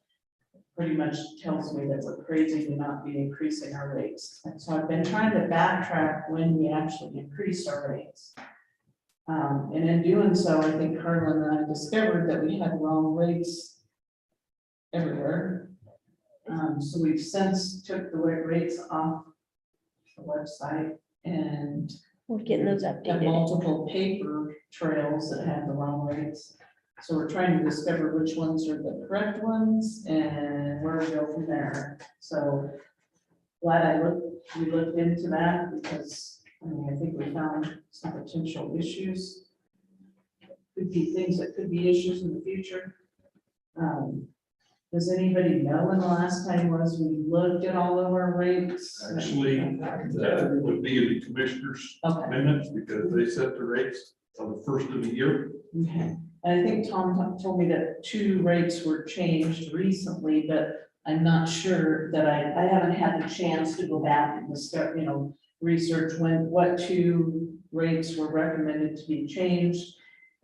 pretty much tells me that we're crazy to not be increasing our rates. And so I've been trying to backtrack when we actually increased our rates. And in doing so, I think Carla and I discovered that we had wrong rates everywhere. So we've since took the rates off the website, and We're getting those have updated. multiple paper trails that have the wrong rates. So we're trying to discover which ones are the correct ones and where to go from there. So glad we looked into that, because I think we found some potential issues. Could be things that could be issues in the future. Does anybody know when the last time was we looked at all of our rates? actually, that would be in the commissioners' Okay. minutes, because they set the rates on the first of the year. Okay, and I think Tom told me that 2 rates were changed recently, but I'm not sure that I haven't had the chance to go back and discuss, research what 2 rates were recommended to be changed.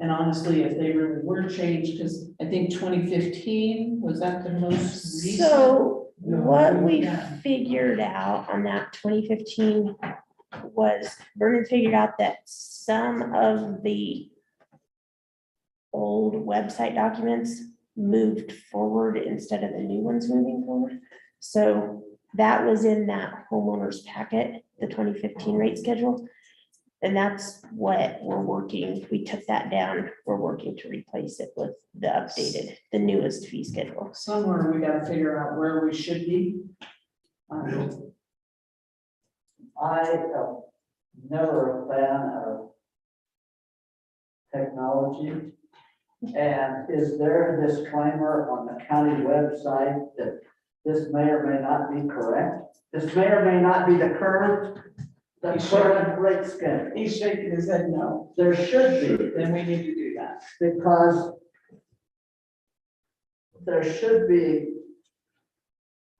And honestly, if they really were changed, because I think 2015, was that the most recent? So what we figured out on that 2015 was Vernon figured out that some of the old website documents moved forward instead of the new ones moving forward. So that was in that homeowner's packet, the 2015 rate schedule. And that's what we're working, we took that down, we're working to replace it with the updated, the newest fee schedule. Somewhere we gotta figure out where we should be. I am never a fan of technology. And is there a disclaimer on the county website that this may or may not be correct? This may or may not be the current rate schedule. He's shaking his head no. There should be, Then we need to do that. because there should be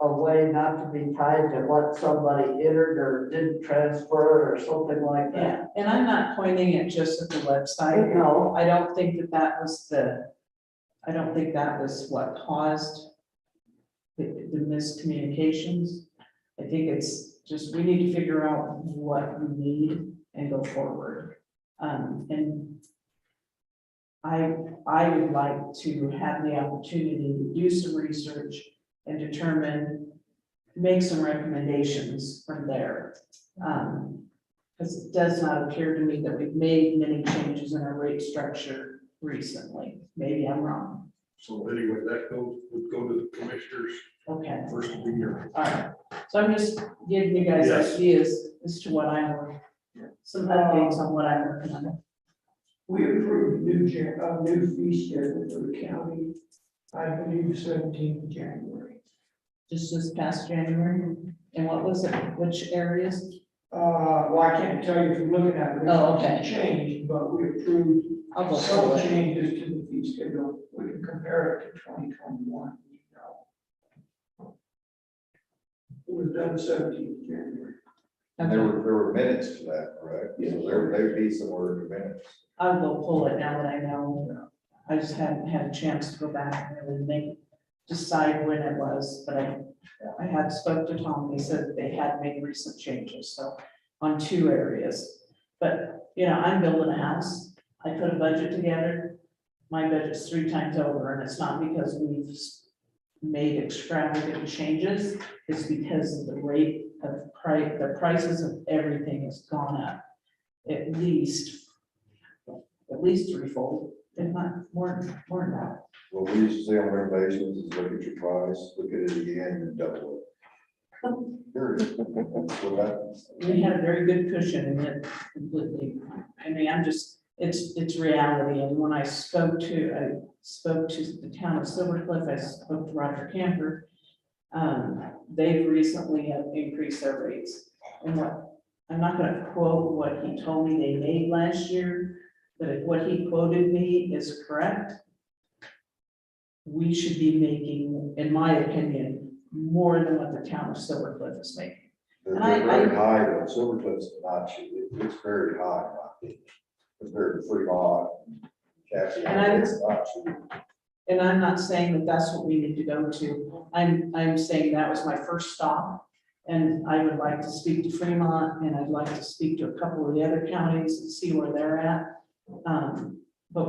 a way not to be tied to what somebody entered or didn't transfer or something like that. Yeah, and I'm not pointing it just at the website. No. I don't think that was what caused the miscommunications. I think it's just, we need to figure out what we need and go forward. And I would like to have the opportunity to do some research and determine, make some recommendations from there. Because it does not appear to me that we've made many changes in our rate structure recently. Maybe I'm wrong. So anyway, that would go to the commissioners Okay, first of the year. all right. So I'm just giving you guys Yes. ideas as to what I'm, some updates on what I'm working on. We approved new fee schedule for the county, I believe 17th of January. Just this past January. And what was it? Which areas? Well, I can't tell you from looking at it. Oh, okay. It's changed, but we approved I'll go some forward. changes to the fee schedule. We can compare it to 2021. It was done 17th of January. And there were minutes to that, correct? So there'd be some word minutes. I'll go pull it now that I know. I just hadn't had a chance to go back and really decide when it was, but I had spoke to Tom, he said that they had made recent changes, so on 2 areas. But, I'm building a house, I put a budget together, my budget's 3 times over, and it's not because we've made extravagant changes, it's because of the rate of the prices of everything has gone up. At least threefold, if not more than that. What we used to say on renovations is look at your price, look at it again and double Period. So that, We had a very good cushion and it completely, I mean, it's reality. And when I spoke to the town of Silver Cliff, I spoke to Roger Camper. They've recently have increased their rates. And I'm not gonna quote what he told me they made last year, but if what he quoted me is correct, we should be making, in my opinion, more than what the town of Silver Cliff is making. they're And I- very high, but Silver Cliff's not cheap. It's very high. It's very free high. Kathy, And I- it's not cheap. And I'm not saying that that's what we need to go to. I'm saying that was my first stop. And I would like to speak to Fremont and I'd like to speak to a couple of the other counties and see where they're at. But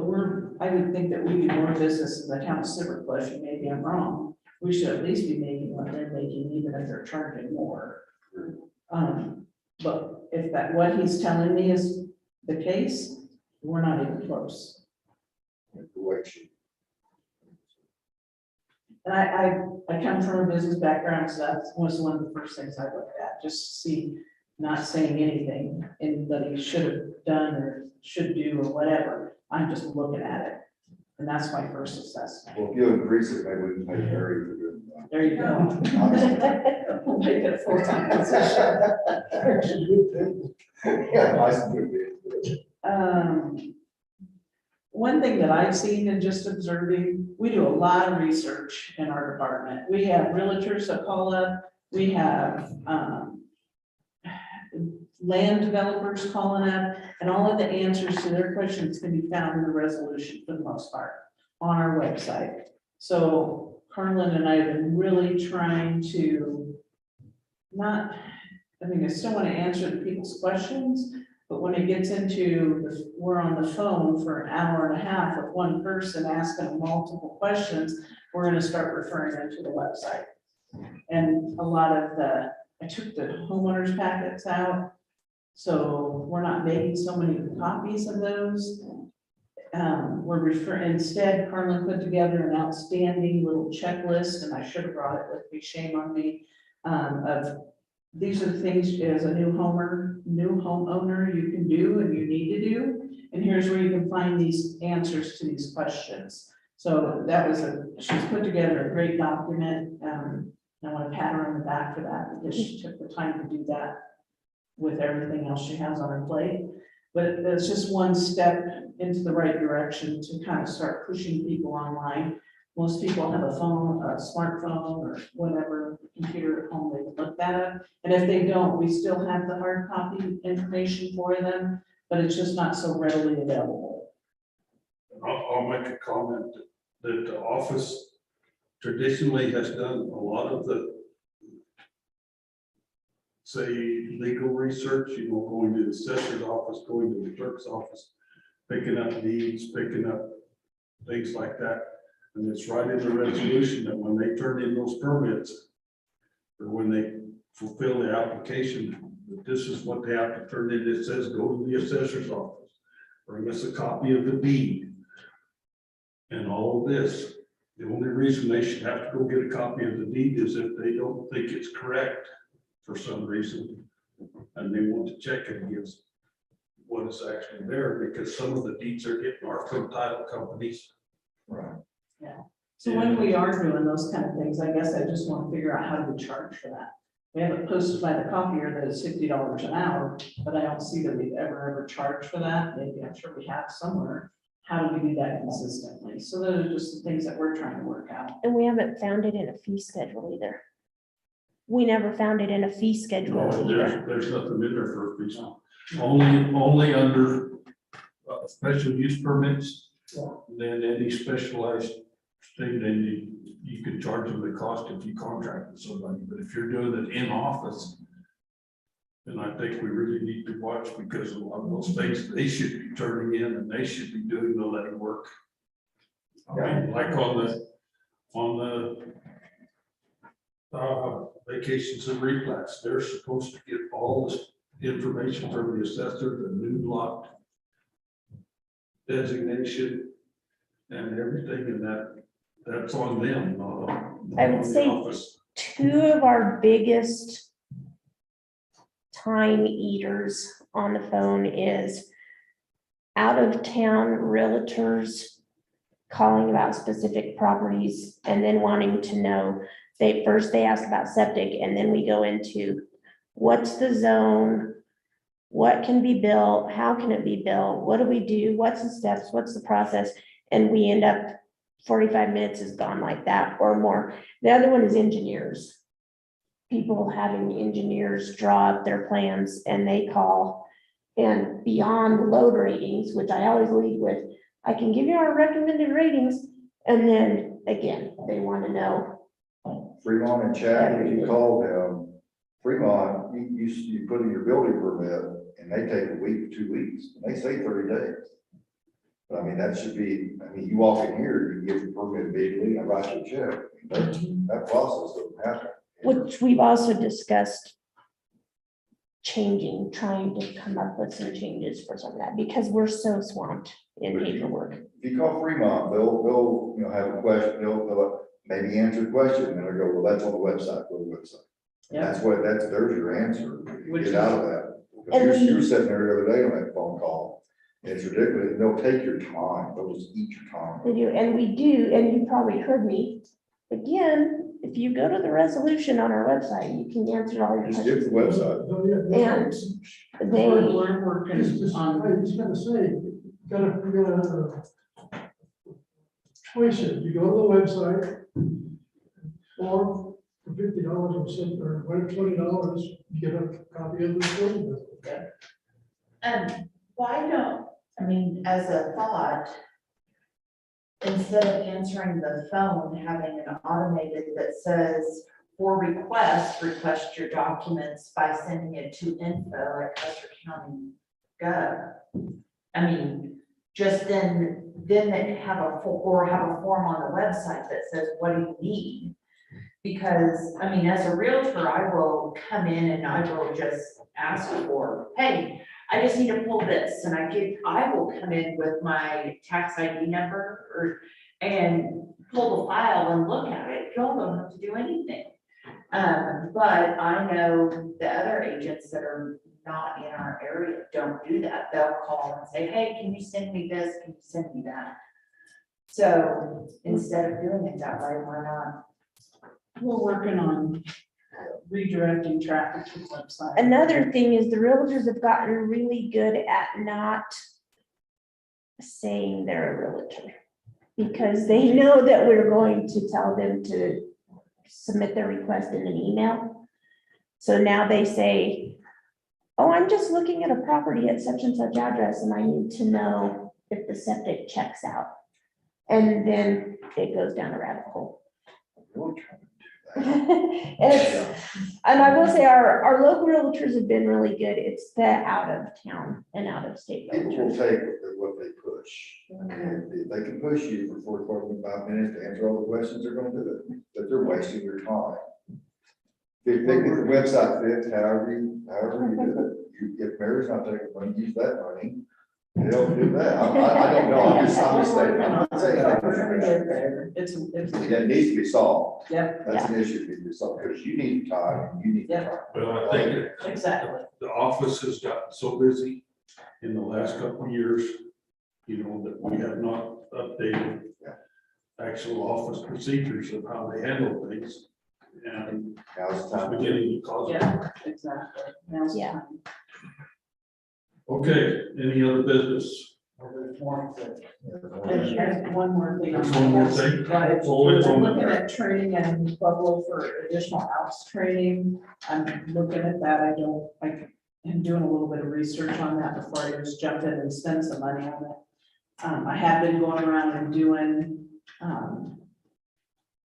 I would think that we do more business in the town of Silver Cliff, and maybe I'm wrong. We should at least be making what they're making, even if they're charging more. But if what he's telling me is the case, we're not even close. And I come from a business background, so that was one of the first things I looked at, just to see, not saying anything anybody should have done or should do or whatever. I'm just looking at it. And that's my first assessment. Well, if you increase it, maybe we can pay Harry for doing that. There you go. We'll make it a full-time position. Yeah, nice and good. One thing that I've seen and just observing, we do a lot of research in our department. We have realtors that call up, we have land developers calling up, and all of the answers to their questions can be found in the resolution for the most part on our website. So Carlin and I have been really trying to I still want to answer the people's questions, but when it gets into, we're on the phone for an hour and a half with one person asking multiple questions, we're going to start referring them to the website. And a lot of I took the homeowners packets out, so we're not making so many copies of those. Instead, Carmen put together an outstanding little checklist, and I should have brought it with me, shame on me, of these are the things as a new homeowner you can do and you need to do. And here's where you can find these answers to these questions. So she's put together a great document. I want to pat her on the back for that because she took the time to do that with everything else she has on her plate. But it's just one step into the right direction to kind of start pushing people online. Most people have a phone, a smartphone or whatever, computer at home, they can look that up. And if they don't, we still have the hard copy information for them, but it's just not so readily available. I'll make a comment that the office traditionally has done a lot of the, say, legal research, going to the assessor's office, going to the clerk's office, picking up deeds, picking up things like that. And it's right in the resolution that when they turn in those permits, or when they fulfill the application, that this is what they have to turn in. It says, go to the assessor's office, bring us a copy of the deed. And all of this, the only reason they should have to go get a copy of the deed is if they don't think it's correct for some reason, and they want to check it against what is actually there, because some of the deeds are from title companies. Right. Yeah. So when we are doing those kind of things, I guess I just want to figure out how do we charge for that. We have it posted by the copier that is $60 an hour, but I don't see that we've ever charged for that. Maybe I'm sure we have somewhere. How do we do that consistently? So those are just the things that we're trying to work out. And we haven't found it in a fee schedule either. We never found it in a fee schedule either. There's nothing in there for a fee. Only under special use permits. Then any specialized thing, then you can charge them the cost if you contract with somebody. But if you're doing it in office, then I think we really need to watch, because a lot of those things they should be turning in and they should be doing the letting work. I mean, like on the vacations and replats, they're supposed to get all this information from the assessor, the new lot designation and everything, and that's on them. I would say two of our biggest time eaters on the phone is out of town realtors calling about specific properties and then wanting to know, they ask about septic, and then we go into what's the zone, what can be built, how can it be built, what do we do, what's the steps, what's the process? And we end up 45 minutes is gone like that or more. The other one is engineers. People having engineers draw up their plans and they call. And beyond load ratings, which I always lead with, I can give you our recommended ratings. And then again, they want to know. Fremont and Chad, if you call them, Fremont, you put in your building permit and they take a week, 2 weeks, and they say 30 days. But I mean, that should be, I mean, you walk in here, you get your permit immediately, and I write you a check. That process doesn't happen. Which we've also discussed changing, trying to come up with some changes for some of that, because we're so swamped in paperwork. If you call Fremont, they'll, have a question, they'll maybe answer the question, and they'll go, well, that's on the website, go to the website. Yeah. There's your answer. Which Get out of that. Because you were sitting there the other day on that phone call, and it's ridiculous, and they'll take your time, they'll just eat your time. They do, and we do, and you probably heard me, again, if you go to the resolution on our website, you can answer all your Just get questions. the website. And they, We're working It's just, on, I was gonna say, you gotta choice it, you go to the website, or for $50 or something, or $20, get a copy of the building. Why don't, I mean, as a thought, instead of answering the phone, having an automated that says, for request your documents by sending it to info@custercounty.gov. I mean, just then they have a form on the website that says, what do you need? Because, I mean, as a realtor, I will come in and I will just ask for, hey, I just need to pull this, and I will come in with my tax ID number and pull the file and look at it. Y'all don't have to do anything. But I know the other agents that are not in our area don't do that. They'll call and say, hey, can you send me this? Can you send me that? So instead of doing it that way, why not? we're working on redirecting traffic to the website. another thing is the realtors have gotten really good at not saying they're a realtor, because they know that we're going to tell them to submit their request in an email. So now they say, oh, I'm just looking at a property at such and such address and I need to know if the septic checks out. And then it goes down a rabbit hole. And I will say our local realtors have been really good. It's the out of town and out of state People will realtors. take what they push. And if they can push you for 45 minutes to answer all the questions, they're gonna do it, but they're wasting your time. If they get the website fit, however you do it, if Mary's not taking money, use that money. They don't do that. I don't know. I'm just saying. I'm not saying that. It needs to be solved. Yep. That's an issue that needs to be solved, because you need time and you need time. Well, I think Exactly. the office has gotten so busy in the last couple of years, that we have not updated actual office procedures of how they handle things. And Now's the it's time. beginning to cause. Yeah, exactly. Now's the Yeah. time. Okay, any other business? And one more thing. There's one more thing. Right, Always I'm on the looking track. at training and Pueblo for additional Alps training. I'm looking at that. I am doing a little bit of research on that before I just jump in and spend some money on it. I have been going around and doing,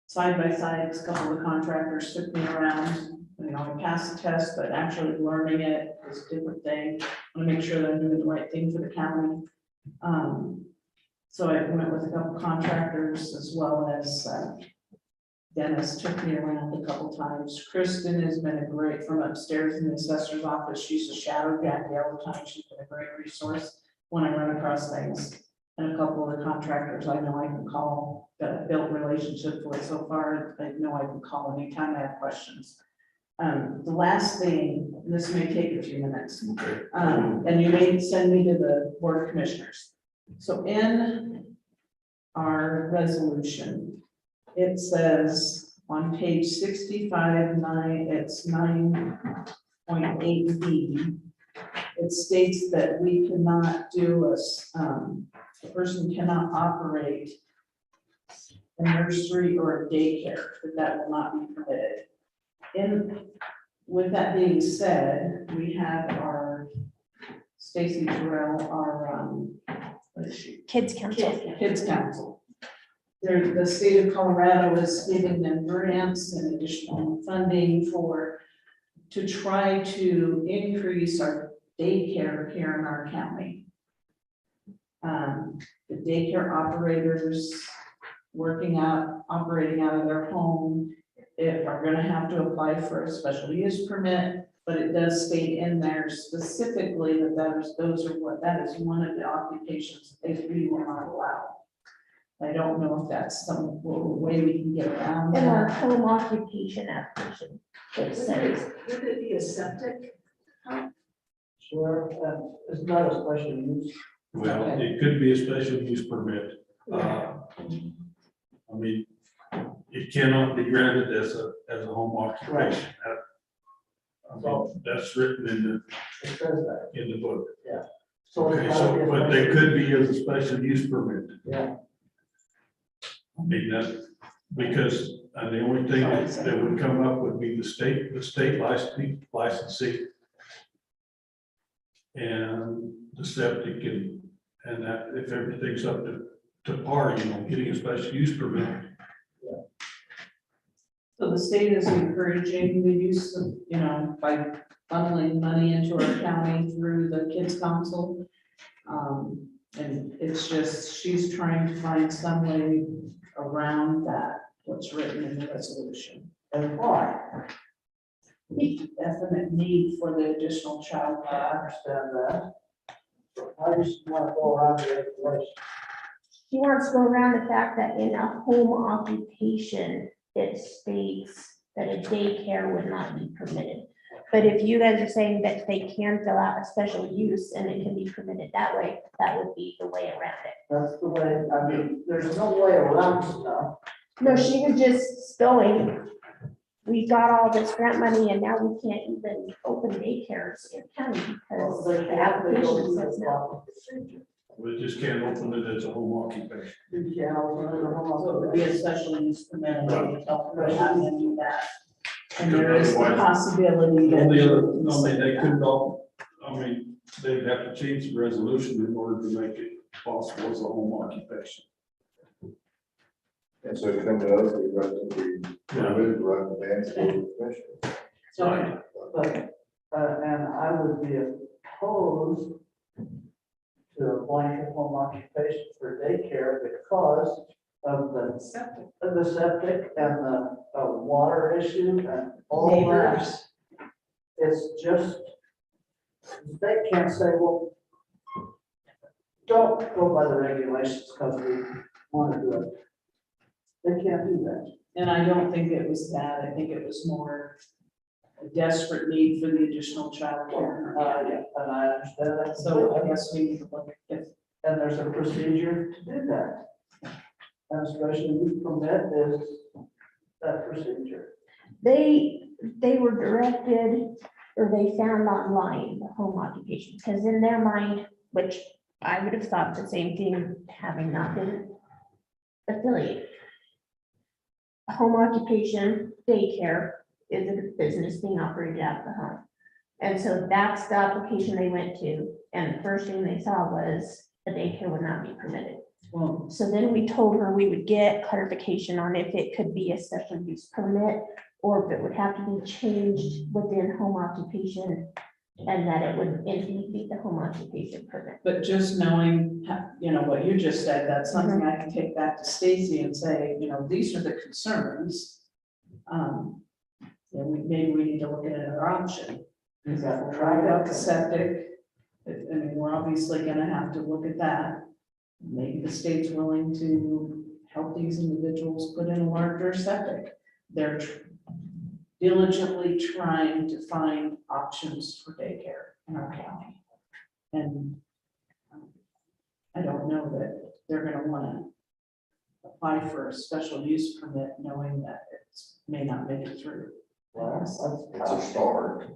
side by sides. A couple of contractors took me around. I passed the test, but actually learning it is a different thing. I want to make sure that I'm doing the right thing for the county. So I went with a couple contractors, as well as Dennis took me around a couple times. Kristen has been a great, from upstairs in the assessor's office. She's a shadow Jackie all the time. She's been a great resource when I run across things. And a couple of the contractors I know I can call, that I've built relationships with so far, I know I can call anytime I have questions. The last thing, this may take a few minutes, Okay. and you may send me to the board of commissioners. So in our resolution, it says on page 65, it's 9.8B. It states that we cannot do a person cannot operate a nursery or a daycare, that will not be permitted. With that being said, we have our Stacy Terrell, our, what is she? Kids council. Kids Council. The state of Colorado is giving them grants and additional funding to try to increase our daycare here in our county. The daycare operators operating out of their home, are gonna have to apply for a special use permit, but it does state in there specifically that that is one of the occupations that we will not allow. I don't know if that's some way we can get around In our that. home occupation application, it says, Would it be a septic? Sure, it's not a special use. Well, it could be a special use permit. I mean, it cannot be granted as a home occupation. I mean, that's written It says that, in the book. yeah. So it's Okay, gotta so, be a but they special- could be as a special use permit. Yeah, I mean, that, because the only thing that would come up would be the state licensing. And the septic and that, if everything's up to par, getting a special use permit. So the state is encouraging the use of, by funneling money into our county through the Kids Council. And it's just, she's trying to find some way around that, what's written in the resolution. and why? Definite need for the additional child I care. understand that. I just want to go around the regulation. she wants to go around the fact that in a home occupation, it states that a daycare would not be permitted. But if you guys are saying that they can fill out a special use and it can be permitted that way, that would be the way around it. That's the way, I mean, there's no way around stuff. No, she was just going, we got all this grant money and now we can't even open daycares in county because They the have to go application through says the no. proper procedure. We just can't open it as a home occupation. You can't open it or So it would be a special use permit, and they tell them they have to do that. And Because there is the otherwise- possibility that. Only other, they couldn't they'd have to change the resolution in order to make it possible as a home occupation. And so it comes to us, we got to be permitted to run the band special. Right. But, and I would be opposed to a blanket home occupation for daycare because of the septic and the water issue and all that. It's just, they can't say, well, don't go by the regulations because we want to do it. They can't do that. And I don't think it was that, I think it was more a desperate need for the additional childcare. Yeah, and I understand that. So I guess we need to look at, And there's a procedure to do that. And especially use permit is that procedure. They were directed, or they found online the home occupation, because in their mind, which I would have thought the same thing, having not been affiliated. A home occupation daycare is a business being operated out of the home. And so that's the application they went to, and the first thing they saw was the daycare would not be permitted. well, So then we told her we would get clarification on if it could be a special use permit or if it would have to be changed within home occupation and that it would indeed be the home occupation permit. but just knowing, what you just said, that's something I can take back to Stacy and say, these are the concerns. Maybe we need to look at another option. Is that Try out the septic. I mean, we're obviously gonna have to look at that. Maybe the state's willing to help these individuals put in a larger septic. They're diligently trying to find options for daycare in our county. And I don't know that they're gonna wanna apply for a special use permit knowing that it may not make it through. Well, It's a start.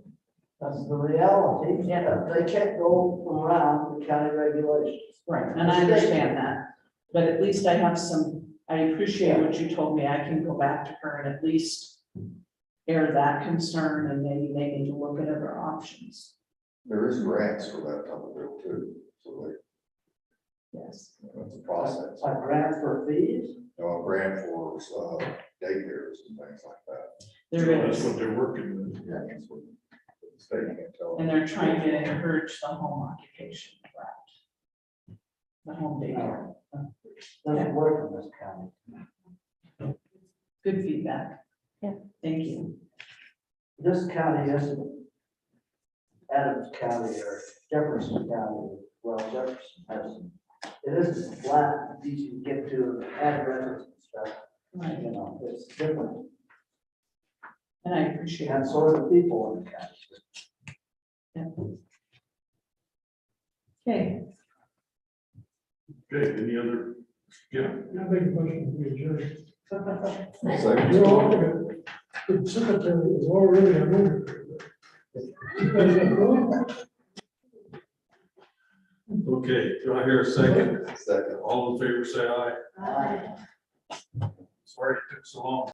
that's the reality. Yeah. They can't go around the county regulations. Right, and I understand that, but at least I have some, I appreciate what you told me. I can go back to her and at least air that concern, and maybe they need to look at other options. There is grants for that type of deal too, so Yes. it's a process. A grant for fees? A grant for daycares and things like that. There That's is, what they're working with. Yeah, that's what the state can't tell. and they're trying to encourage the home occupation route. The home daycare. Doesn't work in this county. Good feedback. Yeah. Thank you. This county isn't Adams County or Jefferson County. Well, Jefferson has, it isn't flat, easy to get to addresses and stuff. Right. You know, it's different. And I appreciate And it. so are the people in the county. Okay, Okay, any other, yeah, I make a motion to adjourn. Second. You're all good. The secretary is already a member. okay, do I hear a second? Second. All in favor, say aye. Aye. Sorry it took so long.